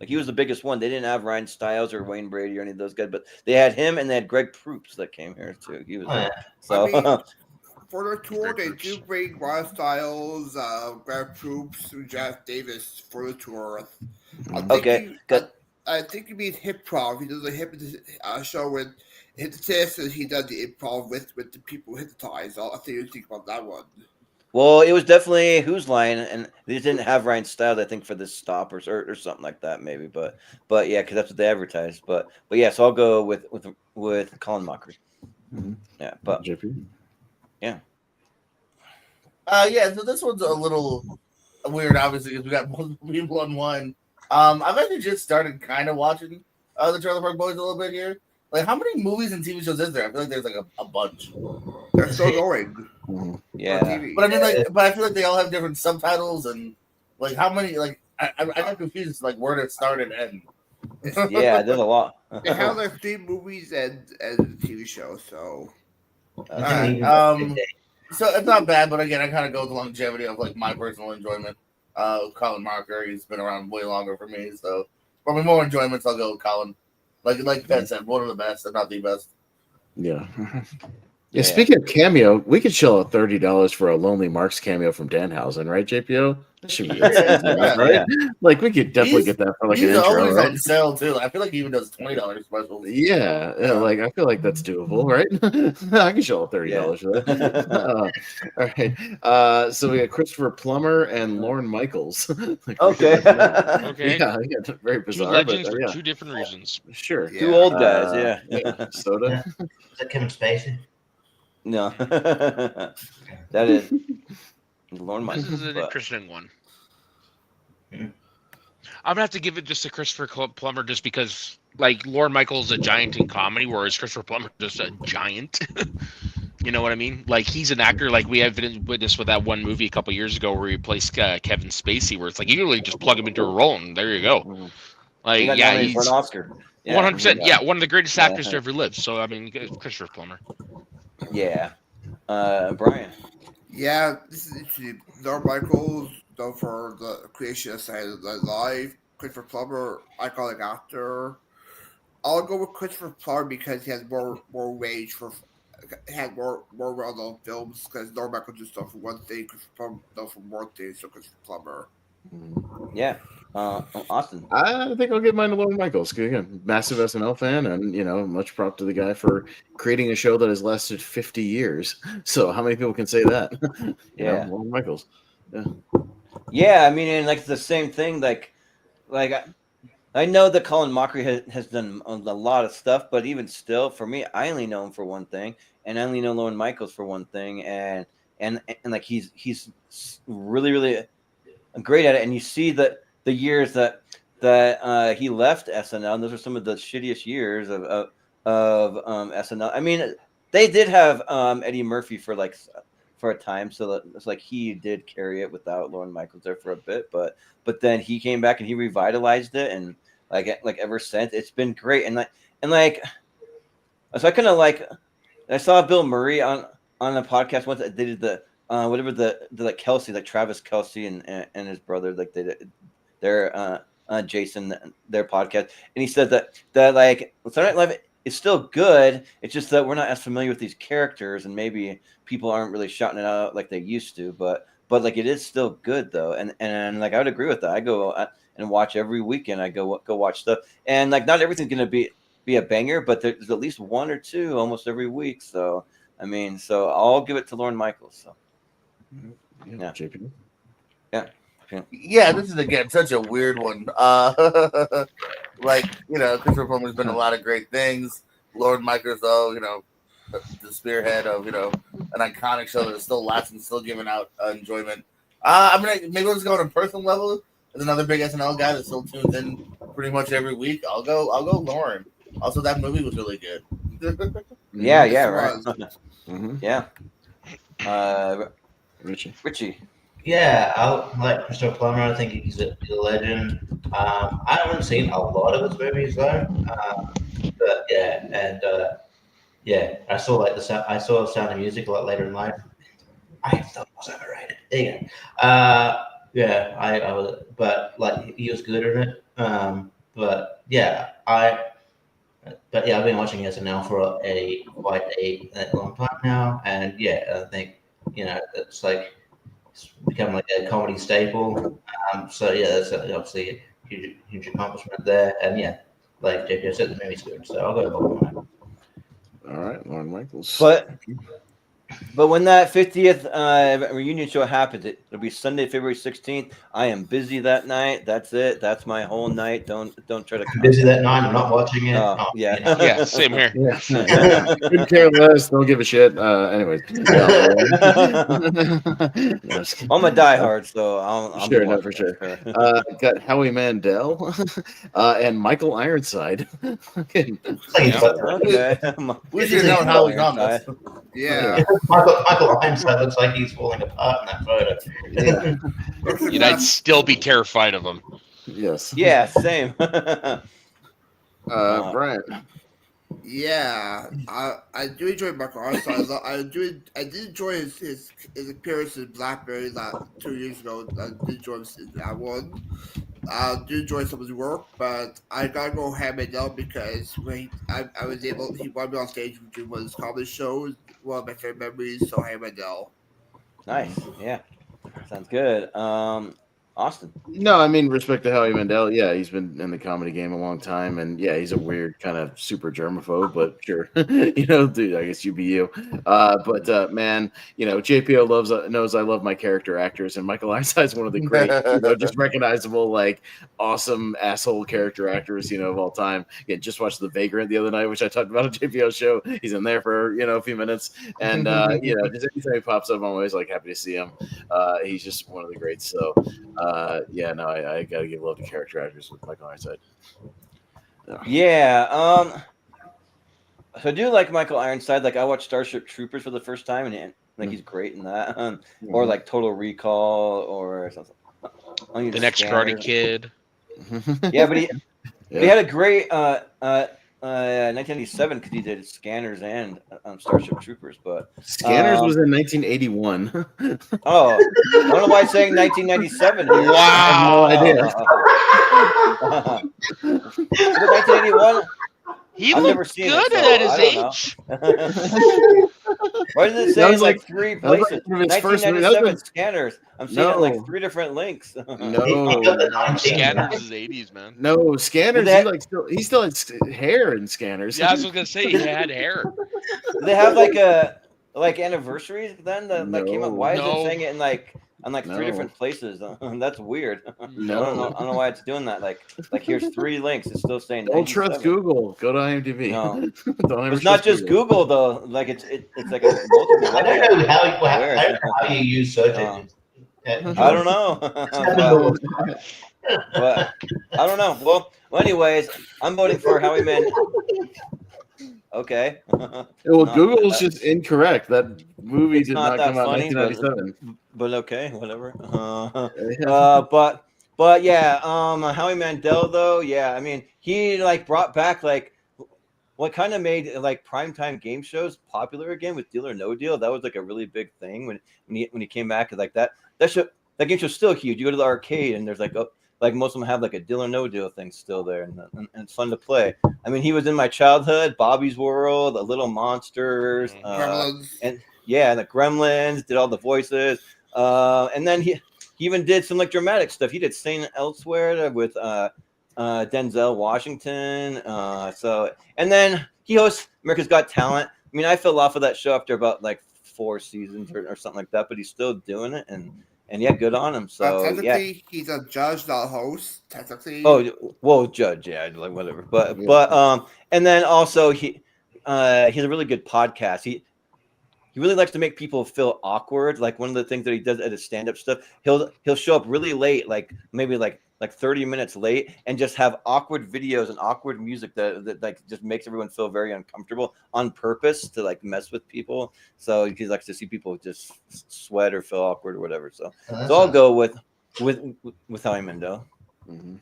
He was the biggest one. They didn't have Ryan Stiles or Wayne Brady or any of those guys, but they had him and they had Greg Proops that came here too. He was so. I mean, for their tour, they do bring Ryan Stiles, Greg Proops, and Jeff Davis for the tour. I think he means hip prov. He does a hip show with hypnotists, and he does the improv with the people hypnotized. I think you think about that one. Well, it was definitely Whose Line, and they didn't have Ryan Stiles, I think, for this stop or something like that, maybe. But yeah, because that's what they advertised. But yeah, so I'll go with Colin Mockery. Yeah, but JP. yeah. Yeah, so this one's a little weird, obviously, because we got multiple people on one. I've actually just started kind of watching the Trailer Park Boys a little bit here. Like, how many movies and TV shows is there? I feel like there's like a bunch. They're still going on Yeah. TV. But I mean, like, but I feel like they all have different subtitles and like how many. Like, I got confused like where it start and end. Yeah, there's a lot. They have their 3 movies and a TV show, so Alright, so it's not bad, but again, I kind of go with the longevity of like my personal enjoyment. Colin Marker, he's been around way longer for me, so for me more enjoyments, I'll go with Colin. Like Ted said, one of the best, if not the best. Yeah. Yeah, speaking of cameo, we could shell out $30 for a Lonely Marks cameo from Danhausen, right, JPO? That should be right? Like we could definitely get that for like an He's intro, always right? on sale too. I feel like he even does $20 specials. Yeah, like I feel like that's doable, right? I can shell out $30 for that. All right. So we got Christopher Plummer and Lorne Michaels. Like, Okay. Okay. Yeah, very bizarre. Two legends but, for yeah. 2 different reasons. Sure. Two old guys, yeah. Soda. Is that Kevin Spacey? No. That is Lorne Michaels. This is an interesting one. I'm gonna have to give it just to Christopher Plummer, just because like Lorne Michaels is a giant in comedy, whereas Christopher Plummer is just a giant. You know what I mean? Like he's an actor. Like we have witnessed with that one movie a couple years ago where he placed Kevin Spacey, where it's like you literally just plug him into a role and there you go. Like He got yeah, nominated he's for an Oscar. 100%. Yeah, one of the greatest actors to ever live. So I mean, Christopher Plummer. Yeah. Brian. yeah, this is interesting. Lorne Michaels, though, for the creation of Saturday Night Live. Christopher Plummer, iconic actor. I'll go with Christopher Plummer because he has more range for. Had more well-known films because Lorne Michaels just done for one thing, Christopher Plummer done for more things. So Christopher Plummer. Yeah. Austin. I think I'll give mine to Lorne Michaels. Again, massive SNL fan, and much prop to the guy for creating a show that has lasted 50 years. So how many people can say that? Yeah, Lorne Michaels. Yeah. Yeah, I mean, and like the same thing. Like I know that Colin Mockery has done a lot of stuff, but even still, for me, I only know him for one thing, and I only know Lorne Michaels for one thing, and like he's really really great at it, and you see that the years that he left SNL, and those are some of the shittiest years of SNL. I mean, they did have Eddie Murphy for a time, so that it's like he did carry it without Lorne Michaels there for a bit, but then he came back and he revitalized it, and like ever since it's been great. And so I kind of I saw Bill Murray on a podcast once. They did the whatever the like Kelsey, like Travis Kelsey and his brother, like they did their Jason, their podcast, and he said that like Saturday Night Live is still good. It's just that we're not as familiar with these characters, and maybe people aren't really shouting it out like they used to. But like it is still good though, and like I would agree with that. I go and watch every weekend. I go watch stuff, and like not everything's gonna be a banger, but there's at least one or two almost every week. So I mean, so I'll give it to Lorne Michaels. So yeah, JP. Yeah, this is again such a weird one. Like Christopher Plummer's been a lot of great things. Lorne Michaels, though, the spearhead of an iconic show that is still lasting, still giving out enjoyment. I mean, maybe let's go on a personal level. There's another big SNL guy that still tunes in pretty much every week. I'll go Lorne. Also, that movie was really good. Yeah, right. Mm-hmm. Yeah. Richie. Yeah, I like Christopher Plummer. I think he's a legend. I haven't seen a lot of his movies though, but yeah, and yeah, I saw Sound of Music a lot later in life. I thought it was overrated. There you go. Yeah, I was, but like he was good at it. But yeah, I've been watching SNL for quite a long time now, and yeah, I think it's like. It's become like a comedy staple. So yeah, that's obviously a huge accomplishment there. And yeah, like JP said, the movie's good. So I'll go with Lorne. All right, Lorne Michaels. But But when that 50th reunion show happens, it'll be Sunday, February 16th. I am busy that night. That's it. That's my whole night. Don't try to. I'm busy that night. I'm not watching it. Oh, yeah. You know. Yeah, same here. Yeah. Couldn't care less. Don't give a shit. Anyways. I'm a diehard, so I'll Sure, be no, watching for sure. that. Got Howie Mandel and Michael Ironside. Okay. We should know how he's on this. Yeah. Michael Ironside looks like he's falling apart in that photo. You'd I'd still be terrified of him. Yes. Yeah, same. Brian. Yeah, I do enjoy Michael Ironside. I did enjoy his appearance in Blackberry 2 years ago. I did enjoy that one. I do enjoy some of his work, but I gotta go Howie Mandel because when he brought me on stage during one of his comedy shows. One of my favorite memories. So Howie Mandel. Nice. Yeah. Sounds good. Austin. No, I mean, respect to Howie Mandel. Yeah, he's been in the comedy game a long time, and yeah, he's a weird kind of super germaphobe, but sure, dude, I guess you be you. But man, JPO knows I love my character actors, and Michael Ironside's one of the great, just recognizable, like, awesome asshole character actors, of all time. Yeah, just watched The Vagrant the other night, which I talked about on JPO show. He's in there for a few minutes, and just anytime he pops up, I'm always like happy to see him. He's just one of the greats. So. I gotta give love to character actors with Michael Ironside. Yeah, so I do like Michael Ironside. Like I watched Starship Troopers for the first time, and like he's great in that. Or like Total Recall, or something. The Next Karate Kid. Yeah, but he had a great 1987 because he did Scanners and Starship Troopers, but Scanners was in 1981. Oh, I don't know why I'm saying 1997. Wow, I have no idea. 1981. He I've looked never seen good it, so at his I don't age. Why does it say was like like- three that was like places? one of his first movies. 1997 Scanners. I'm seeing it like No. 3 different links. No, Scanners is 80s, man. no, Scanners. Did He still had hair in Scanners. Yeah, I was gonna say he had hair. They have like anniversaries then that came up. Why is No. it saying it in like on like 3 No. different places? That's weird. No. I don't know why it's doing that. Like here's 3 links. It's still saying. Don't trust 97. Google. Go to IMDb. No. Don't ever It's not trust just Google though. Like it's like a multiple. I don't know Weird. how you use search engines. I don't know. but I don't know. Well, anyways, I'm voting for Howie Mandel. Okay. Well, No, Google's just incorrect. That movie It's did not not that come out funny, in 1997. but okay, whatever. But yeah, Howie Mandel though, yeah, I mean, he like brought back like what kind of made like primetime game shows popular again with Deal or No Deal. That was like a really big thing when he came back. Like that game show's still huge. You go to the arcade and there's like most of them have like a Deal or No Deal thing still there, and it's fun to play. I mean, he was in my childhood, Bobby's World, The Little Monsters, and yeah, the Gremlins, did all the voices, and then he even did some like dramatic stuff. He did Saint Elsewhere with Denzel Washington. And then he hosts America's Got Talent. I mean, I fell off of that show after about like 4 seasons or something like that, but he's still doing it, and yeah, good on him. So technically, he's a judge, not a host. Technically. Oh, well, judge, yeah, like whatever. But and then also he's a really good podcast. He really likes to make people feel awkward. Like one of the things that he does at his stand-up stuff, he'll show up really late, like maybe like 30 minutes late, and just have awkward videos and awkward music that like just makes everyone feel very uncomfortable on purpose to like mess with people. So he likes to see people just sweat or feel awkward or whatever. So I'll go with Howie Mandel. Mm-hmm.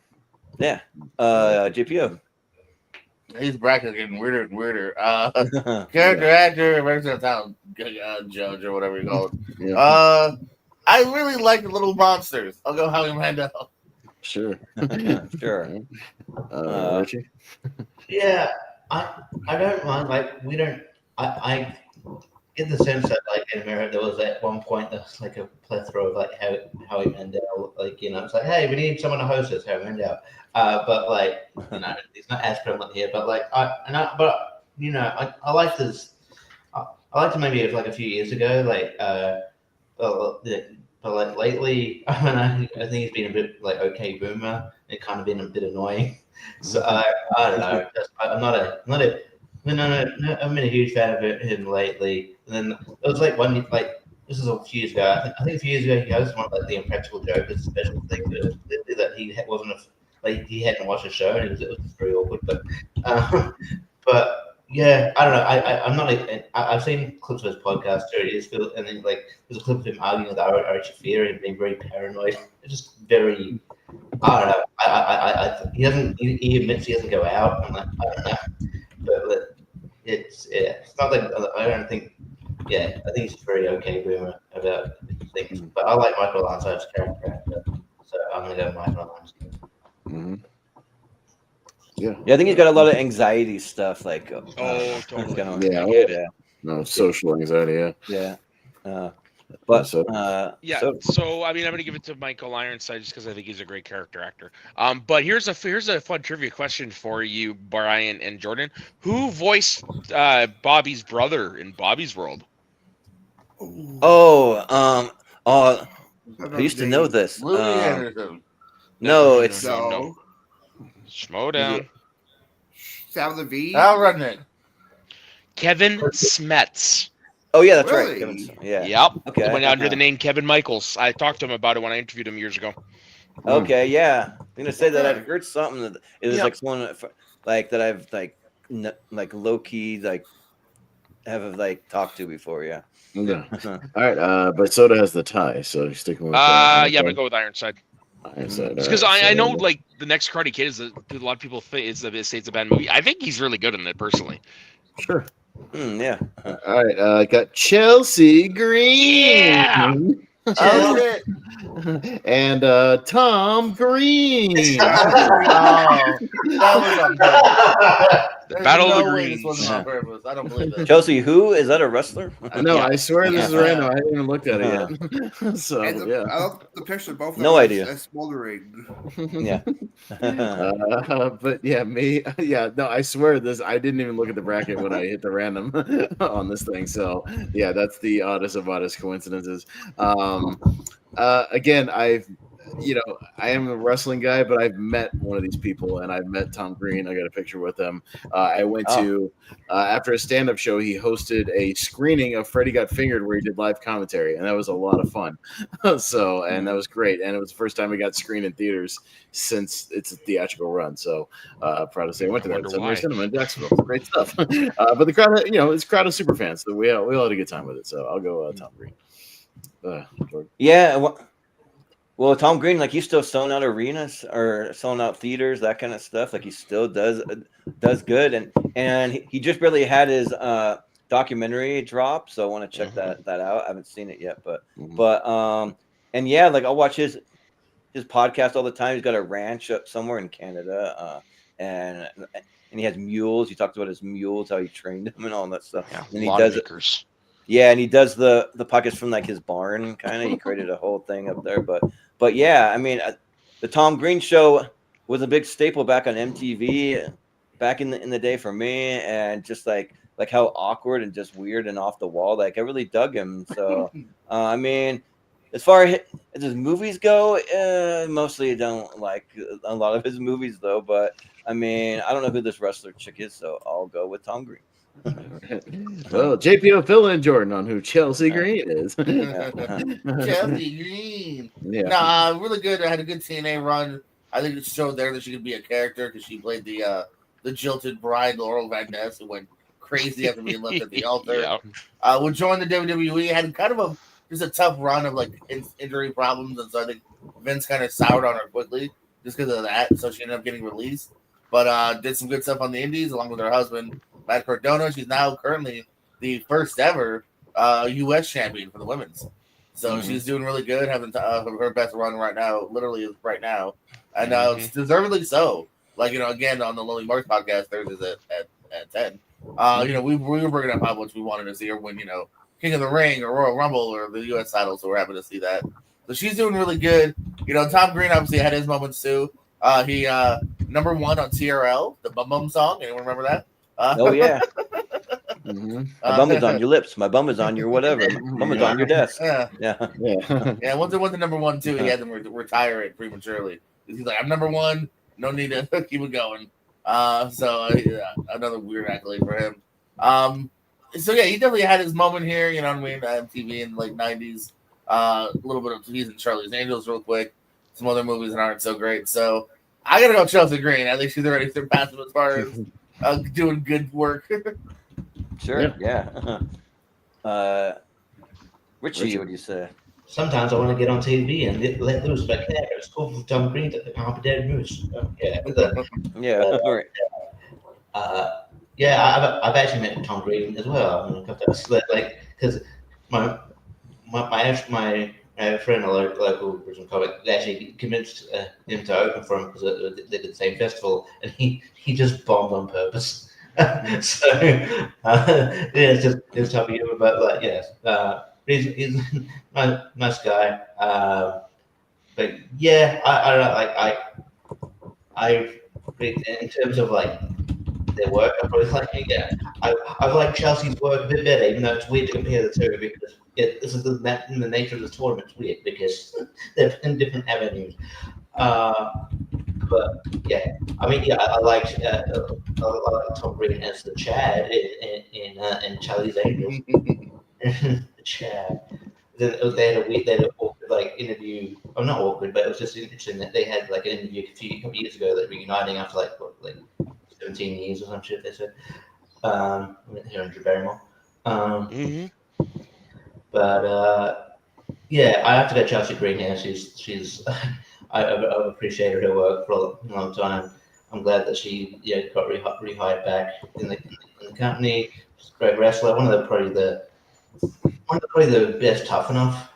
Yeah. JPO. These brackets getting weirder and weirder. Character actor, American Talent judge, or whatever you call it. Yeah. I really like the Little Monsters. I'll go Howie Mandel. Sure. Sure. Richie? Yeah, I don't mind. Like we don't. I get the sense that like in America there was at one point there's like a plethora of like Howie Mandel. Like it's like, hey, we need someone to host us, Howie Mandel. But like it's not as prevalent here. But like I like this. I liked him maybe like a few years ago, but like lately, I think he's been a bit like okay boomer. It kind of been a bit annoying. So I don't know. I'm not a no, I've been a huge fan of him lately. And then it was like this is a few years ago. I think a few years ago he hosted one like the Impractical Jokers special thing that he wasn't he hadn't watched the show and it was just very awkward. But yeah, I don't know. I'm not. I've seen clips of his podcast too. And then like there's a clip of him arguing with Ari Shaffir and being very paranoid. It's just very. I don't know. He doesn't. He admits he doesn't go out. I'm like, I don't know. But it's not like I don't think. Yeah, I think he's very okay boomer about things. But I like Michael Lance's character, so I'm gonna go Michael Lance. Mm-hmm. Yeah, I think he's got a lot of anxiety stuff. Like, totally. Yeah. No, social anxiety. Yeah. But so I mean, I'm gonna give it to Michael Ironside just because I think he's a great character actor. But here's a fun trivia question for you, Brian and Jordan. Who voiced Bobby's brother in Bobby's World? I used to know this. No, it's Schmodown. Sam Levine. I'll run it. Kevin Smets. Oh yeah, that's Really? right. Yeah. Yep. Okay. He went under the name Kevin Michaels. I talked to him about it when I interviewed him years ago. Okay, yeah. I'm gonna say that I've heard something that it was like someone like that I've like low key like have like talked to before. Yeah. Yeah. All right. But Soda has the tie, so you're sticking with. Yeah, I'm gonna go with Ironside. Ironside. Because I know like the next Karate Kid is a lot of people think it's a bad movie. I think he's really good in it personally. Sure. Yeah. All right. Got Chelsea Green. Yeah. Oh shit! And Tom Green. That was on purpose. There's Battle of the no way Greens. This wasn't on purpose. I don't believe it. Chelsea, who is that? A wrestler? No, Yeah. I swear this is Yeah. random. I haven't even looked at it yet. So And yeah. I love the picture of both of No them idea. as smoldering. Yeah. But yeah, me. Yeah, no, I swear this. I didn't even look at the bracket when I hit the random on this thing. So yeah, that's the oddest of oddest coincidences. Again, I am a wrestling guy, but I've met one of these people, and I've met Tom Green. I got a picture with him. I went to after a stand-up show. He hosted a screening of Freddie Got Fingered, where he did live commentary, and that was a lot of fun. And that was great, and it was the first time we got screened in theaters since its theatrical run. So proud to say I went to that. Wonder So why. Cinema in Jacksonville, great stuff. But the crowd, it's a crowd of super fans, so we all had a good time with it. So I'll go Tom Green. Jordan. Yeah. Well, Tom Green, like he's still selling out arenas or selling out theaters, that kind of stuff. Like he still does good, and he just barely had his documentary drop, so I want to check that out. I haven't seen it yet, but and yeah, like I'll watch his podcast all the time. He's got a ranch up somewhere in Canada, and he has mules. He talks about his mules, how he trained them, and all that stuff. Yeah, and he lot does of acres. Yeah, and he does the podcast from like his barn, kind of. He created a whole thing up there, but yeah, I mean, the Tom Green show was a big staple back on MTV back in the day for me, and just like how awkward and just weird and off the wall. Like I really dug him. So I mean, as far as his movies go, mostly I don't like a lot of his movies though. But I mean, I don't know who this wrestler chick is, so I'll go with Tom Green. Well, JPO fill in Jordan on who Chelsea Green is. Chelsea Green. Yeah. Nah, really good. I had a good TNA run. I think it showed there that she could be a character because she played the jilted bride Laurel Van Ness who went crazy after being left at the altar. Yeah. Would join the WWE. Had kind of just a tough run of like injury problems, and so I think Vince kind of soured on her quickly just because of that. So she ended up getting released, but did some good stuff on the Indies along with her husband Matt Cardona. She's now currently the first ever U.S. champion for the women's. So she's doing really good, having her best run right now, literally right now, and deservedly so. Like again on the Lonely Marks podcast Thursdays at 10. We were bringing up how much we wanted to see her win, King of the Ring or Royal Rumble or the U.S. title, so we're happy to see that. So she's doing really good. Tom Green obviously had his moments too. He #1 on TRL, the Bum Bum song. Anyone remember that? Oh yeah. My bum is on your lips. My bum is on your whatever. My bum is on your desk. Yeah. Once it went to number 1 too, he had to retire it prematurely. He's like, I'm number 1. No need to keep it going. Another weird accolade for him. So yeah, he definitely had his moment here. You know what I mean? MTV in the late '90s. A little bit of he's in Charlie's Angels real quick. Some other movies that aren't so great. So I gotta go Chelsea Green. At least she's already surpassed him as far as doing good work. Sure. Yeah. Richie, what do you say? Sometimes I want to get on TV and let loose, but yeah, it's cool for Tom Green to pump dead moose. I've actually met Tom Green as well. I mean, because my friend, a local person comic, actually convinced him to open for him because they did the same festival, and he just bombed on purpose. It's tough to hear about, he's a nice guy. But yeah, I don't know, I in terms of their work, I probably I like Chelsea's work a bit better, even though it's weird to compare the two because this is the nature of this tournament. It's weird because they're in different avenues. But yeah, I mean, I like Tom Green as the Chad in Charlie's Angels. Chad. Then they had an awkward interview. I'm not awkward, but it was just interesting that they had an interview a couple years ago, reuniting after 17 years or some shit. They said, here on Drew Barrymore. But yeah, I have to go Chelsea Green here. She's I've appreciated her work for a long time. I'm glad that she got rehired back in the company. She's a great wrestler. One of the best Tough Enough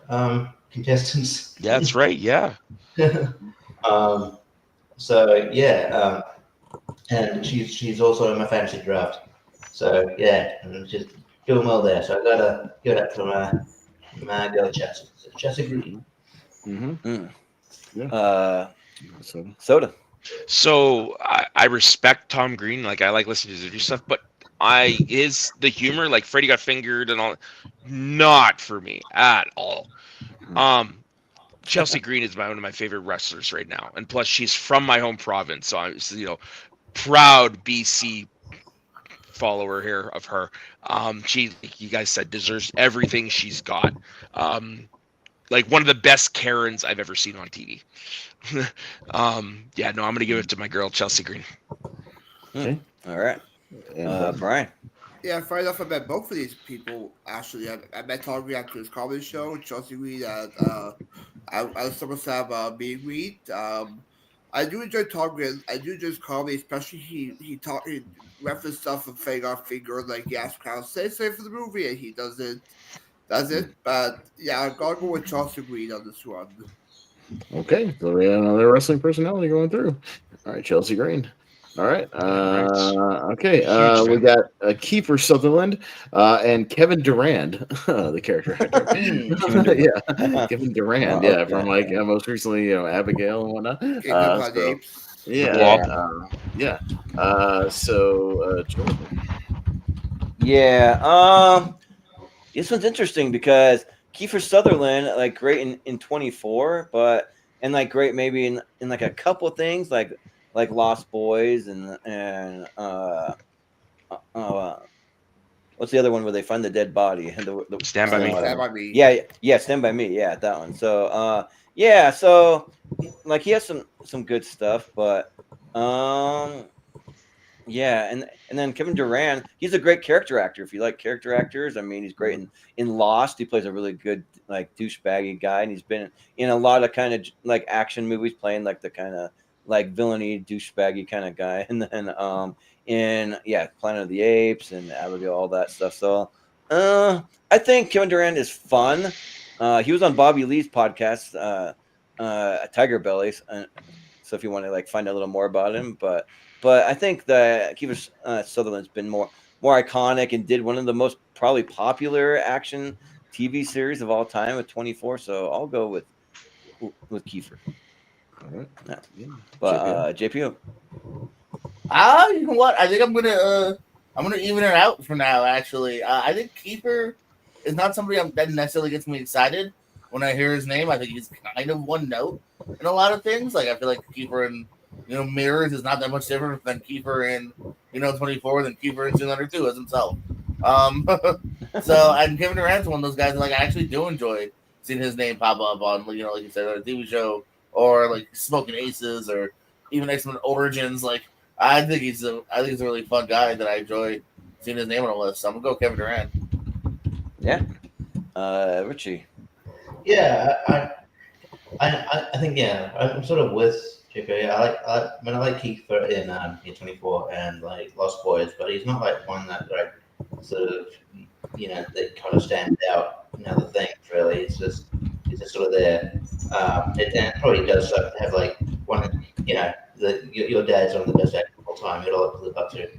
contestants. Yeah, that's right. Yeah. And she's also in my fantasy draft. So yeah, and she's doing well there. So I gotta give it up for my girl Chelsea Green. Soda. So I respect Tom Green. I like listening to his stuff, but is the humor Freddy Got Fingered and all not for me at all. Chelsea Green is one of my favorite wrestlers right now, and plus she's from my home province, so I'm proud BC follower here of her. She, you guys said, deserves everything she's got. One of the best Karens I've ever seen on TV. I'm gonna give it to my girl Chelsea Green. Okay. All right. Brian. Yeah, funny enough, I met both of these people. Actually, I met Tom Green after his comedy show, Chelsea Green at SummerSlam Meet and Greet. I do enjoy Tom Green. I do enjoy his comedy, especially he referenced stuff from Fang Off Finger, he asked crowd say for the movie, and he does it. But yeah, I gotta go with Chelsea Green on this one. Okay, so we have another wrestling personality going through. All right, Chelsea Green. All right. Okay. We got Kiefer Sutherland and Kevin Durand, the character actor. Kevin Durand. From most recently, Abigail and whatnot. So, Jordan. This one's interesting because Kiefer Sutherland, great in 24, and great maybe in a couple of things like Lost Boys and what's the other one where they find the dead body? The Stand by Me. Stand by Me. Yeah, Stand by Me. Yeah, that one. So so he has some good stuff, but and then Kevin Durand, he's a great character actor. If you like character actors, I mean, he's great in Lost. He plays a really good douchebaggy guy, and he's been in a lot of kind of action movies, playing the kind of villainy douchebaggy kind of guy. And then in Planet of the Apes and Abigail, all that stuff. So I think Kevin Durand is fun. He was on Bobby Lee's podcast, Tiger Bellies. So if you want to find out a little more about him, but I think that Kiefer Sutherland's been more iconic and did one of the most probably popular action TV series of all time with 24. So I'll go with Kiefer. All right. But JPO. You know what? I think I'm gonna I'm gonna even it out for now. Actually, I think Kiefer is not somebody that necessarily gets me excited when I hear his name. I think he's kind of one note in a lot of things. Like I feel like Kiefer in Mirrors is not that much different than Kiefer in 24 than Kiefer in Zoolander 2 as himself. So and Kevin Durant's one of those guys that, like, I actually do enjoy seeing his name pop up on like you said, on a TV show or like Smoking Aces or even X-Men Origins. Like I think he's a really fun guy that I enjoy seeing his name on a list. So I'm gonna go Kevin Durant. Yeah. Richie. Yeah, I think I'm sort of with JP. I like Kiefer in 24 and like Lost Boys, but he's not like one that like sort of that kind of stands out in other things really. He's just sort of there. And it probably does have like one your dad's one of the best actors of all time. You'd all have to live up to.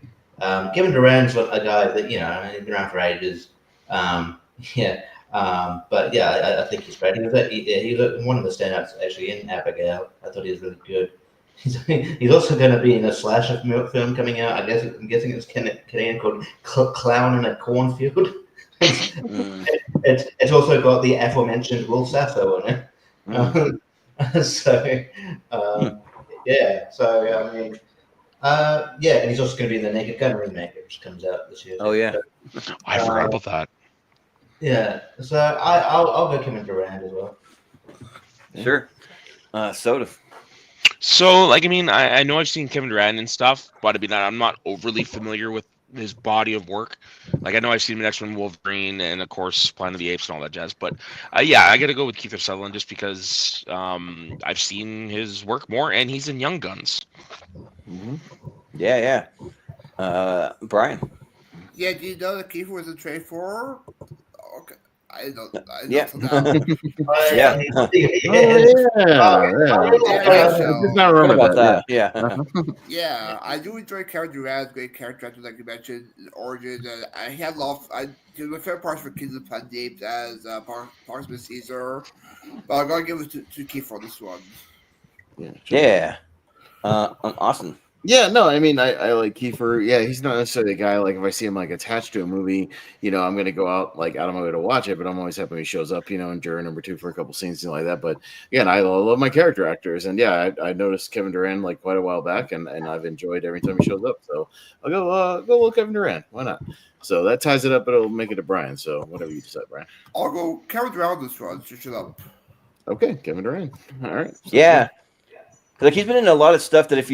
Kevin Durant's a guy that he's been around for ages. But yeah, I think he's great. He was one of the standouts actually in Abigail. I thought he was really good. He's also going to be in a slasher film coming out. I'm guessing it's Canadian called Clown in a Cornfield. It's also got the aforementioned Will Sasso in it. And he's also going to be in the Naked Gun remake, which comes out this year. Oh yeah, I forgot about that. Yeah, so I'll go Kevin Durant as well. Sure. Soda. So, like, I mean, I know I've seen Kevin Durant and stuff, but I mean, I'm not overly familiar with his body of work. Like, I know I've seen him in X-Men Wolverine and, of course, Planet of the Apes and all that jazz. But, yeah, I got to go with Kiefer Sutherland just because I've seen his work more, and he's in Young Guns. Mm-hmm. Yeah. Brian. Yeah, do you know that Kiefer was in Trade 4? Okay. I don't Yeah. Yeah. I not remember about that. Yeah. Yeah, I do enjoy Kevin Durant's great character actors, like you mentioned, in Origins. I had love. I do my favorite parts for Kids of Fun Names as Parksman Caesar, but I'm gonna give it to Kiefer on this one. Yeah. Awesome. Yeah, no, I mean, I like Kiefer. Yeah, he's not necessarily a guy, like, if I see him, like, attached to a movie, I'm going to go out of my way to watch it, but I'm always happy when he shows up, in Juror number 2 for a couple scenes, like that. But, again, I love my character actors. And, yeah, I noticed Kevin Durant, like, quite a while back, and I've enjoyed every time he shows up. So I'll go with Kevin Durant. Why not? So that ties it up, but it'll make it to Brian. So whatever you decide, Brian. I'll go Kevin Durant this one. Shut up. Okay, Kevin Durant. All right. Yeah. Like, he's been in a lot of stuff that if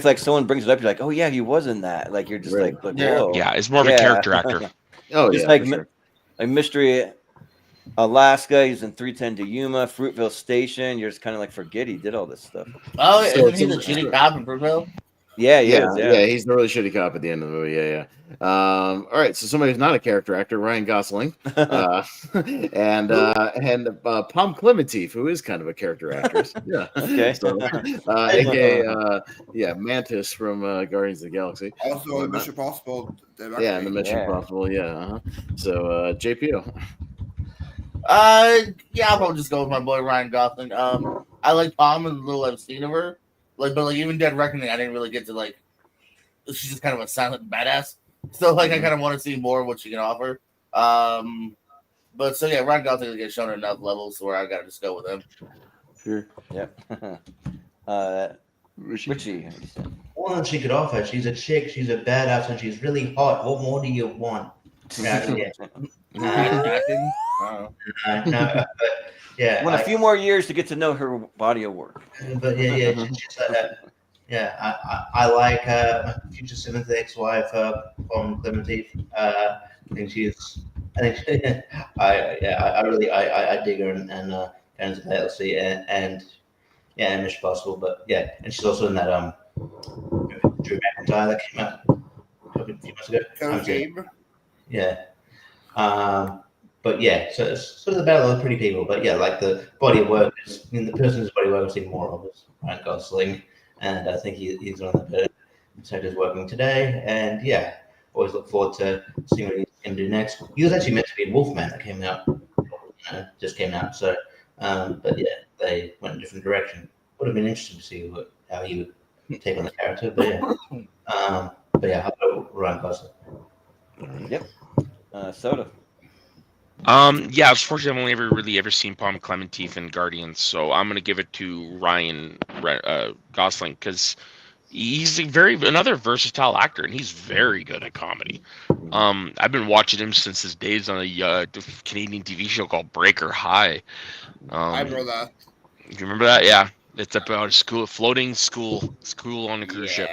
like someone brings it up, you're like, oh yeah, he was in that. Like you're just like whoa. Yeah, it's more of a character actor. Just like Mystery Alaska. He's in 310 to Yuma, Fruitville Station. You're just kind of like forget he did all this stuff. Oh, isn't he the shitty cop in Fruitville? Yeah, he's the really shitty cop at the end of the movie. Yeah. All right, so somebody who's not a character actor, Ryan Gosling, and Pom Klementif, who is kind of a character actress. Yeah. Okay. So, aka Mantis from Guardians of the Galaxy. Also, Mission Impossible. Yeah, and the Mission Impossible. Yeah. So, JPO. I'll probably just go with my boy Ryan Gosling. I like Pom and the little I've seen of her. But even Dead Reckoning, I didn't really get to like. She's just kind of a silent badass. So I kind of want to see more of what she can offer. Ryan Gosling will get shown enough levels where I gotta just go with him. Sure. Yep. Richie. All that she could offer. She's a chick. She's a badass, and she's really hot. What more do you want? I want a few more years to get to know her body of work. But she's like that. Yeah, I like my future seventh ex-wife, Pom Klementif. I dig her and Guardians of the Galaxy and Mission Impossible. But yeah, and she's also in that Drew McIntyre that came out a few months ago. Yeah. But yeah, so it's sort of the battle of the pretty people. But yeah, like the body of work the person's body of work I've seen more of is Ryan Gosling, and I think he's one of the actors working today. And yeah, always look forward to seeing what he can do next. He was actually meant to be in Wolfman that came out, just came out. So, but yeah, they went in a different direction. Would have been interesting to see how he would take on the character. But yeah, But yeah, I'll go Ryan Gosling. Yep. Soda. Yeah, unfortunately, I've only really ever seen Palm Clementif in Guardians, so I'm gonna give it to Ryan Gosling because he's another versatile actor, and he's very good at comedy. I've been watching him since his days on a Canadian TV show called Breaker High. I know that. Do you remember that? Yeah, it's about a floating school on a cruise ship.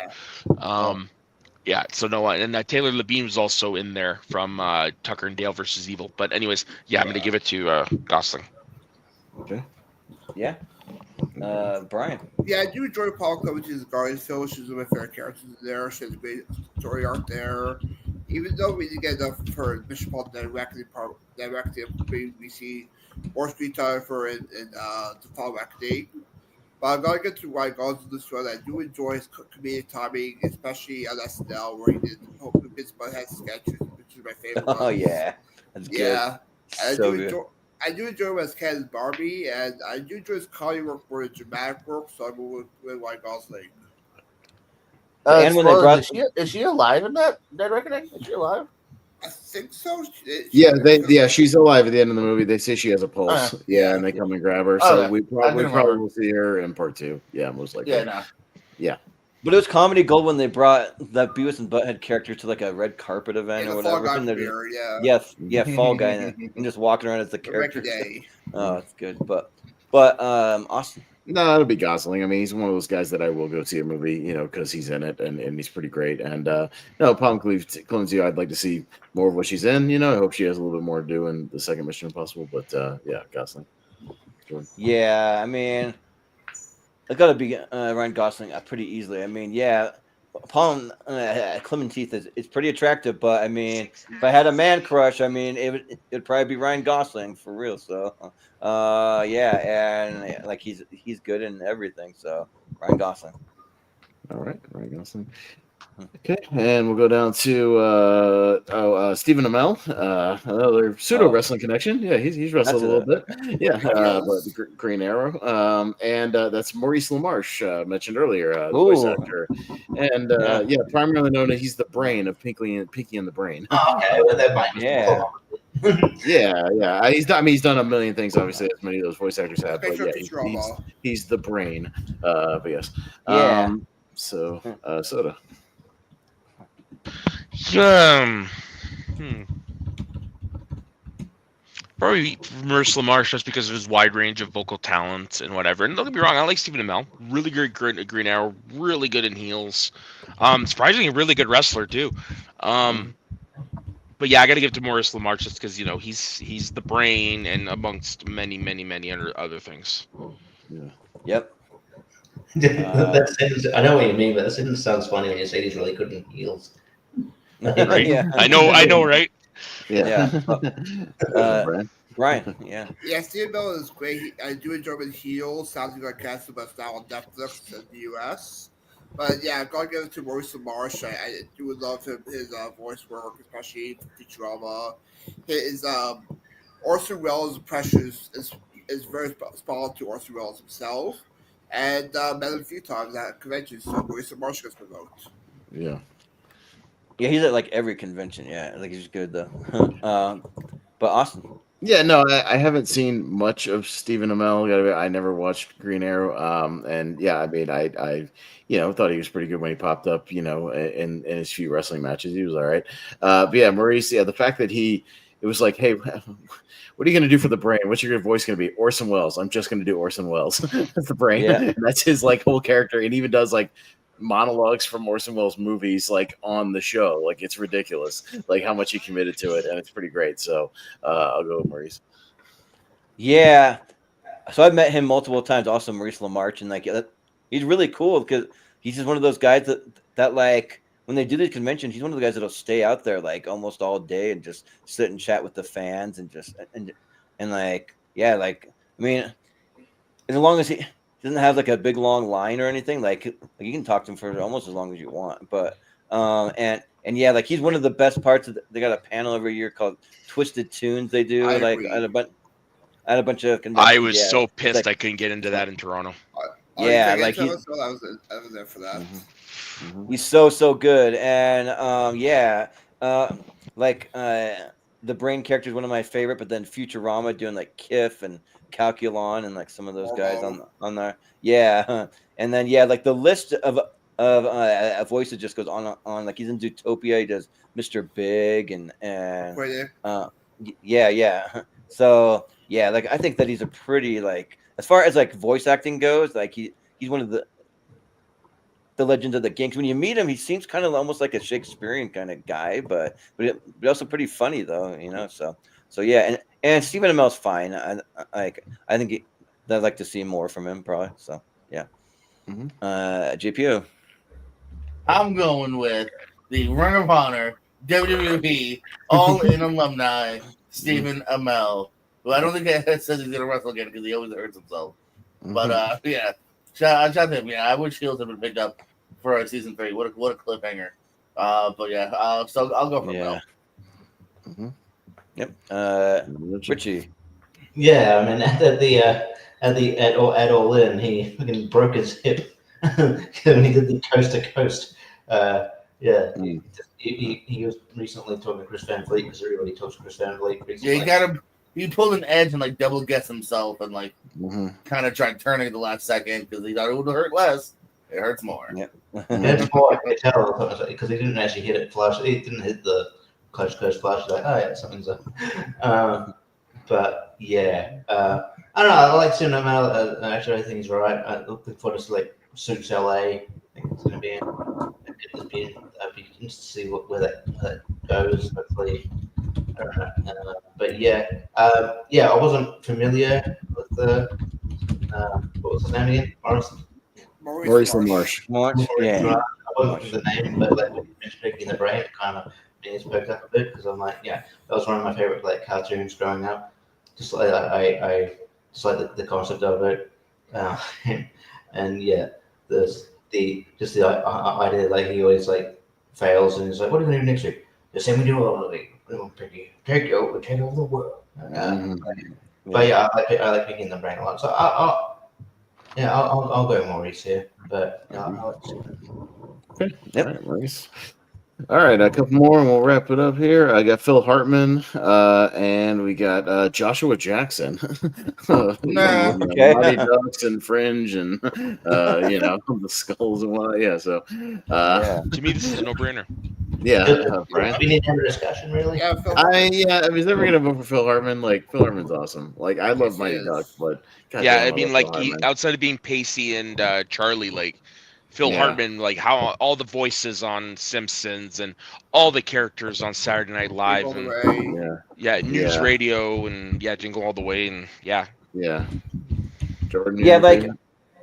Yeah, so no, and Taylor Labine was also in there from Tucker and Dale versus Evil. But anyways, yeah, I'm gonna give it to Gosling. Okay. Yeah. Brian. Yeah, I do enjoy Paul Clementi's Guardians film. She's one of my favorite characters there. She has a great story arc there. Even though we didn't get enough for Mission Paul directly, we see more screen time for in the following day. But I'm gonna get to Ryan Gosling this one. I do enjoy his comedic timing, especially on SNL where he did Vince Butthead sketches, which is my favorite. Oh yeah, that's good. Yeah, So good. I do enjoy him as Ken and Barbie, and I do enjoy his comedy work more than dramatic work. So I'm going with Ryan Gosling. And when they brought, is she alive in that Dead Reckoning? Is she alive? I think so. She's alive at the end of the movie. They say she has a pulse. And they come and grab her. So we probably will see her in part 2. Yeah, most likely. Yeah. But it was comedy gold when they brought that Beavis and Butthead character to like a red carpet event or whatever. Fall guy Fall Guy, and just walking around as the character. Oh, that's good. But Austin. No, it'll be Gosling. I mean, he's one of those guys that I will go see a movie, because he's in it and he's pretty great. And Palm Clemency, I'd like to see more of what she's in. I hope she has a little bit more to do in the second Mission Impossible. But Gosling. Jordan. Yeah, I mean, it's got to be Ryan Gosling pretty easily. I mean, Palm Clementif is pretty attractive, but I mean, if I had a man crush, I mean, it'd probably be Ryan Gosling for real. So, and like he's good in everything. So, Ryan Gosling. All right, Ryan Gosling. Okay, and we'll go down to Stephen Amell, another pseudo wrestling connection. Yeah, he's wrestled a little bit. Yeah, but the Green Arrow. And that's Maurice LaMarche, mentioned earlier, voice actor, and primarily known as he's the brain of Pinky and the Brain. Oh, okay, well, that might be He's done a million things. Obviously, as many of those voice actors have. But he's the brain. But yes. So, Soda. Probably Maurice LaMarche just because of his wide range of vocal talent and whatever. And don't get me wrong, I like Stephen Amell. Really good Green Arrow. Really good in heels. Surprisingly, a really good wrestler too. But yeah, I got to give it to Maurice LaMarche just because he's the brain and amongst many other things. Yeah. Yep. That sentence, I know what you mean, but that sentence sounds funny when you say he's really good in heels. Right? Yeah. I know, right? Yeah. Brian. Yeah. Yeah, Steve Bell is great. I do enjoy him in heels. Sounds like a cast but now on Netflix in the US. But yeah, I'm gonna give it to Maurice LaMarche. I do love his voice work, especially Futurama. His Orson Welles' impression is very spot on to Orson Welles himself. And met him a few times at conventions, so Maurice LaMarche gets promoted. Yeah. Yeah, he's at like every convention. Yeah, like he's good though. But Austin. Yeah, no, I haven't seen much of Stephen Amell. I never watched Green Arrow. And yeah, I mean, I thought he was pretty good when he popped up, in his few wrestling matches. He was all right. But yeah, Maurice, the fact that it was like, hey, what are you going to do for the brain? What's your voice going to be? Orson Welles. I'm just going to do Orson Welles. That's the brain. Yeah. That's his like whole character. And even does like monologues from Orson Welles movies like on the show. Like it's ridiculous, like how much he committed to it, and it's pretty great. So I'll go with Maurice. Yeah, so I've met him multiple times. Also, Maurice LaMarche, and like he's really cool because he's just one of those guys that like when they do these conventions, he's one of the guys that'll stay out there like almost all day and just sit and chat with the fans and just and like like I mean, as long as he doesn't have like a big long line or anything, like you can talk to him for almost as long as you want. But and yeah, like he's one of the best parts of they got a panel every year called Twisted Tunes. They do at a bunch of conventions. I was so pissed I couldn't get into that in Toronto. Yeah, like I was there for that. He's so good, and the brain character is one of my favorite. But then Futurama doing like Kif and Calculon and like some of those guys on there, and then like the list of voices just goes on. Like he's in Zootopia, he does Mr. Big and So like I think that he's a pretty like as far as like voice acting goes, like he's one of the legends of the game. 'Cause when you meet him, he seems kind of almost like a Shakespearean kind of guy, but also pretty funny though, So yeah, and Stephen Amell's fine. I think I'd like to see more from him probably. So yeah. JPO. I'm going with the Ring of Honor WWE All In alumni Stephen Amell, who I don't think it says he's gonna wrestle again because he always hurts himself. But yeah, shout out to him. Yeah, I wish Heels had been picked up for season 3. What a cliffhanger. But yeah, so I'll go for Amell. Yep. Richie. Yeah, I mean at All In, he fucking broke his hip when he did the coast to coast. He was recently talking to Chris Van Vliet because everybody talks to Chris Van Vliet recently. Yeah, he pulled an edge and like double guessed himself and like kind of tried turning at the last second because he thought it would hurt less. It hurts more. It hurts more. I could tell because he didn't actually hit it flush. He didn't hit the coast to coast flush. Like, oh yeah, something's up. But yeah, I don't know. I like seeing him out. Actually, I think he's right. I'm looking forward to like Suits LA. I think it's going to be I'd be interested to see where that goes. Hopefully, but yeah, I wasn't familiar with the what was his name again? Maurice LaMarche. Yeah, I wasn't with the name, but like picking the brain, it kind of being spoke up a bit because I'm like, that was one of my favorite like cartoons growing up. Just like I just like the concept of it, and the idea like he always like fails and he's like, what are we gonna do next week? The same we do all the week. We're gonna take over the world. But yeah, I like picking the brain a lot. So I'll go Maurice here, but Okay. Yep. All right, Maurice. All right, a couple more and we'll wrap it up here. I got Phil Hartman, and we got Joshua Jackson. Okay. Mighty Ducks and Fringe and the Skulls and whatnot. Yeah, so to me this is a no-brainer. Yeah, Brian. We need to have a discussion, really. Yeah, I was never gonna vote for Phil Hartman. Like Phil Hartman's awesome. Like I love Mighty Ducks, but I mean, like outside of being Pacey and Charlie, like Phil Hartman, like how all the voices on Simpsons and all the characters on Saturday Night Live and News Radio and Jingle All the Way and Jordan.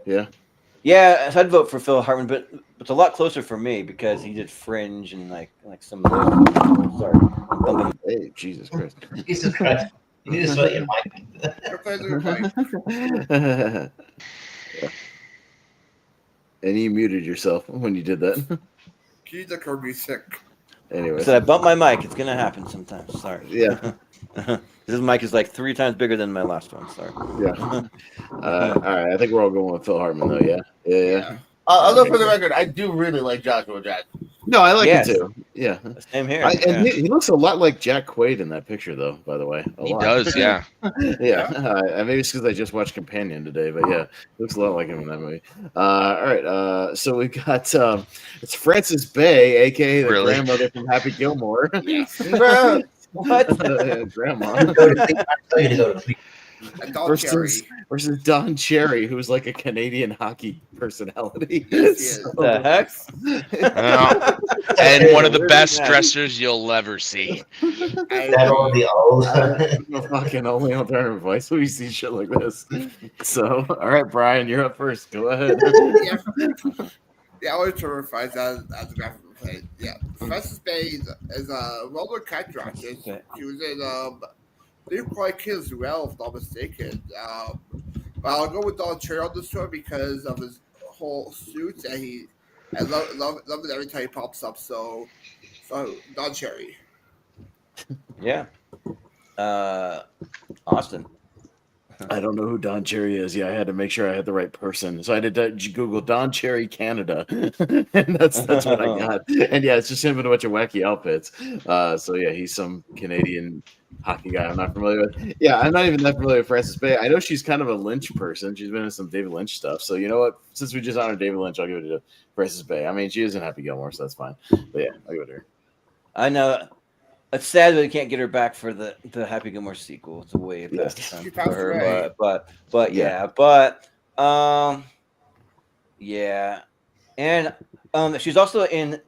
So I'd vote for Phil Hartman, but it's a lot closer for me because he did Fringe and like some of those. Sorry, I'm bumping. Hey, Jesus Christ! Jesus Christ! You need to sweat your mic. And you muted yourself when you did that. Goodacre music. Anyway, so I bumped my mic. It's gonna happen sometimes. Sorry. Yeah. This mic is like 3 times bigger than my last one. Sorry. Yeah. All right. I think we're all going with Phil Hartman, though. Yeah. I'll go for the record. I do really like Joshua Jackson. No, I like him too. Yeah. Same here. And he looks a lot like Jack Quaid in that picture, though. By the way, He does. Yeah. Maybe it's because I just watched Companion today, but yeah, looks a lot like him in that movie. All right. So we got it's Frances Bay, aka the grandmother from Happy Gilmore. What? Grandma. Versus Don Cherry, who's like a Canadian hockey personality. The heck? And one of the best dressers you'll ever see. Fucking only on Turner Voice we see shit like this. So, all right, Brian, you're up first. Go ahead. I always terrified as a graphic play. Yeah, Frances Bay is a well-known character actress. She was in They're quite kids as well, if not mistaken. But I'll go with Don Cherry on this one because of his whole suit, and I love it every time he pops up. So Don Cherry. Yeah. Austin. I don't know who Don Cherry is. Yeah, I had to make sure I had the right person, so I had to Google Don Cherry Canada, and that's what I got. And yeah, it's just him in a bunch of wacky outfits. So yeah, he's some Canadian hockey guy I'm not familiar with. Yeah, I'm not even that familiar with Frances Bay. I know she's kind of a Lynch person. She's been in some David Lynch stuff. So you know what? Since we just honored David Lynch, I'll give it to Frances Bay. I mean, she isn't Happy Gilmore, so that's fine. But yeah, I'll give it to her. I know. It's sad that we can't get her back for the Happy Gilmore sequel. It's a way past Yes. time She for passed her, away. but Yeah. yeah, and she's also in.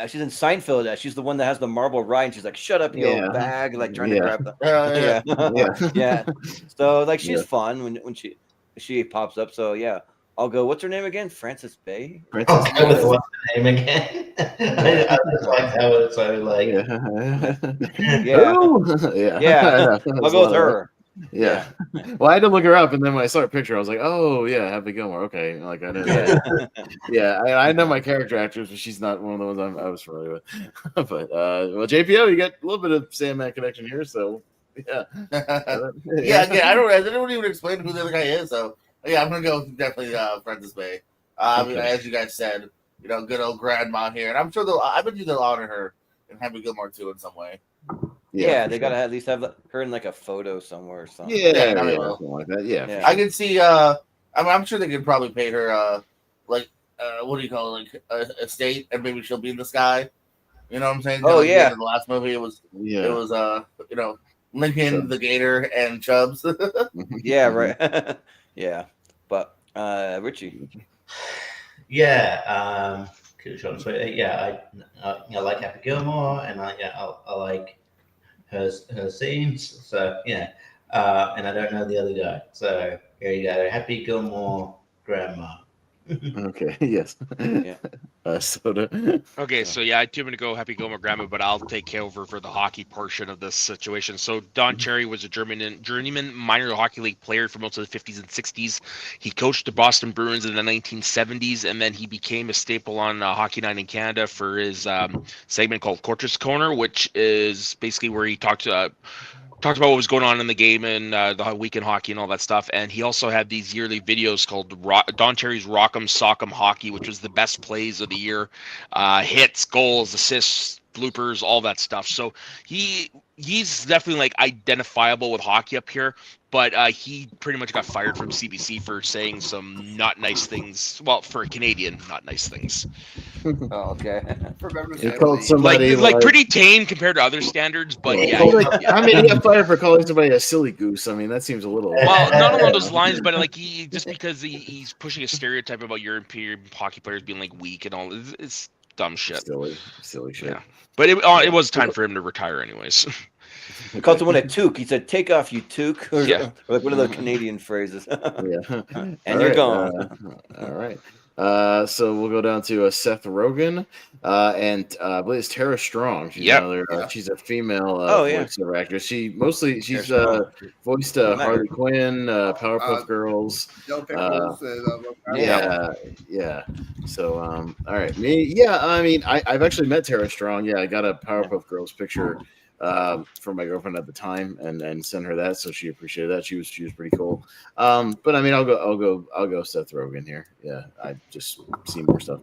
She's in Seinfeld. She's the one that has the marble ride. And she's like, "Shut up, you Yeah. old bag!" Like trying to Yeah. grab the. Yeah. Yeah, yeah. So like, she's Yeah. fun when she pops up. So yeah, I'll go. What's her name again? Frances Bay. I'll go with what's the name again. I just like how it's so like. Yeah, Ooh. Yeah. yeah. I'll go with her. Yeah. Well, I had to look her up, and then when I saw her picture, I was like, "Oh yeah, Happy Gilmore." Okay, like I know. Yeah, I know my character actress, but she's not one of the ones I was familiar with. But well, JPO, you got a little bit of Sandman connection here, so yeah. Yeah, I didn't even explain who the other guy is. So yeah, I'm gonna go with definitely Frances Bay. I mean, as you guys said, good old grandma here, and I'm sure I bet you they'll honor her in Happy Gilmore too in some way. Yeah, for they sure. gotta at least have her in like a photo somewhere or something. Yeah, I mean, something like that. Yeah, Yeah. for I sure. can see. I mean, I'm sure they could probably pay her what do you call it, like a state, and maybe she'll be in the sky. You know what I'm saying? Oh, Like, yeah. in the last movie, it was Yeah. Lincoln, Chubbs. the Gator, and Chubbs. Yeah, right. Yeah, but Richie. Yeah, short and sweet. Yeah, I like Happy Gilmore, and I like her scenes. So yeah, and I don't know the other guy. So here you go, Happy Gilmore grandma. Okay. Yes. Yeah. Soda. Okay, so yeah, I too am going to go Happy Gilmore Grandma, but I'll take over for the hockey portion of this situation. So Don Cherry was a journeyman minor hockey league player for most of the 50s and 60s. He coached the Boston Bruins in the 1970s, and then he became a staple on Hockey Night in Canada for his segment called Coach's Corner, which is basically where he talked about what was going on in the game and the weekend hockey and all that stuff. And he also had these yearly videos called Don Cherry's Rock'em Sock'em Hockey, which was the best plays of the year, hits, goals, assists, bloopers, all that stuff. So he's definitely like identifiable with hockey up here, but he pretty much got fired from CBC for saying some not nice things. Well, for a Canadian, not nice things. Oh, okay. He called somebody like pretty tame compared to other standards, but yeah. I mean, he got fired for calling somebody a silly goose. I mean, that seems a little. Well, not along those lines, but like he just because he's pushing a stereotype about European hockey players being like weak and all. It's dumb shit. Silly shit. Yeah, but it was time for him to retire, anyways. He called someone a toque. He said, "Take off, you toque," or, Yeah. or like one of those Canadian phrases. Yeah. And you're gone. All right. So we'll go down to Seth Rogen, and I believe it's Tara Strong. She's another. She's a female voiceover actress. She's voiced Harley Quinn, Powerpuff Girls. Yeah. So all right, me. Yeah, I mean, I've actually met Tara Strong. Yeah, I got a Powerpuff Girls picture for my girlfriend at the time, and sent her that, so she appreciated that. She was pretty cool. But I mean, I'll go Seth Rogen here. Yeah, I just see more stuff.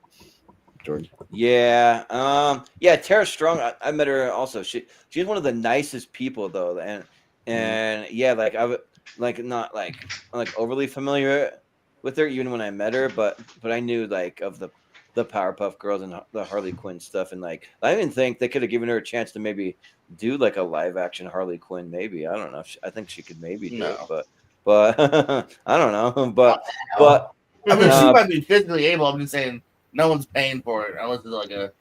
George. Yeah, Tara Strong. I met her also. She's one of the nicest people though, and yeah, like I would not overly familiar with her even when I met her, but I knew like of the Powerpuff Girls and the Harley Quinn stuff, and like I even think they could have given her a chance to maybe do like a live action Harley Quinn. Maybe I don't know. I think she could maybe do it, but I don't know. But I mean, she might be physically able. I'm just saying, no one's paying for it unless it's like a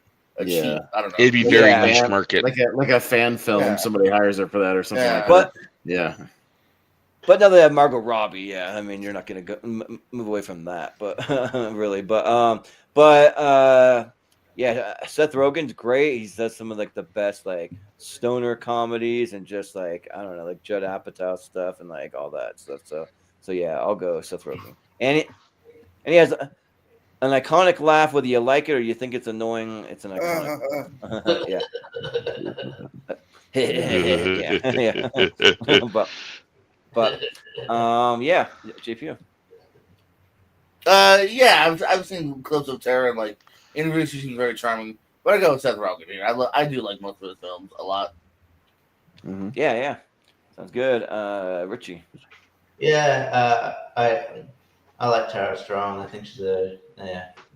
cheap. I don't know. It'd be very niche market, like a fan film. Yeah. Somebody hires her for that or something like but, that. Yeah. But now they have Margot Robbie. Yeah, I mean, you're not gonna go move away from that, but really, yeah, Seth Rogen's great. He does some of like the best like stoner comedies and just like I don't know, like Judd Apatow stuff and like all that stuff. So yeah, I'll go Seth Rogen. And he has an iconic laugh. Whether you like it or you think it's annoying, it's an iconic. Yeah. But yeah, JP. Yeah, I've seen clips of Tara and like interviews. She seems very charming. But I go with Seth Rogen here. I do like most of his films a lot. Mm-hmm. Yeah, sounds good. Richie. Yeah, I like Tara Strong. I think she's a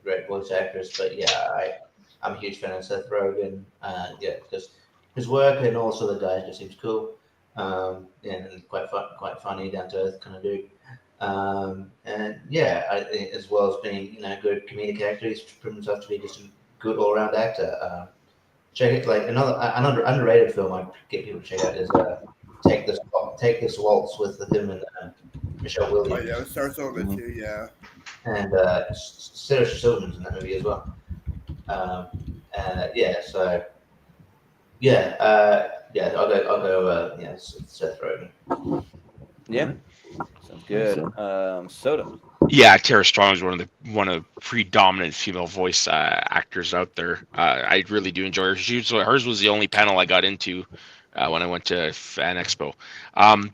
great voice actress. But yeah, I'm a huge fan of Seth Rogen. Yeah, because his work and also the guy just seems cool. And quite funny, down to earth kind of dude. And yeah, I think as well as being a good comedic actor, he's proven himself to be just a good all round actor. Check it, like an underrated film I'd get people to check out is Take This Waltz with him and Michelle Williams. Oh yeah, it starts over too. Yeah. And Sarah Silverman's in that movie as well. I'll go. Seth Rogen. Yeah, sounds good. Soda. Yeah, Tara Strong is one of the predominant female voice actors out there. I really do enjoy her. Hers was the only panel I got into when I went to Fan Expo.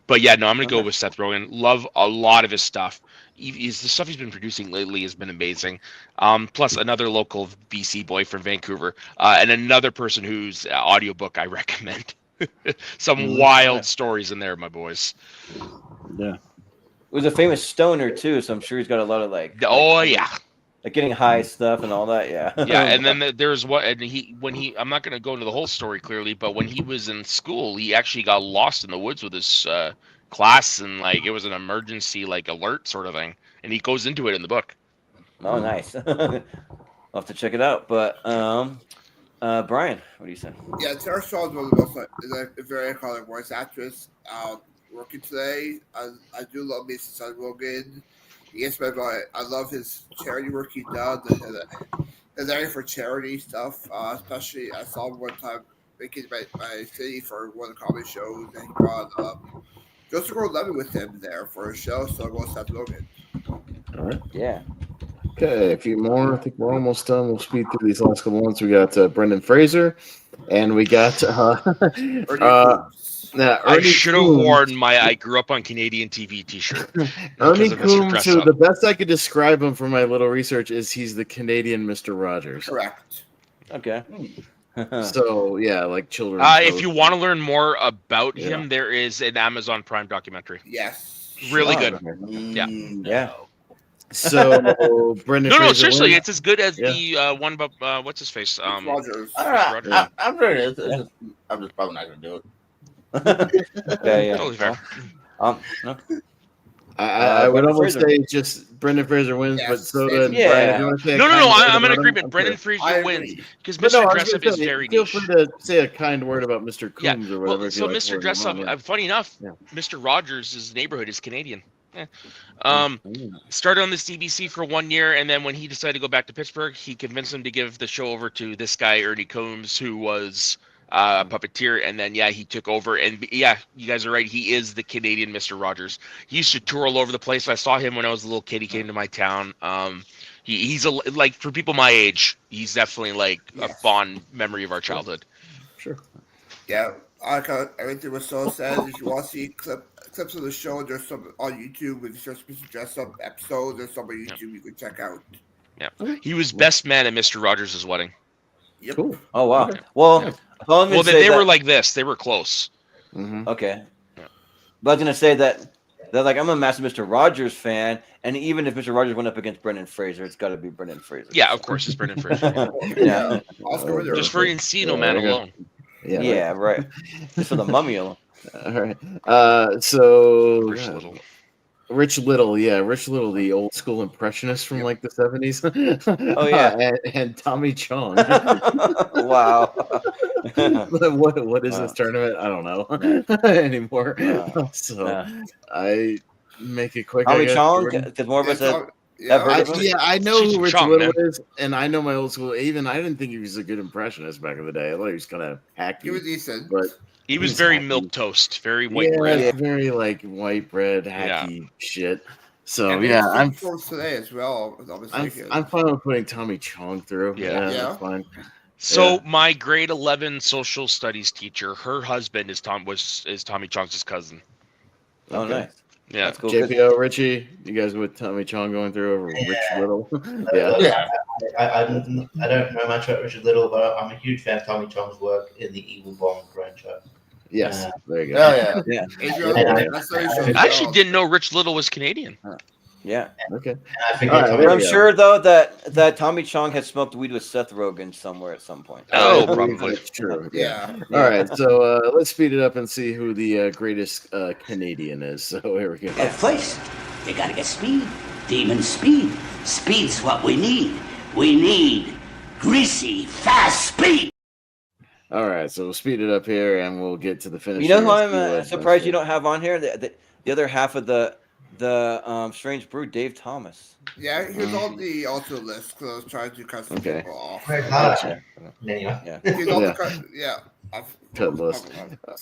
But yeah, no, I'm gonna go with Seth Rogen. Love a lot of his stuff. The stuff he's been producing lately has been amazing. Plus another local BC boy from Vancouver, and another person whose audiobook I recommend. Some wild stories in there, my boys. Yeah. It was a famous stoner too, so I'm sure he's got a lot of like getting high stuff and all that. Yeah. Yeah, and then there's I'm not going to go into the whole story clearly, but when he was in school, he actually got lost in the woods with his class, and like it was an emergency like alert sort of thing, and he goes into it in the book. Oh, nice. I'll have to check it out. But Brian, what do you say? Yeah, Tara Strong is a very iconic voice actress. Working today, I do love me some Seth Rogen. Yes, but I love his charity work he does. His area for charity stuff, especially I saw him one time making my city for one of the comedy shows, and he brought Joseph Gordon-Levitt with him there for a show. So I go with Seth Rogen. All right. Yeah. Okay, a few more. I think we're almost done. We'll speed through these last couple ones. We got Brendan Fraser, and we got I should have worn my "I grew up on Canadian TV" T-shirt. Ernie Coombs, who the best I could describe him from my little research is he's the Canadian Mr. Rogers. Correct. Okay. So yeah, like children. If you want to learn more about him, there is an Amazon Prime documentary. Yes. Really good. Yeah. So Brendan. No, Fraser seriously, wins. it's as good as the one about what's his face. Rogers. I'm ready. I'm just probably not going to do it. Yeah. Totally fair. No. I would almost say just Brendan Fraser wins, but Soda and Brian, if you want to say No. I'm in about agreement. him, Brendan sure. Fraser wins because But Mr. no, I was Dress-Up gonna is say, very feel niche. free to say a kind word about Mr. Coombs or whatever. Well, if so you like Mr. Dress-Up, funny enough, Mr. Rogers' neighborhood is Canadian. Started on the CBC for 1 year, and then when he decided to go back to Pittsburgh, he convinced him to give the show over to this guy, Ernie Coombs, who was a puppeteer, and then he took over, and you guys are right, he is the Canadian Mr. Rogers. He used to tour all over the place. I saw him when I was a little kid. He came to my town. He's like, for people my age, he's definitely like a fond memory of our childhood. Sure. Yeah, everything was so sad. If you want to see clips of the show, there's some on YouTube with just dress-up episodes. There's some on YouTube you can check out. Yeah, he was best man at Mr. Rogers' wedding. Yep. Cool. Oh wow. Well, they were like this. They were close. Mm-hmm. Okay. Yeah. But I was gonna say that like I'm a massive Mr. Rogers fan, and even if Mr. Rogers went up against Brendan Fraser, it's got to be Brendan Fraser. Yeah, of course, it's Brendan Fraser. Yeah. Just for Encino Man alone. Yeah, right. Just for the mummy alone. All right. So Rich Little. Rich Little, the old school impressionist from like the 70s. Oh yeah, and Tommy Chong. Wow. What is this tournament? I don't know anymore. So I make it quick. Tommy Chong, because more of us have heard of him. I know who Rich Little is, and I know my old school. Even I didn't think he was a good impressionist back in the day. I thought he was kind of hacky. He was decent, but he was very milquetoast, very white bread. Very like white bread, hacky shit. So I'm for today as well. I'm fine with putting Tommy Chong through. Yeah, that's fine. So my grade 11 social studies teacher, her husband is Tommy Chong's cousin. Oh, Okay. nice. Yeah. That's cool. JPO, Richie, you guys with Tommy Chong going through over Rich Little? Yeah. Yeah. I don't know much about Richard Little, but I'm a huge fan of Tommy Chong's work in the Evil Bong franchise. Yes. There you go. Oh yeah. Yeah. I actually didn't know Rich Little was Canadian. Yeah. Okay. And I All figured right, Tommy there I'm we go. sure though that Tommy Chong had smoked weed with Seth Rogen somewhere at some point. Oh, I believe probably. That's true. Yeah. Yeah. All right. So let's speed it up and see who the greatest Canadian is. So here we go. But first, you gotta get speed. Demon speed. Speed's what we need. We need greasy, fast speed. All right. So we'll speed it up here and we'll get to the finish. You know who here and I'm see what- surprised you don't have on here? The other half of the Strange Brew, Dave Thomas. Yeah, he was on the also list because I was trying to cut some Okay. people off. Very hard. Gotcha. Anyway. Yeah. He's on Yeah. the cut. Yeah. Cut list.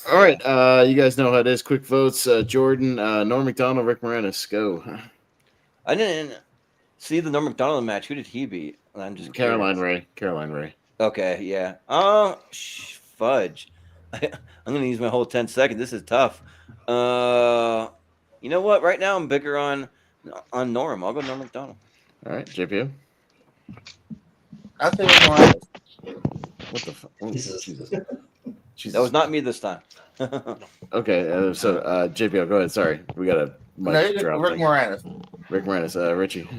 All right. You guys know how it is. Quick votes. Jordan, Norm Macdonald, Rick Moranis. Go. I didn't see the Norm Macdonald match. Who did he beat? I'm just Caroline curious. Ray. Caroline Ray. Okay, yeah. Fudge. I'm gonna use my whole 10 seconds. This is tough. You know what? Right now I'm bigger on Norm. I'll go Norm Macdonald. All right. JPO. I'll say Rick Moranis. What the fuck? Oh, Jesus. Jesus. That was not me this time. Okay. So JPO, go ahead. Sorry. We got a No, mic drop. Rick thing. Moranis. Rick Moranis. Richie. Rick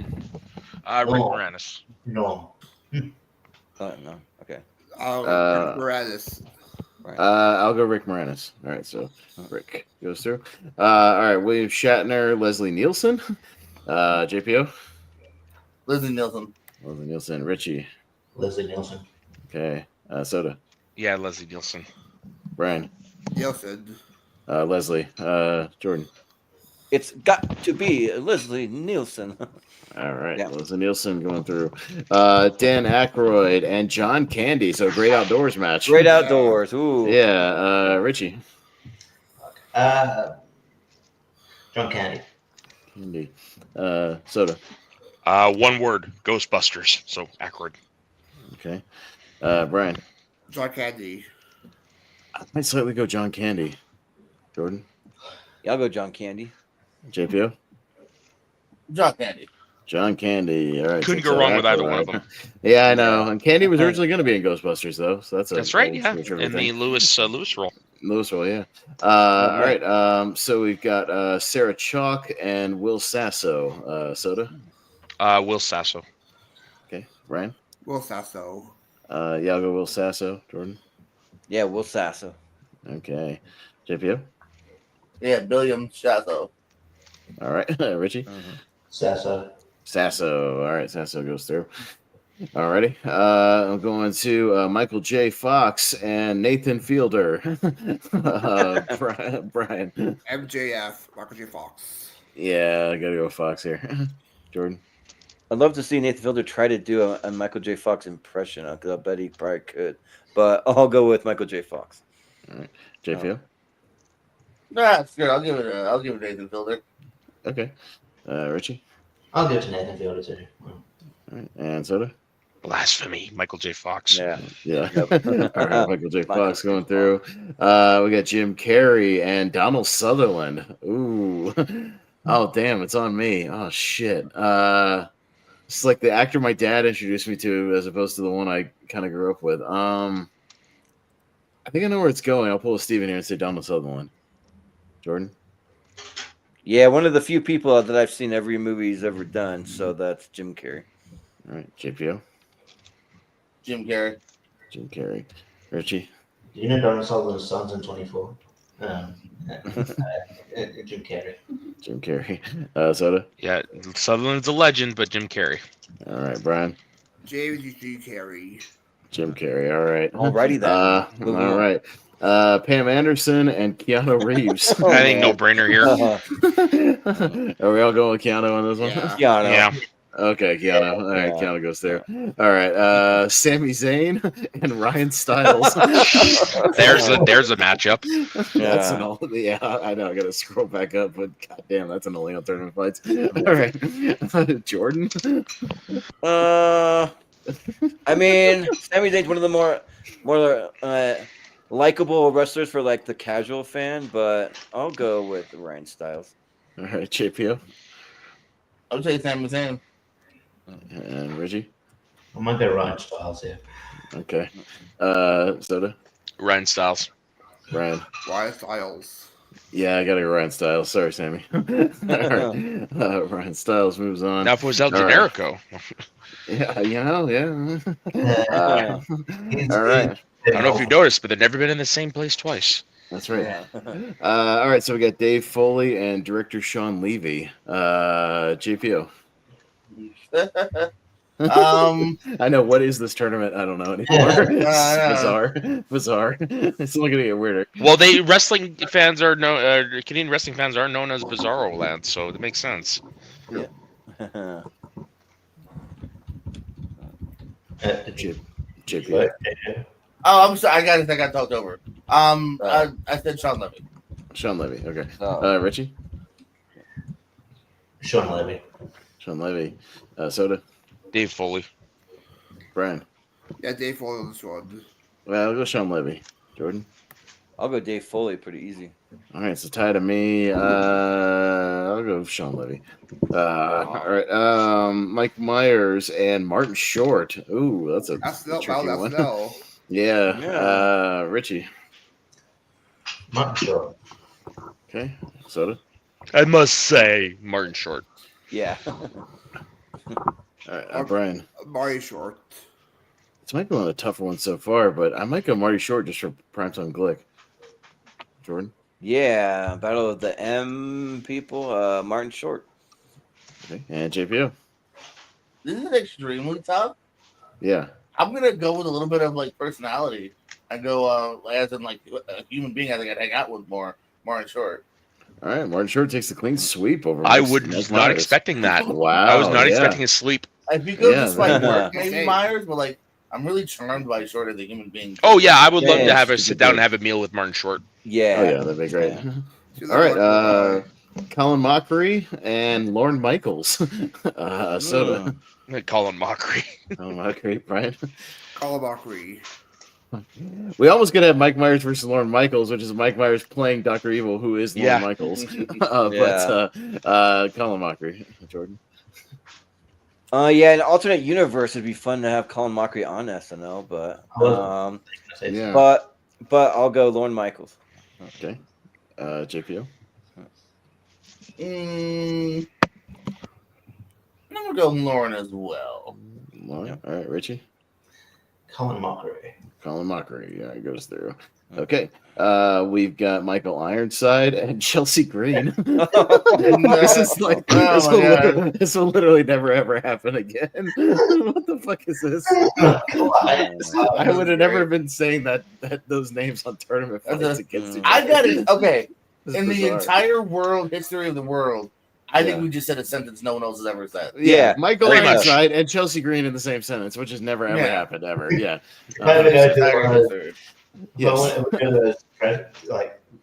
Oh. Moranis. No. No. Okay. Moranis. I'll go Rick Moranis. All right, so Rick goes through. All right, William Shatner, Leslie Nielsen, JPO, Leslie Nielsen. Leslie Nielsen, Richie. Leslie Nielsen. Okay, Soda, Yeah, Leslie Nielsen. Brian, Nielsen. Leslie, Jordan. It's got to be Leslie Nielsen. All right, Yeah. Leslie Nielsen going through. Dan Aykroyd and John Candy. So great outdoors match. Great outdoors. Ooh. Yeah, Richie. John Candy. Candy. Soda. One word, Ghostbusters. So Aykroyd. Okay. Brian. John Candy. I might slightly go John Candy. Jordan. Yeah, I'll go John Candy. JPO. John Candy. John Candy. All right. Couldn't so go wrong with either Aykroyd. one of them. Yeah, I know. And Candy was originally going to be in Ghostbusters, though. So that's right. old Yeah, school in the thing. Lewis role. Louisville, yeah. All right. So we've got Sarah Chalk and Will Sasso. Soda. Will Sasso. Okay. Ryan. Will Sasso. Yeah, I'll go Will Sasso. Jordan. Yeah, Will Sasso. Okay. JPO. Yeah, William Shatner. All right. Richie. Sasso. Sasso. All right. Sasso goes through. Alrighty. I'm going to Michael J. Fox and Nathan Fielder. Brian. MJF. Michael J. Fox. Yeah, I got to go with Fox here. Jordan. I'd love to see Nathan Fielder try to do a Michael J. Fox impression because I bet he probably could. But I'll go with Michael J. Fox. All right. JPO. That's good. I'll give it Nathan Fielder. Okay. Richie. I'll give it to Nathan Fielder too. All right. And Soda. Blasphemy. Michael J. Fox. Yeah. Yeah. All right. Michael J. Fox going through. We got Jim Carrey and Donald Sutherland. Ooh. Oh, damn. It's on me. Oh, shit. It's like the actor my dad introduced me to as opposed to the one I kind of grew up with. I think I know where it's going. I'll pull a Steven here and say Donald Sutherland. Jordan? Yeah, one of the few people that I've seen every movie he's ever done. So that's Jim Carrey. All right. JPO? Jim Carrey. Jim Carrey. Richie? Do you know Donald Sutherland's son's in 24? Jim Carrey. Jim Carrey. Soda? Yeah, Sutherland's a legend, but Jim Carrey. All right. Brian? James G. Carey. Jim Carrey. All right. Alrighty then. All right. Pam Anderson and Keanu Reeves. I think no brainer here. Are we all going with Keanu on this one? Yeah. Keanu. Yeah. Okay, Keanu. All right, Keanu goes there. All right. Sami Zayn and Ryan Stiles. There's a matchup. That's an old, yeah, I know. I got to scroll back up, but goddamn, that's an only on tournament fights. All right. Jordan. I mean, Sami Zayn's one of the more likable wrestlers for like the casual fan, but I'll go with Ryan Styles. All right, JPO. I'll say Sam. And Richie. I'm gonna go Ryan Styles here. Okay. Soda. Ryan Styles. Ryan. Ryan Styles. Yeah, I gotta go Ryan Styles. Sorry, Sammy. All right. Ryan Styles moves on. Now if it was El All right. Generico. Yeah, yeah. All right. I don't know if you noticed, but they've never been in the same place twice. That's right. All right, so we got Dave Foley and director Sean Levy. JPO. I know, what is this tournament? I don't know anymore. It's bizarre. It's only gonna get weirder. Well, wrestling fans are Canadian wrestling fans are known as Bizarro Land, so it makes sense. Yeah. JPO. Oh, I'm sorry. I got talked over. I said Sean Levy. Sean Levy. Okay. Richie. Sean Levy. Sean Levy. Soda. Dave Foley. Brian. Yeah, Dave Foley on this one. Well, I'll go Sean Levy. Jordan. I'll go Dave Foley. Pretty easy. All right, so tie to me. I'll go Sean Levy. All right. Mike Myers and Martin Short. Ooh, that's a tricky one. Yeah. Richie. Martin Short. Okay. Soda. I must say, Martin Short. Yeah. All right, Brian. Marty Short. This might be one of the tougher ones so far, but I might go Marty Short just for primetime Glick. Jordan. Yeah, Battle of the M people. Martin Short. Okay. And JPO. This is extremely tough. Yeah. I'm gonna go with a little bit of like personality. I go as in like a human being. I think I'd hang out with more Martin Short. All right, Martin Short takes a clean sweep over. I was not expecting that. Wow. I was not expecting a sweep. If you go just like work, maybe Myers, but like I'm really charmed by Short as a human being. Oh yeah, I would love to have sit down and have a meal with Martin Short. Yeah. Oh yeah, that'd be great. All right, Colin Mockery and Lorne Michaels. Soda. Colin Mockery. Colin Mockery, Brian. Colin Mockery. We almost could have Mike Myers versus Lorne Michaels, which is Mike Myers playing Dr. Evil, who is Lorne Michaels. But Colin Mockery, Jordan. Yeah, an alternate universe would be fun to have Colin Mockery on SNL, but but I'll go Lorne Michaels. Okay. JPO. I'm gonna go Lauren as well. Lauren. All right, Richie. Colin Mockery. Colin Mockery. Yeah, it goes through. Okay. We've got Michael Ironside and Chelsea Green. This is like this will literally never ever happen again. What the fuck is this? I would have never been saying that those names on tournament fights against each other. I got it. Okay. In the entire history of the world, I think we just said a sentence no one else has ever said. Yeah, Michael Ironside and Chelsea Green in the same sentence, which has never ever happened ever. Yeah. Yes.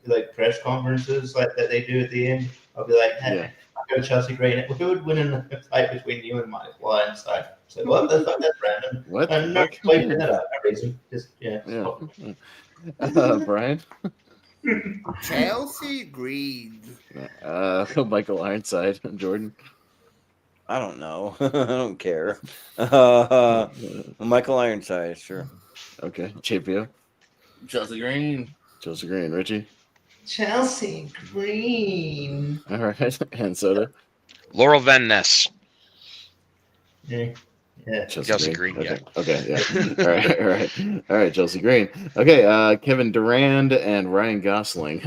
Like press conferences like that they do at the end, I'll be like, hey, I'll go Chelsea Green. Who would win in the fight between you and Michael Ironside? So what the fuck? That's random. What? I'm not explaining that out for reason. Just Brian. Chelsea Green. Michael Ironside and Jordan. I don't know. I don't care. Michael Ironside, sure. Okay. JPO. Chelsea Green. Chelsea Green. Richie. Chelsea Green. All right. And Soda. Laurel Van Ness. Yeah. Chelsea Green. Okay. Okay. Yeah. All right. Chelsea Green. Okay. Kevin Durand and Ryan Gosling.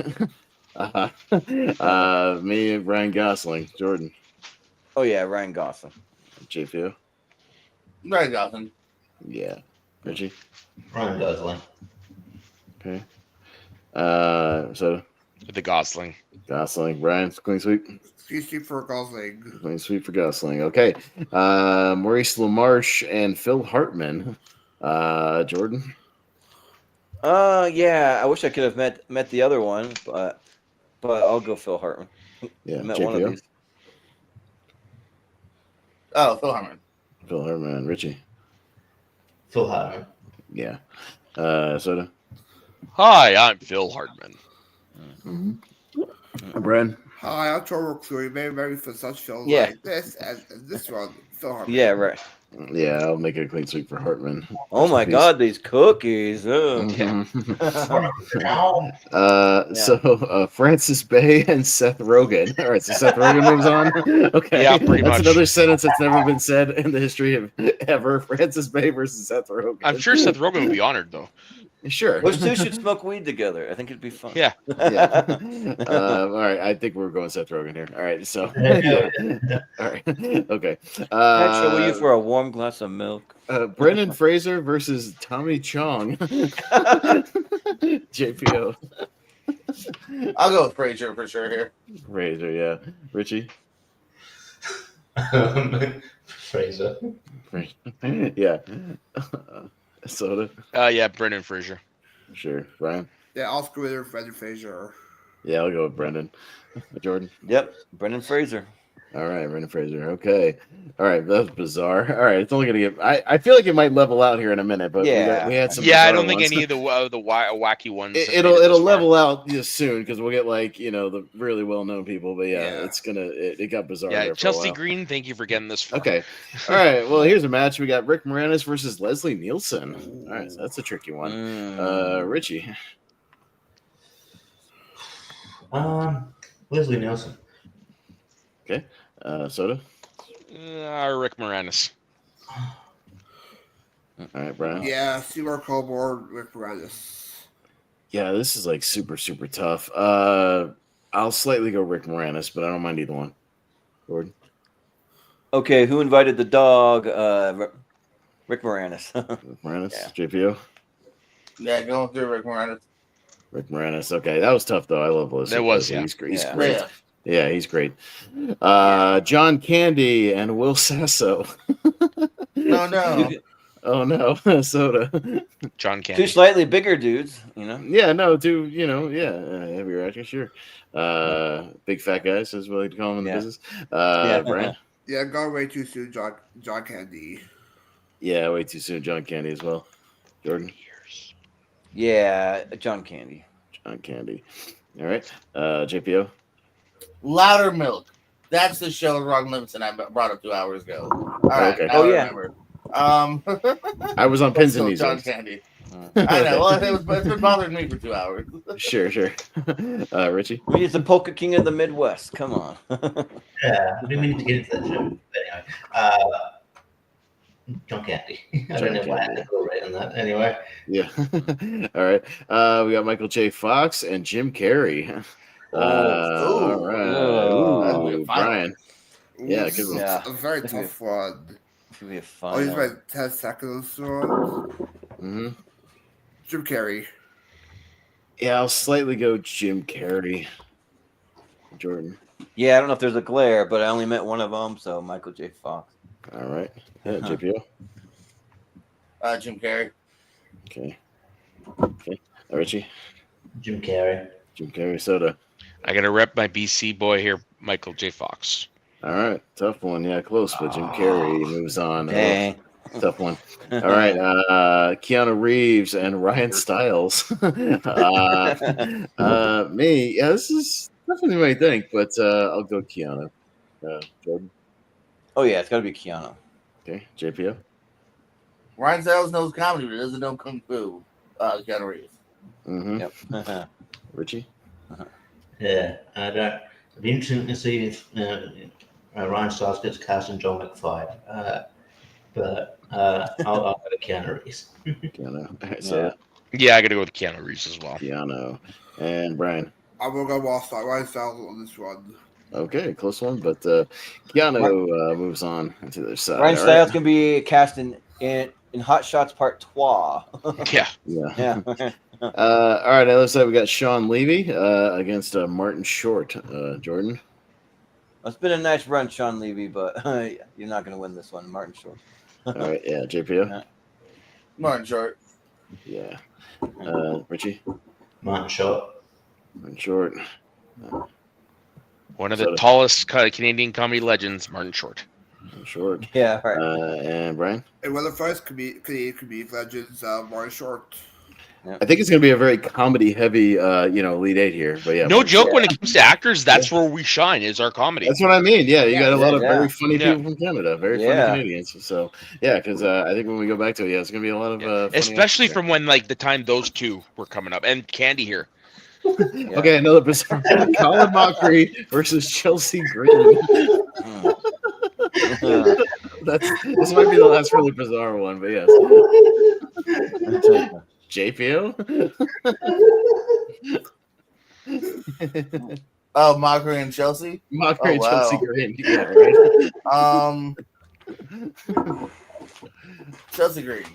Me, Ryan Gosling. Jordan. Oh yeah, Ryan Gosling. JPO. Ryan Gosling. Yeah. Richie. Ryan Gosling. Okay. So The Gosling. Gosling. Brian. Clean sweep. Clean sweep for Gosling. Clean sweep for Gosling. Okay. Maurice LaMarche and Phil Hartman. Jordan. Yeah. I wish I could have met the other one, but I'll go Phil Hartman. Yeah. Met one of these. Oh, Phil Hartman. Phil Hartman. Richie. Phil Hartman. Yeah. Soda. Hi, I'm Phil Hardman. Brent. Hi, I'm Trevor Clooney, maybe for such films Yeah. like this and this one, Phil Hartman. Yeah, right. Yeah, I'll make it a clean sweep for Hartman. Oh my God, these cookies. Ugh. So Francis Bay and Seth Rogen. All right, so Seth Rogen moves on. Okay, Yeah, pretty that's much. another sentence that's never been said in the history of ever. Francis Bay versus Seth Rogen. I'm sure Seth Rogen would be honored, though. Sure. Those two should smoke weed together. I think it'd be fun. Yeah. Yeah. All right, I think we're going Seth Rogen here. All right, so yeah. All right, okay. Actually, will you for a warm glass of milk? Brendan Fraser versus Tommy Chong. JPO. I'll go with Fraser for sure here. Fraser, yeah. Richie. Fraser. Yeah. Soda. Yeah, Brendan Fraser. Sure. Brian. Yeah, Oscar winner Brendan Fraser. Yeah, I'll go with Brendan. Jordan. Yep, Brendan Fraser. All right, Brendan Fraser. Okay. All right, that was bizarre. All right, it's only gonna get. I feel like it might level out here in a minute, but Yeah. we had some. Yeah, I bizarre don't think ones. any of the wacky ones. have made It'll it this far. level out just soon because we'll get like the really well known people. But yeah, it's gonna it got bizarre. Yeah, there for a Chelsea while. Green, thank you for getting this far. Okay. All right. Well, here's a match. We got Rick Moranis versus Leslie Nielsen. All right, so that's a tricky one. Richie. Leslie Nielsen. Okay. Soda. Rick Moranis. All right, Brian. Yeah, Seymour Coburn, Rick Moranis. Yeah, this is like super tough. I'll slightly go Rick Moranis, but I don't mind either one. Gordon. Okay, who invited the dog? Rick Moranis. Rick Moranis. Yeah. JPO. Yeah, going through Rick Moranis. Rick Moranis. Okay, that was tough though. I love Leslie. That was, Leslie. yeah. He's great. He's Yeah. great. Yeah. Yeah, he's great. John Candy and Will Sasso. No. Oh no, Soda. John Candy. Two slightly bigger dudes, Yeah, no, heavier actor, sure. Big fat guys, as we like to call them in the Yeah. business. Yeah. Brian. Yeah, gone way too soon, John Candy. Yeah, way too soon. John Candy as well. Jordan. Yeah, John Candy. John Candy. All right. JPO. Louder Milk. That's the show with Ron Livingston I brought up 2 hours ago. All right. Okay. Now Oh, I yeah. remember. I was on pins and So needles. John Candy. I know. Well, it's been bothering me for 2 hours. Sure. Richie. We need the Polka King of the Midwest. Come on. Yeah, we didn't mean to get into that show. But anyway, John Candy. I don't know why I had to go right on that. Anyway. Yeah. All right. We got Michael J. Fox and Jim Carrey. All right. That'd be a fight. Brian. Yeah, This is Yeah. a very tough one. It's gonna be a I'll fun use my one. 10 seconds. Mm-hmm. Jim Carrey. Yeah, I'll slightly go Jim Carrey. Jordan. Yeah, I don't know if there's a glare, but I only met one of them, so Michael J. Fox. All right. Yeah, JPO. Jim Carrey. Okay. Richie. Jim Carrey. Jim Carrey. Soda. I got to rep my BC boy here, Michael J. Fox. All right. Tough one. Yeah, close, but Jim Carrey moves on. Dang. Tough one. All right. Keanu Reeves and Ryan Stiles. Me. Yeah, this is tougher than you might think, but I'll go Keanu. Jordan. Oh, yeah, it's got to be Keanu. Okay. JPO. Ryan Stiles knows comedy, but doesn't know kung fu. Keanu Reeves. Mm-hmm. Yep. Richie. Yeah, I don't. It'd be interesting to see if Ryan Stiles gets cast in John McFly. But I'll go to Keanu Reeves. Keanu. All right, so Yeah, I got to go with Keanu Reeves as well. Keanu and Brian. I'm going to go Ryan Stiles on this one. Okay, close one, but Keanu moves on to the other side. Ryan All Stiles right. can be cast in Hot Shots Part 2. Yeah. Yeah. Yeah. All right, on the other side we got Sean Levy against Martin Short. Jordan. It's been a nice run, Sean Levy, but you're not going to win this one, Martin Short. All right, yeah, JPO. Martin Short. Yeah. Richie. Martin Short. Martin Short. One of the tallest Canadian comedy legends, Martin Short. Martin Short. Yeah, right. And Brian. And one of the first Canadian comedic legends, Martin Short. I think it's going to be a very comedy-heavy, lead 8 here. But yeah, No joke. When it comes to actors, that's where we shine. Is our comedy. That's what I mean. Yeah, you got a lot of very funny Yeah. people from Canada, very funny Canadians. So yeah, because I think when we go back to it, it's going to be a lot of funny especially actors from when like the time those two were coming up, and Candy here. there. Okay, another bizarre one. Colin Mockery versus Chelsea Green. This might be the last really bizarre one, but yes. JPO? Oh, Mockery and Chelsea? Mockery and Chelsea Green. Yeah, right. Chelsea Green.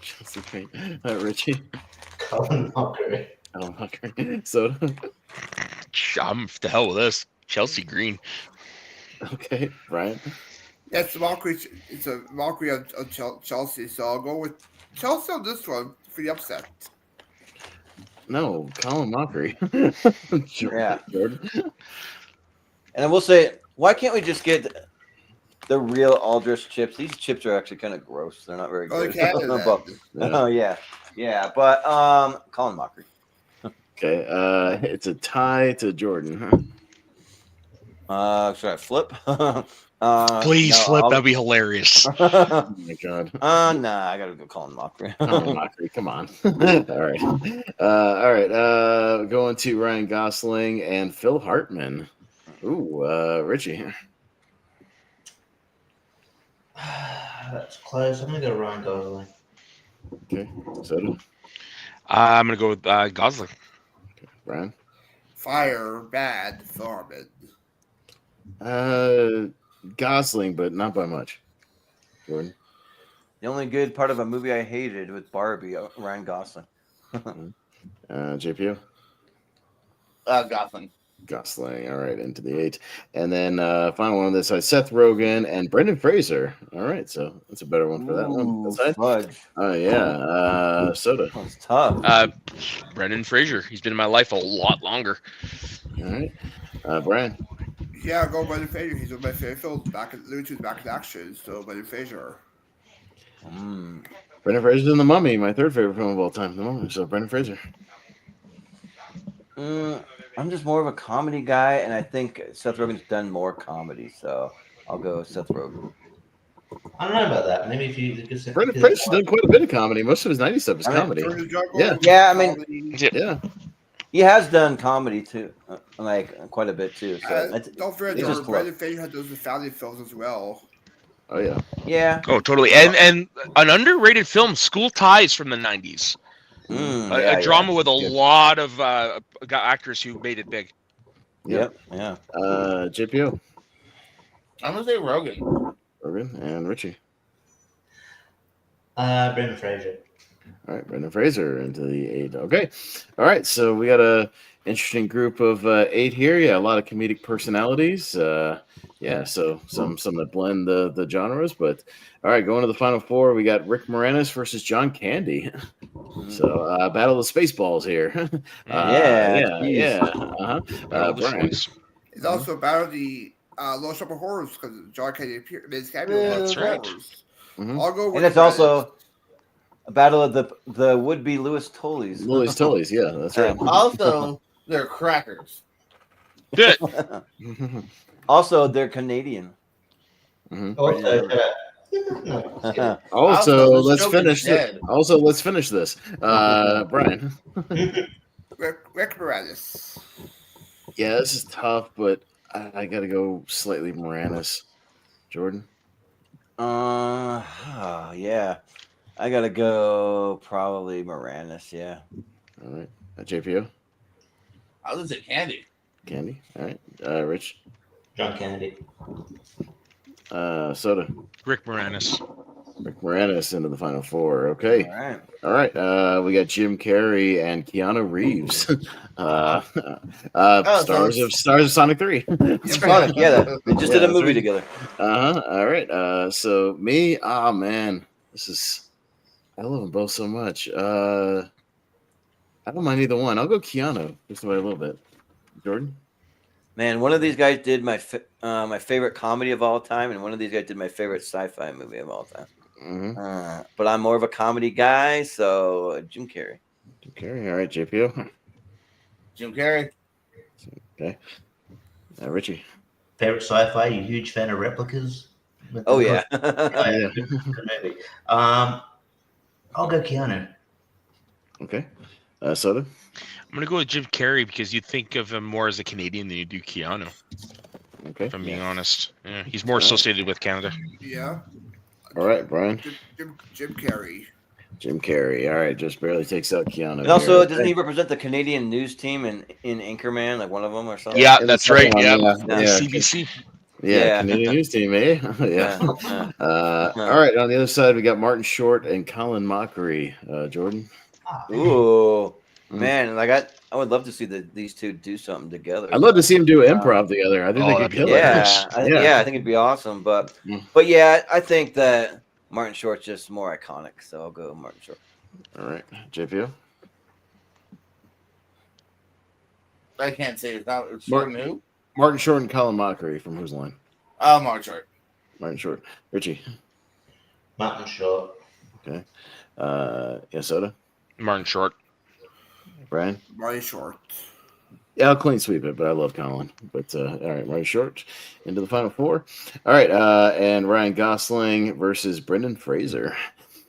Chelsea Green. Richie. Colin Mockery. Colin Mockery. So I'm the hell with this. Chelsea Green. Okay, Brian. It's mockery. It's a mockery of Chelsea, so I'll go with Chelsea on this one for the upset. No, Colin Mockery. Jordan. And I will say, why can't we just get the real Aldrich chips? These chips are actually kind of gross. They're not very good. Oh yeah, but Colin Mockery. Okay, it's a tie to Jordan. Should I flip? Please flip. That'd be hilarious. Oh my god. Nah, I gotta go Colin Mockery. Colin Mockery, come on. All right. Going to Ryan Gosling and Phil Hartman. Ooh, Richie. That's close. I'm gonna go Ryan Gosling. Okay, Soda. I'm gonna go with Gosling. Okay. Brian. Fire, bad, Thorman. Gosling, but not by much. Jordan. The only good part of a movie I hated with Barbie, Ryan Gosling. JPO. Gosling. Gosling. All right, into the 8. And then final one on this side, Seth Rogen and Brendan Fraser. All right, so that's a better one for that one. That side. Fudge. Oh, yeah. Soda. That's tough. Brendan Fraser. He's been in my life a lot longer. All right. Brian. Yeah, I'll go Brendan Fraser. He's one of my favorite films. Back in action, so Brendan Fraser. Brendan Fraser's in The Mummy, my third favorite film of all time. The Mummy. So Brendan Fraser. I'm just more of a comedy guy, and I think Seth Rogen's done more comedy, so I'll go Seth Rogen. I don't know about that. Maybe if you could Brendan Fraser's done quite a bit of comedy. Most of his 90s stuff is comedy. Yeah, I mean, he has done comedy too, quite a bit too. So don't forget, Brendan Fraser had those family films as well. Oh yeah. Yeah. Oh, totally. And an underrated film, School Ties from the 90s. A drama with a lot of actors who made it big. Yep. Yeah. JPO. I'm gonna say Rogen. Rogen and Richie. Brendan Fraser. All right, Brendan Fraser into the 8. Okay. All right, so we got a interesting group of 8 here. Yeah, a lot of comedic personalities. So some that blend the genres. But all right, going to the final 4, we got Rick Moranis versus John Candy. So battle of Spaceballs here. Brian. It's also battle of the Little Shop of Horrors because John Candy appeared in his cameo. That's right. I'll go with and it's also a battle of the would-be Louis Tulleys. Louis Tulleys, yeah, that's right. Also, they're crackers. Good. Also, they're Canadian. Also, let's finish this. Let's finish this. Brian. Rick Moranis. Yeah, this is tough, but I got to go slightly Moranis. Jordan. Yeah. I got to go probably Moranis, yeah. All right. JPO? I was going to say Candy. Candy? All right. Rich? John Candy. Soda? Rick Moranis. Rick Moranis into the final 4. Okay. All right. We got Jim Carrey and Keanu Reeves. Stars of Sonic 3. Sonic, yeah. They just did a movie together. All right. So me, man, I love them both so much. I don't mind either one. I'll go Keanu just about a little bit. Jordan? Man, one of these guys did my favorite comedy of all time, and one of these guys did my favorite sci-fi movie of all time. But I'm more of a comedy guy, so Jim Carrey. Jim Carrey. All right, JPO. Jim Carrey. Okay. Richie. Favorite sci-fi? You huge fan of replicas? Oh yeah. Yeah. Good movie. I'll go Keanu. Okay. Soda. I'm gonna go with Jim Carrey because you think of him more as a Canadian than you do Keanu. Okay. If I'm being honest, yeah, he's more associated with Canada. Yeah. All right, Brian. Jim Carrey. Jim Carrey. All right, just barely takes out Keanu. And also, here. doesn't he represent the Canadian news team in Anchorman, like one of them or something? Yeah, In the that's second right. one, Yeah, yeah. CBC. Yeah, Canadian news team, eh? Yeah. All right, on the other side, we got Martin Short and Colin Mockery. Jordan. Ooh, man, like I would love to see these two do something together. I'd love to see them do improv together. I think they could kill it. Yeah, I think it'd be awesome. But yeah, I think that Martin Short's just more iconic, so I'll go with Martin Short. All right, JPO. I can't say it's not. It's Martin who? Martin Short and Colin Mockery from Whose Line? Oh, Martin Short. Martin Short. Richie. Martin Short. Okay. Soda. Martin Short. Brian. Martin Short. Yeah, I'll clean sweep it, but I love Colin. But all right, Martin Short into the final four. All right, and Ryan Gosling versus Brendan Fraser.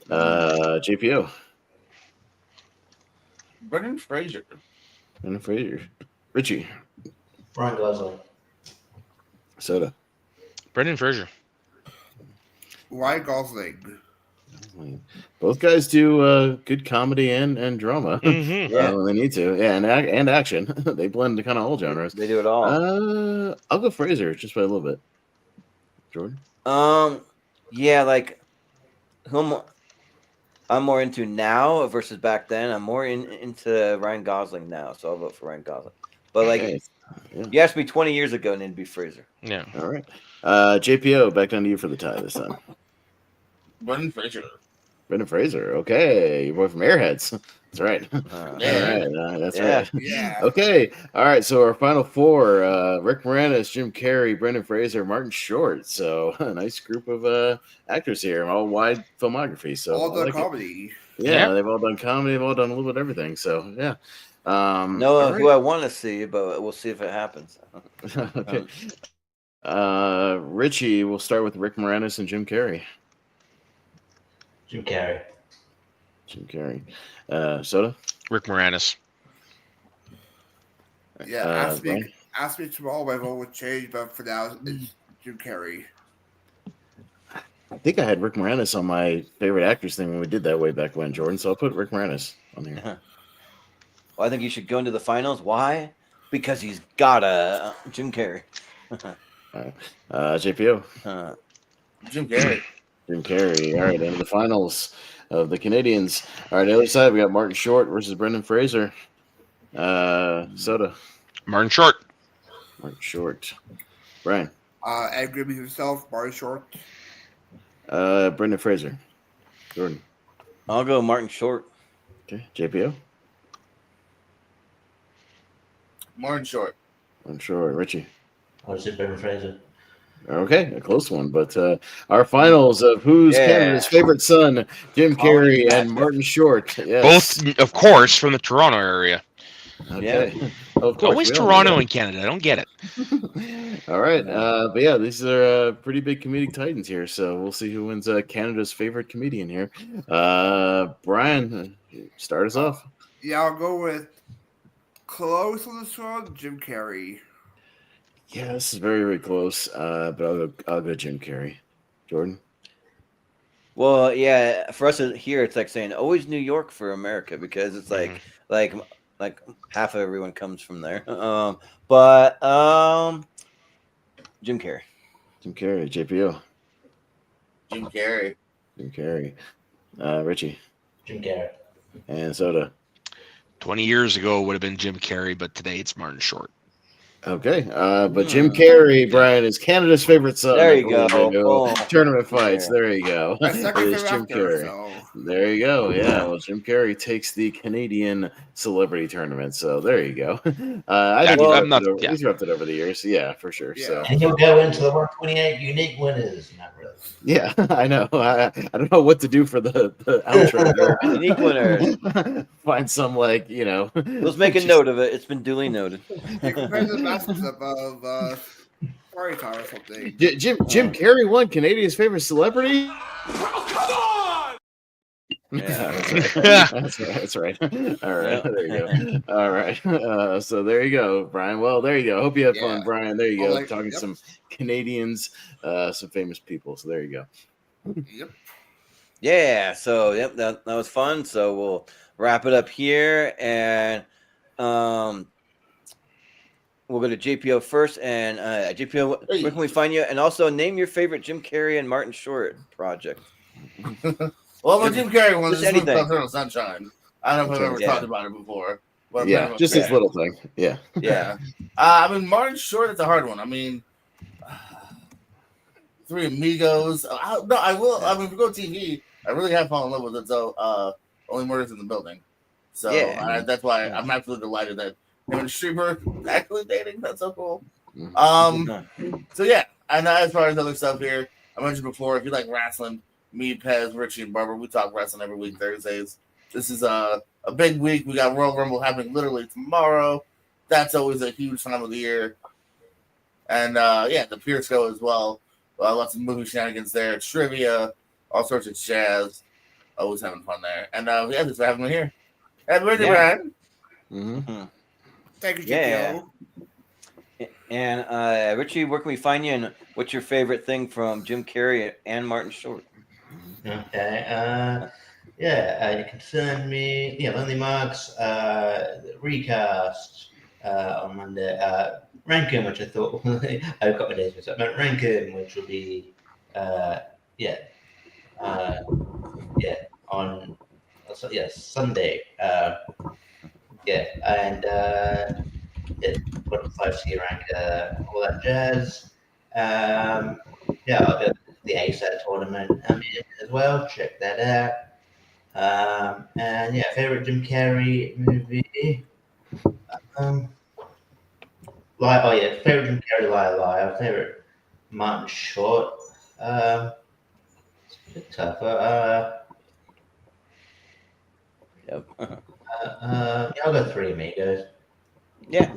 JPO. Brendan Fraser. Brendan Fraser. Richie. Ryan Gosling. Soda. Brendan Fraser. Ryan Gosling. Both guys do good comedy and drama when they need to. Yeah, and action. They blend kind of all genres. They do it all. I'll go Fraser just by a little bit. Jordan. Yeah, like whom I'm more into now versus back then. I'm more into Ryan Gosling now, so I'll vote for Ryan Gosling. But like, you asked me 20 years ago, and it'd be Fraser. Yeah. All right. JPO, back down to you for the tie this time. Brendan Fraser. Brendan Fraser. Okay, your boy from Airheads. That's right. All right. That's right. Yeah. Okay. All right. So our final four: Rick Moranis, Jim Carrey, Brendan Fraser, Martin Short. So a nice group of actors here, all wide filmography. So all done like comedy. Yeah, they've all done comedy. They've all done a little bit of everything. So yeah. Who I want to see, but we'll see if it happens. Okay. Richie, we'll start with Rick Moranis and Jim Carrey. Jim Carrey. Jim Carrey. Soda? Rick Moranis. Yeah, ask me tomorrow, my vote would change, but for now, it's Jim Carrey. I think I had Rick Moranis on my favorite actors thing when we did that way back when, Jordan. So I'll put Rick Moranis on here. Well, I think you should go into the finals. Why? Because he's got a Jim Carrey. JPO. Jim Carrey. Jim Carrey. All right, into the finals of the Canadians. All right, the other side, we got Martin Short versus Brendan Fraser. Soda. Martin Short. Martin Short. Brian. Angry with himself, Martin Short. Brendan Fraser. Jordan. I'll go Martin Short. Okay, JPO. Martin Short. Martin Short. Richie. I'll say Brendan Fraser. Okay, a close one. But our finals of who's Canada's favorite son, Jim Carrey and Martin Short. Yes. Both, of course, from the Toronto area. Okay. Yeah. Of course, Always Toronto in Canada. I don't get it. All right. But yeah, these are pretty big comedic titans here. So we'll see who wins Canada's favorite comedian here. Brian, start us off. Yeah, I'll go with close on this one, Jim Carrey. Yeah, this is very, very close. But I'll go Jim Carrey. Jordan? Well, yeah, for us here, it's like saying always New York for America because it's like half of everyone comes from there. But Jim Carrey. Jim Carrey. JPO. Jim Carrey. Jim Carrey. Richie. Jim Carrey. And Soda. 20 years ago it would have been Jim Carrey, but today it's Martin Short. Okay, but Jim Carrey, Brian, is Canada's favorite son. There I you go. believe I know. Oh, Tournament fights. There you go. My It second is favorite Jim actor, Carrey. so There you go. Yeah, well, Jim Carrey takes the Canadian celebrity tournament. So there you go. I think I'm not. Yeah. he's repped it over the years. Yeah, for sure. Yeah. So And he'll go into the 128 unique winners. Not really. yeah, I know. I don't know what to do for the outro here. Unique winners. Find some Let's make a note of it. It's been duly noted. you compare the masks of Storytime or something. Jim Carrey won Canadian's favorite celebrity. Yeah, That's right. All right, there you go. All right, so there you go, Brian. Well, there you go. Hope you had fun, Brian. There you go, talking some Canadians, some famous people. So there you go. Yep. Yeah. So that was fun. So we'll wrap it up here, and we'll go to JPO first. And JPO, where can we find you? And also name your favorite Jim Carrey and Martin Short project. Well, my Jim Carrey one is anything. Eternal Sunshine. I don't know if I've ever talked about it before. But Yeah, just his little thing. Yeah. Yeah. I mean, Martin Short, it's a hard one. I mean, Three Amigos. I will. I mean, if we go TV, I really have fallen in love with it. So, Only Murders in the Building. So that's why I'm absolutely delighted that him and Streamer actually dating. That's so cool. So yeah, and as far as other stuff here, I mentioned before, if you like wrestling, me, Pez, Richie, and Barber, we talk wrestling every week Thursdays. This is a big week. We got Royal Rumble happening literally tomorrow. That's always a huge time of the year. And the Pierce Go as well. Lots of movie shenanigans there, trivia, all sorts of jazz. Always having fun there. And thanks for having me here. Happy birthday, Brian. Mm-hmm. Thank you, JPO. And Richie, where can we find you? And what's your favorite thing from Jim Carrey and Martin Short? Okay. You can send me Lonely Marks recast on Monday. Rankin, which I thought I've got my days mixed up. Rankin, which will be on Sunday. And 5C rank, all that jazz. I'll go the ASAT tournament as well. Check that out. Favorite Jim Carrey movie. Favorite Jim Carrey, Liar. Favorite Martin Short. It's a bit tougher. I'll go Three Amigos. Yeah.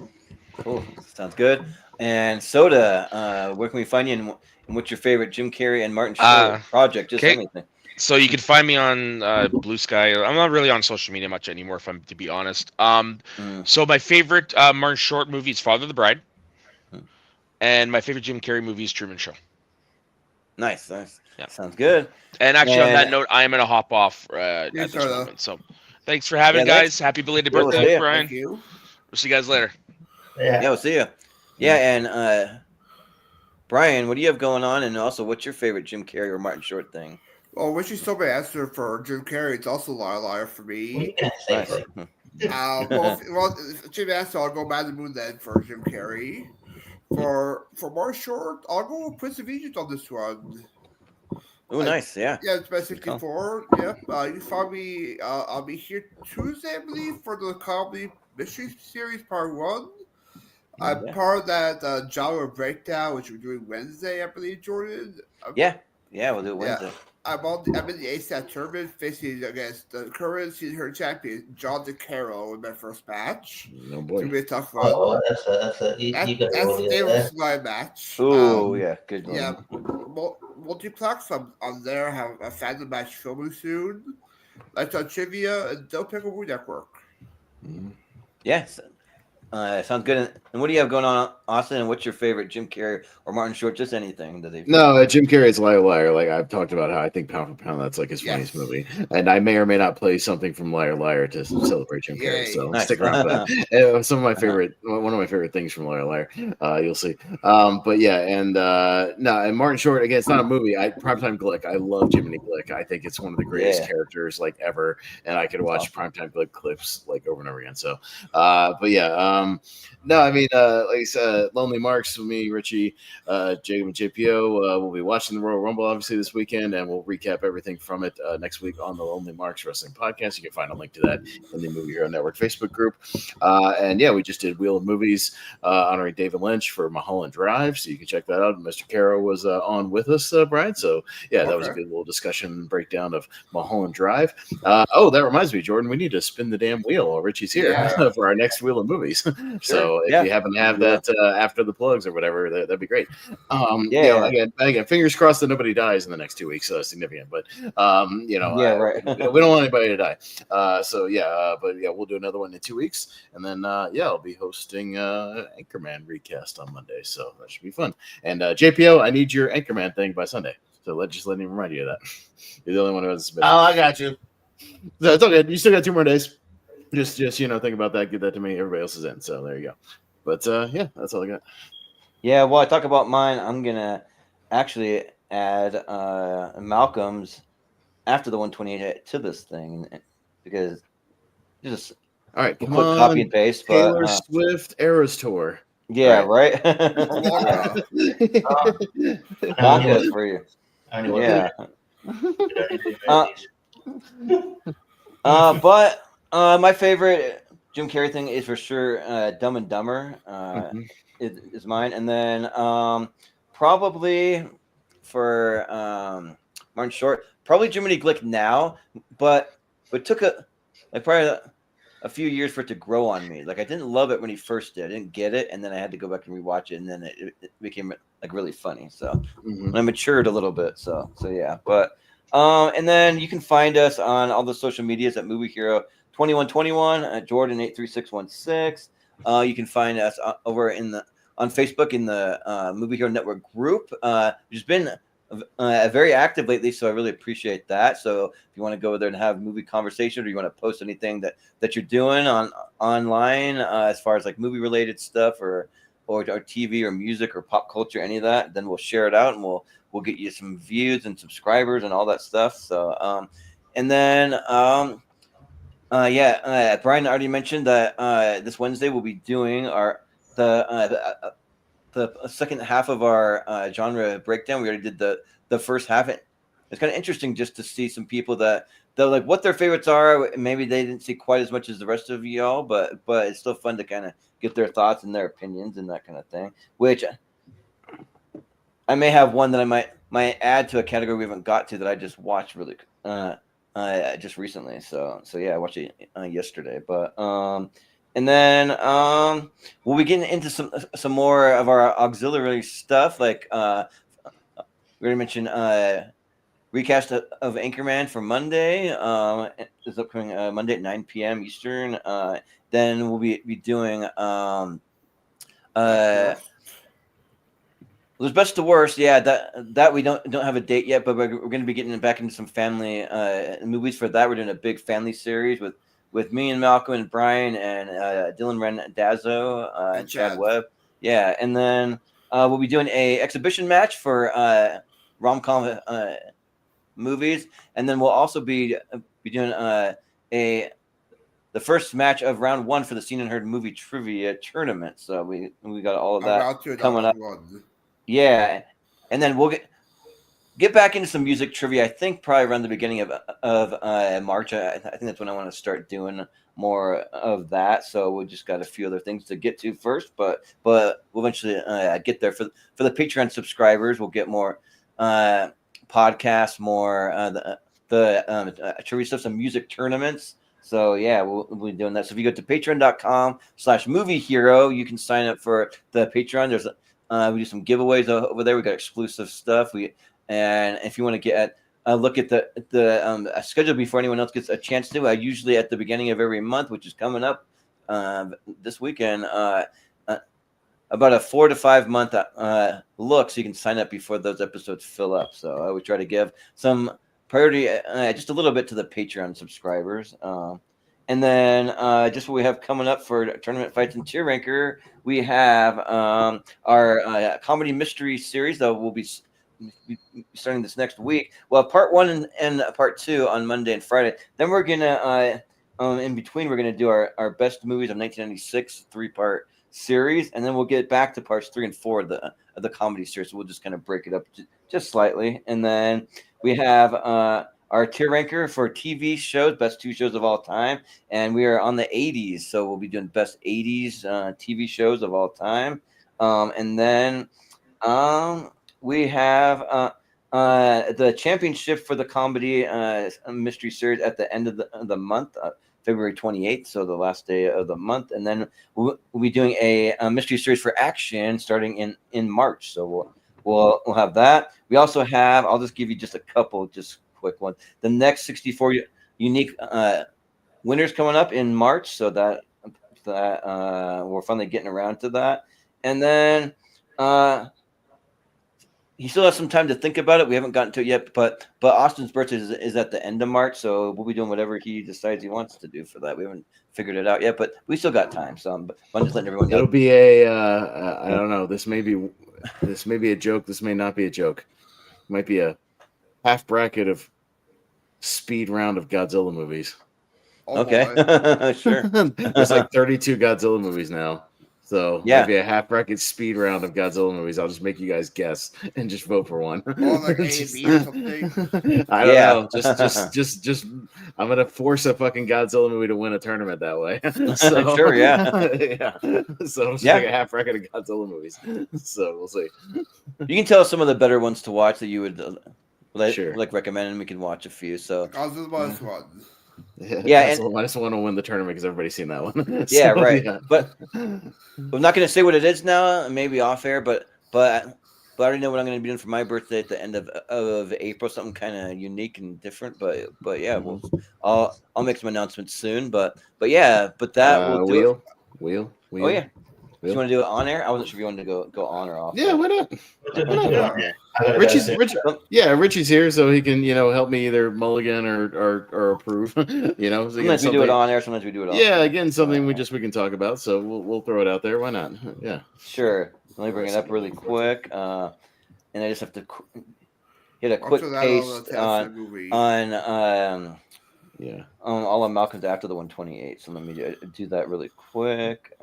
Cool. Sounds good. And Soda, where can we find you? And what's your favorite Jim Carrey and Martin Short project? Just anything. So you can find me on Blue Sky. I'm not really on social media much anymore, if I'm to be honest. So my favorite Martin Short movie is Father of the Bride, and my favorite Jim Carrey movie is Truman Show. Nice. Yeah. Sounds good. And actually, on that note, I am gonna hop off at this moment. So thanks for having guys. Happy belated birthday, Brian. We'll see you guys later. Yeah, we'll see you. Yeah, and Brian, what do you have going on? And also, what's your favorite Jim Carrey or Martin Short thing? Well, Richie stole my answer for Jim Carrey. It's also Liar for me. Jim answer, I'll go Mad the Moon then for Jim Carrey. For Martin Short, I'll go with Prince of Egypt on this one. Oh, nice. Yeah. Yeah, it's best 64. Yep. You find me. I'll be here Tuesday, I believe, for the comedy mystery series part 1. I'm part of that genre breakdown, which we're doing Wednesday, I believe, Jordan. Yeah, we'll do it Wednesday. I'm in the ASAT tournament facing against the current senior champion, John DeCaro, in my first match. No boy. It's going to be a tough one. That's the Davis Sly match. Oh, good one. Yeah. Multiplex on there. Have a Phantom match filming soon. Lifetime Trivia and Don't Pick a Wood Network. Yes. Sounds good. And what do you have going on, Austin? And what's your favorite Jim Carrey or Martin Short? Just anything that they've. No, Jim Carrey's Liar. Like I've talked about how I think pound for pound that's like his funniest movie, and I may or may not play something from Liar to celebrate Jim Carrey. So stick around for that. Some of my favorite, one of my favorite things from Liar. You'll see. But yeah, and and Martin Short again. It's not a movie. Primetime Glick. I love Jiminy Glick. I think it's one of the greatest characters like ever, and I could watch Primetime Glick clips like over and over again. So, but yeah. No, I mean, like I said, Lonely Marks with me, Richie, Jacob, and JPO. We'll be watching the Royal Rumble obviously this weekend, and we'll recap everything from it next week on the Lonely Marks Wrestling Podcast. You can find a link to that in the Movie Hero Network Facebook group. And yeah, we just did Wheel of Movies honoring David Lynch for Mulholland Drive, so you can check that out. Mr. Caro was on with us, Brian. So yeah, that was a good little discussion and breakdown of Mulholland Drive. That reminds me, Jordan, we need to spin the damn wheel while Richie's here for our next Wheel of Movies. So if you happen to have that after the plugs or whatever, that'd be great. Again, fingers crossed that nobody dies in the next 2 weeks. Significant, but we don't want anybody to die. But we'll do another one in 2 weeks, and then I'll be hosting Anchorman recast on Monday, so that should be fun. And JPO, I need your Anchorman thing by Sunday, so let me remind you of that. You're the only one who has submitted. Oh, I got you. No, it's okay. You still got 2 more days. Just think about that. Get that to me. Everybody else is in, so there you go. But that's all I got. Yeah, while I talk about mine, I'm gonna actually add Malcolm's after the 128 to this thing because just all right. Quick copy and paste. Taylor Swift Eras Tour. Yeah, right. Wonka for you. Yeah. But my favorite Jim Carrey thing is for sure Dumb and Dumber is mine, and then probably for Martin Short, probably Jiminy Glick now, but it took probably a few years for it to grow on me. Like I didn't love it when he first did, I didn't get it, and then I had to go back and rewatch it, and then it became like really funny. So I matured a little bit. So yeah, but and then you can find us on all the social medias at Movie Hero 2121, Jordan 83616. You can find us over on Facebook in the Movie Hero Network group, which has been very active lately, so I really appreciate that. So if you want to go over there and have movie conversation, or you want to post anything that you're doing online as far as like movie related stuff or TV or music or pop culture, any of that, then we'll share it out and we'll get you some views and subscribers and all that stuff. So and then Brian already mentioned that this Wednesday we'll be doing the second half of our genre breakdown. We already did the first half. It's kind of interesting just to see some people that they're like what their favorites are. Maybe they didn't see quite as much as the rest of y'all, but it's still fun to kind of get their thoughts and their opinions and that kind of thing. Which I may have one that I might add to a category we haven't got to that I just watched really just recently. So yeah, I watched it yesterday, but and then we'll be getting into some more of our auxiliary stuff. Like we already mentioned recast of Anchorman for Monday. Is upcoming Monday at 9 p.m. Eastern. Then we'll be doing There's best to worst, yeah. That we don't have a date yet, but we're going to be getting back into some family movies for that. We're doing a big family series with me and Malcolm and Brian and Dylan Rendazzo and Chad Webb. Yeah, and then we'll be doing a exhibition match for rom-com movies, and then we'll also be doing the first match of round 1 for the Seen and Heard movie trivia tournament. So we got all of that coming up. Yeah, and then we'll get back into some music trivia. I think probably around the beginning of March. I think that's when I want to start doing more of that. So we just got a few other things to get to first, but we'll eventually get there. For the Patreon subscribers, we'll get more podcasts, more the trivia stuff, some music tournaments. So yeah, we'll be doing that. So if you go to patreon.com/movie hero, you can sign up for the Patreon. There's we do some giveaways over there. We got exclusive stuff. And if you want to get a look at the schedule before anyone else gets a chance to, usually at the beginning of every month, which is coming up this weekend, about a 4 to 5 month look, so you can sign up before those episodes fill up. So I would try to give some priority, just a little bit to the Patreon subscribers. And then just what we have coming up for Tournament Fights and Tier Ranker, we have our comedy mystery series that will be starting this next week. Well, part 1 and part 2 on Monday and Friday. Then we're gonna in between, we're going to do our best movies of 1996 3-part series, and then we'll get back to parts 3 and 4 of the comedy series. So we'll just kind of break it up just slightly, and then we have our tier ranker for TV shows, best 2 shows of all time, and we are on the 80s, so we'll be doing best 80s TV shows of all time, and then we have the championship for the comedy mystery series at the end of the month, February 28th, so the last day of the month, and then we'll be doing a mystery series for action starting in March. So we'll have that. We also have, I'll just give you just a couple, just quick ones. The next 64 unique winners coming up in March, so that we're finally getting around to that, and then. He still has some time to think about it. We haven't gotten to it yet, but Austin's birthday is at the end of March, so we'll be doing whatever he decides he wants to do for that. We haven't figured it out yet, but we still got time. So I'm just letting everyone know. It'll be a I don't know. This may be a joke. This may not be a joke. It might be a half bracket of speed round of Godzilla movies. Oh, Okay, sure. There's like 32 Godzilla movies now. So maybe a half bracket speed round of Godzilla movies. I'll just make you guys guess and just vote for one. Or like A and B or something. I don't know. Just I'm gonna force a fucking Godzilla movie to win a tournament that way. So, Sure, yeah. yeah. So just like a half bracket of Godzilla movies. So we'll see. You can tell us some of the better ones to watch that you would Sure. like recommend, and we can watch a few. So Godzilla's minus one. Yeah, I just want to win the tournament because everybody's seen that one. Yeah, So, right. yeah. But I'm not going to say what it is now. Maybe off air, but I already know what I'm going to be doing for my birthday at the end of April. Something kind of unique and different. But yeah, I'll make some announcements soon. But that will do. Wheel. Oh yeah. Do you want to do it on air? I wasn't sure if you wanted to go on or off. Yeah, why not? Richie's Richie's here, so he can help me either mulligan or approve. So sometimes we do it on air, sometimes we do it off. Yeah, again, something we can talk about. So we'll throw it out there. Why not? Yeah, sure. Let me bring it up really quick, and I just have to hit a quick paste on all of Malcolm's after the 128. So let me do that really quick.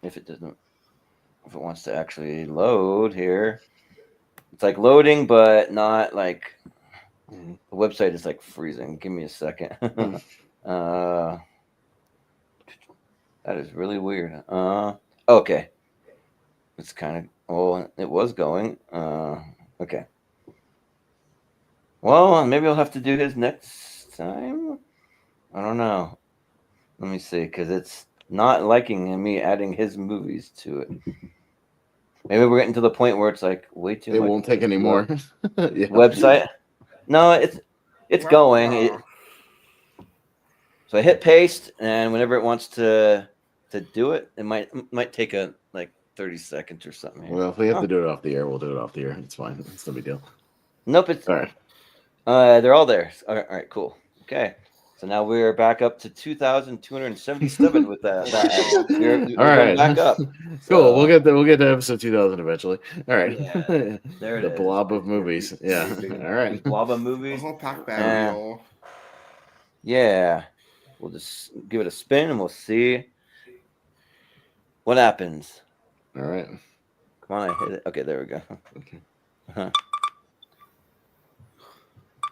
If it wants to actually load here, it's like loading, but not like the website is like freezing. Give me a second. That is really weird. Okay. It's kind of, it was going. Okay. Well, maybe I'll have to do his next time. I don't know. Let me see, because it's not liking me adding his movies to it. Maybe we're getting to the point where it's like way too much. It won't take any more. Website? No, it's going. So I hit paste, and whenever it wants to do it, it might take a like 30 seconds or something. Well, if we have to do it off the air, we'll do it off the air. It's fine. It's no big deal. Nope. It's all right. They're all there. All right, cool. Okay. So now we're back up to 2,277 with that. We're all right, back up. Cool. We'll get to episode 2,000 eventually. All right. Yeah, there it is. Blob of movies. Yeah. All right. Blob of movies. The whole pack bag. Yeah. We'll just give it a spin and we'll see what happens. All right. Come on, I hit it. Okay, there we go. Okay.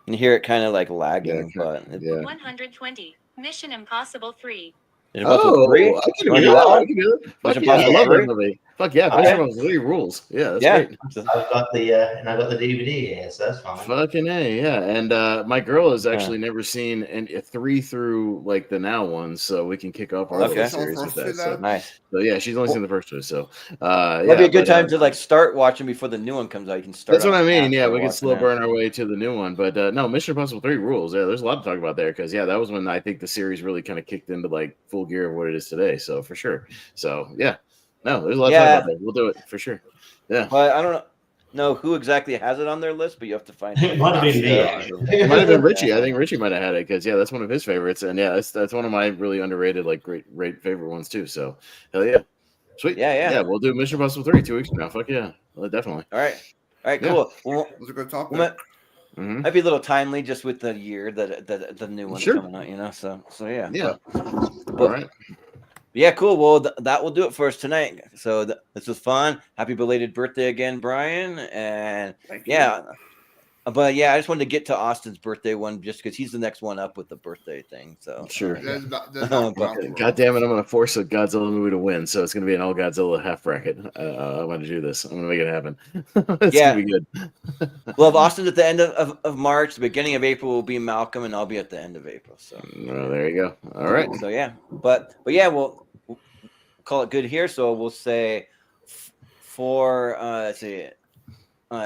You hear it kind of like lagging, but 120. Mission Impossible 3. Oh, 3? I can do that. Fuck yeah, I love that movie. Fuck yeah, Mission Impossible 3 rules. Yeah, that's great. I've got the DVD here, so that's fine. Fucking A, yeah. And my girl has actually never seen 3 through like the now ones, so we can kick off our little series with that. So. Nice. So yeah, she's only seen the first two. So might be a good time to like start watching before the new one comes out. You can start. That's what I mean. Yeah, we can slow burn our way to the new one. But no, Mission Impossible 3 rules. Yeah, there's a lot to talk about there because that was when I think the series really kind of kicked into like full gear of what it is today. So for sure. So yeah. No, there's a lot to talk about there. We'll do it for sure. Yeah. But I don't know who exactly has it on their list, but you have to find it. It might have been me, actually. It might have been Richie. I think Richie might have had it because that's one of his favorites. And that's one of my really underrated, like great favorite ones too. So hell yeah. Sweet. Yeah. We'll do Mission Impossible 3 2 weeks from now. Fuck yeah. Well, definitely. All right, cool. Well, it was a good topic. Mm-hmm. Might be a little timely just with the year that the new one's coming out, you know. So yeah. Yeah. But, all right. Yeah, cool. Well, that will do it for us tonight. So this was fun. Happy belated birthday again, Brian. And but yeah, I just wanted to get to Austin's birthday one just because he's the next one up with the birthday thing. So sure. God damn it, I'm gonna force a Godzilla movie to win, so it's gonna be an all Godzilla half bracket. I'm gonna do this. I'm gonna make it happen. It's gonna be good. We'll have Austin at the end of March. The beginning of April will be Malcolm, and I'll be at the end of April. So there you go. All right. So yeah, but yeah, we'll call it good here. So we'll say for let's see.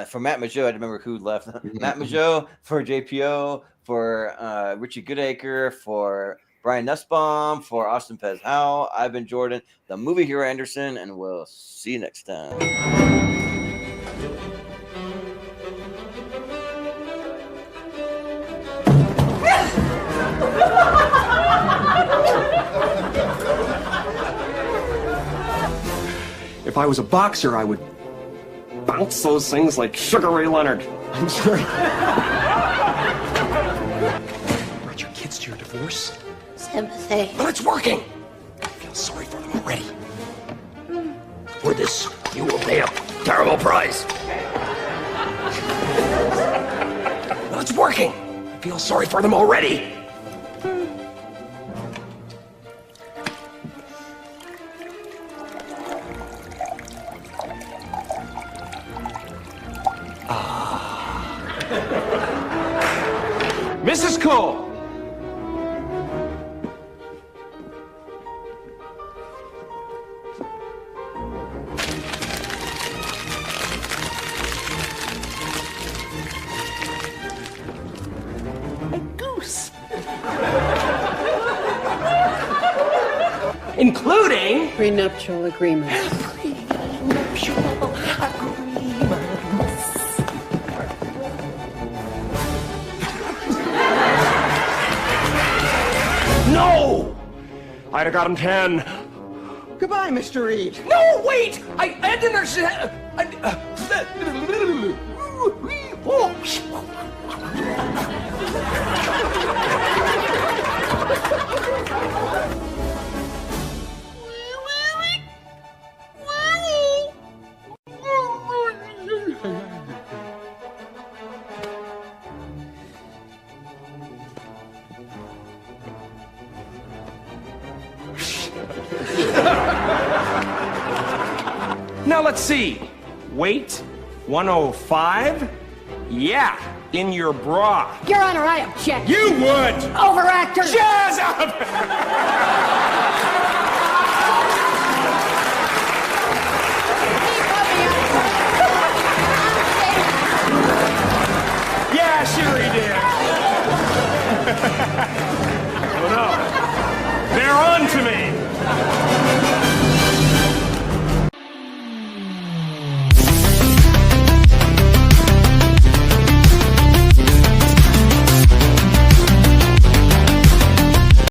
For Matt Mageau, I remember who left. Matt Mageau, for JPO, for Richie Goodacre, for Brian Nussbaum, for Austin Pez Howell. I've been Jordan, the movie hero Anderson, and we'll see you next time. If I was a boxer, I would bounce those things like Sugar Ray Leonard. I'm sorry. Brought your kids to your divorce? Sympathy. Well, it's working. I feel sorry for them already. For this, you will pay a terrible price. Well, it's working. I feel sorry for them already. Mrs. Cole! A goose. Including prenuptial agreement. No! I'd have got him 10. Goodbye, Mr. Reed. No, wait! I didn't understand. Now let's see. Weight 105. Yeah, in your bra. Your Honor, I object. You would. Overactor. Jazz up.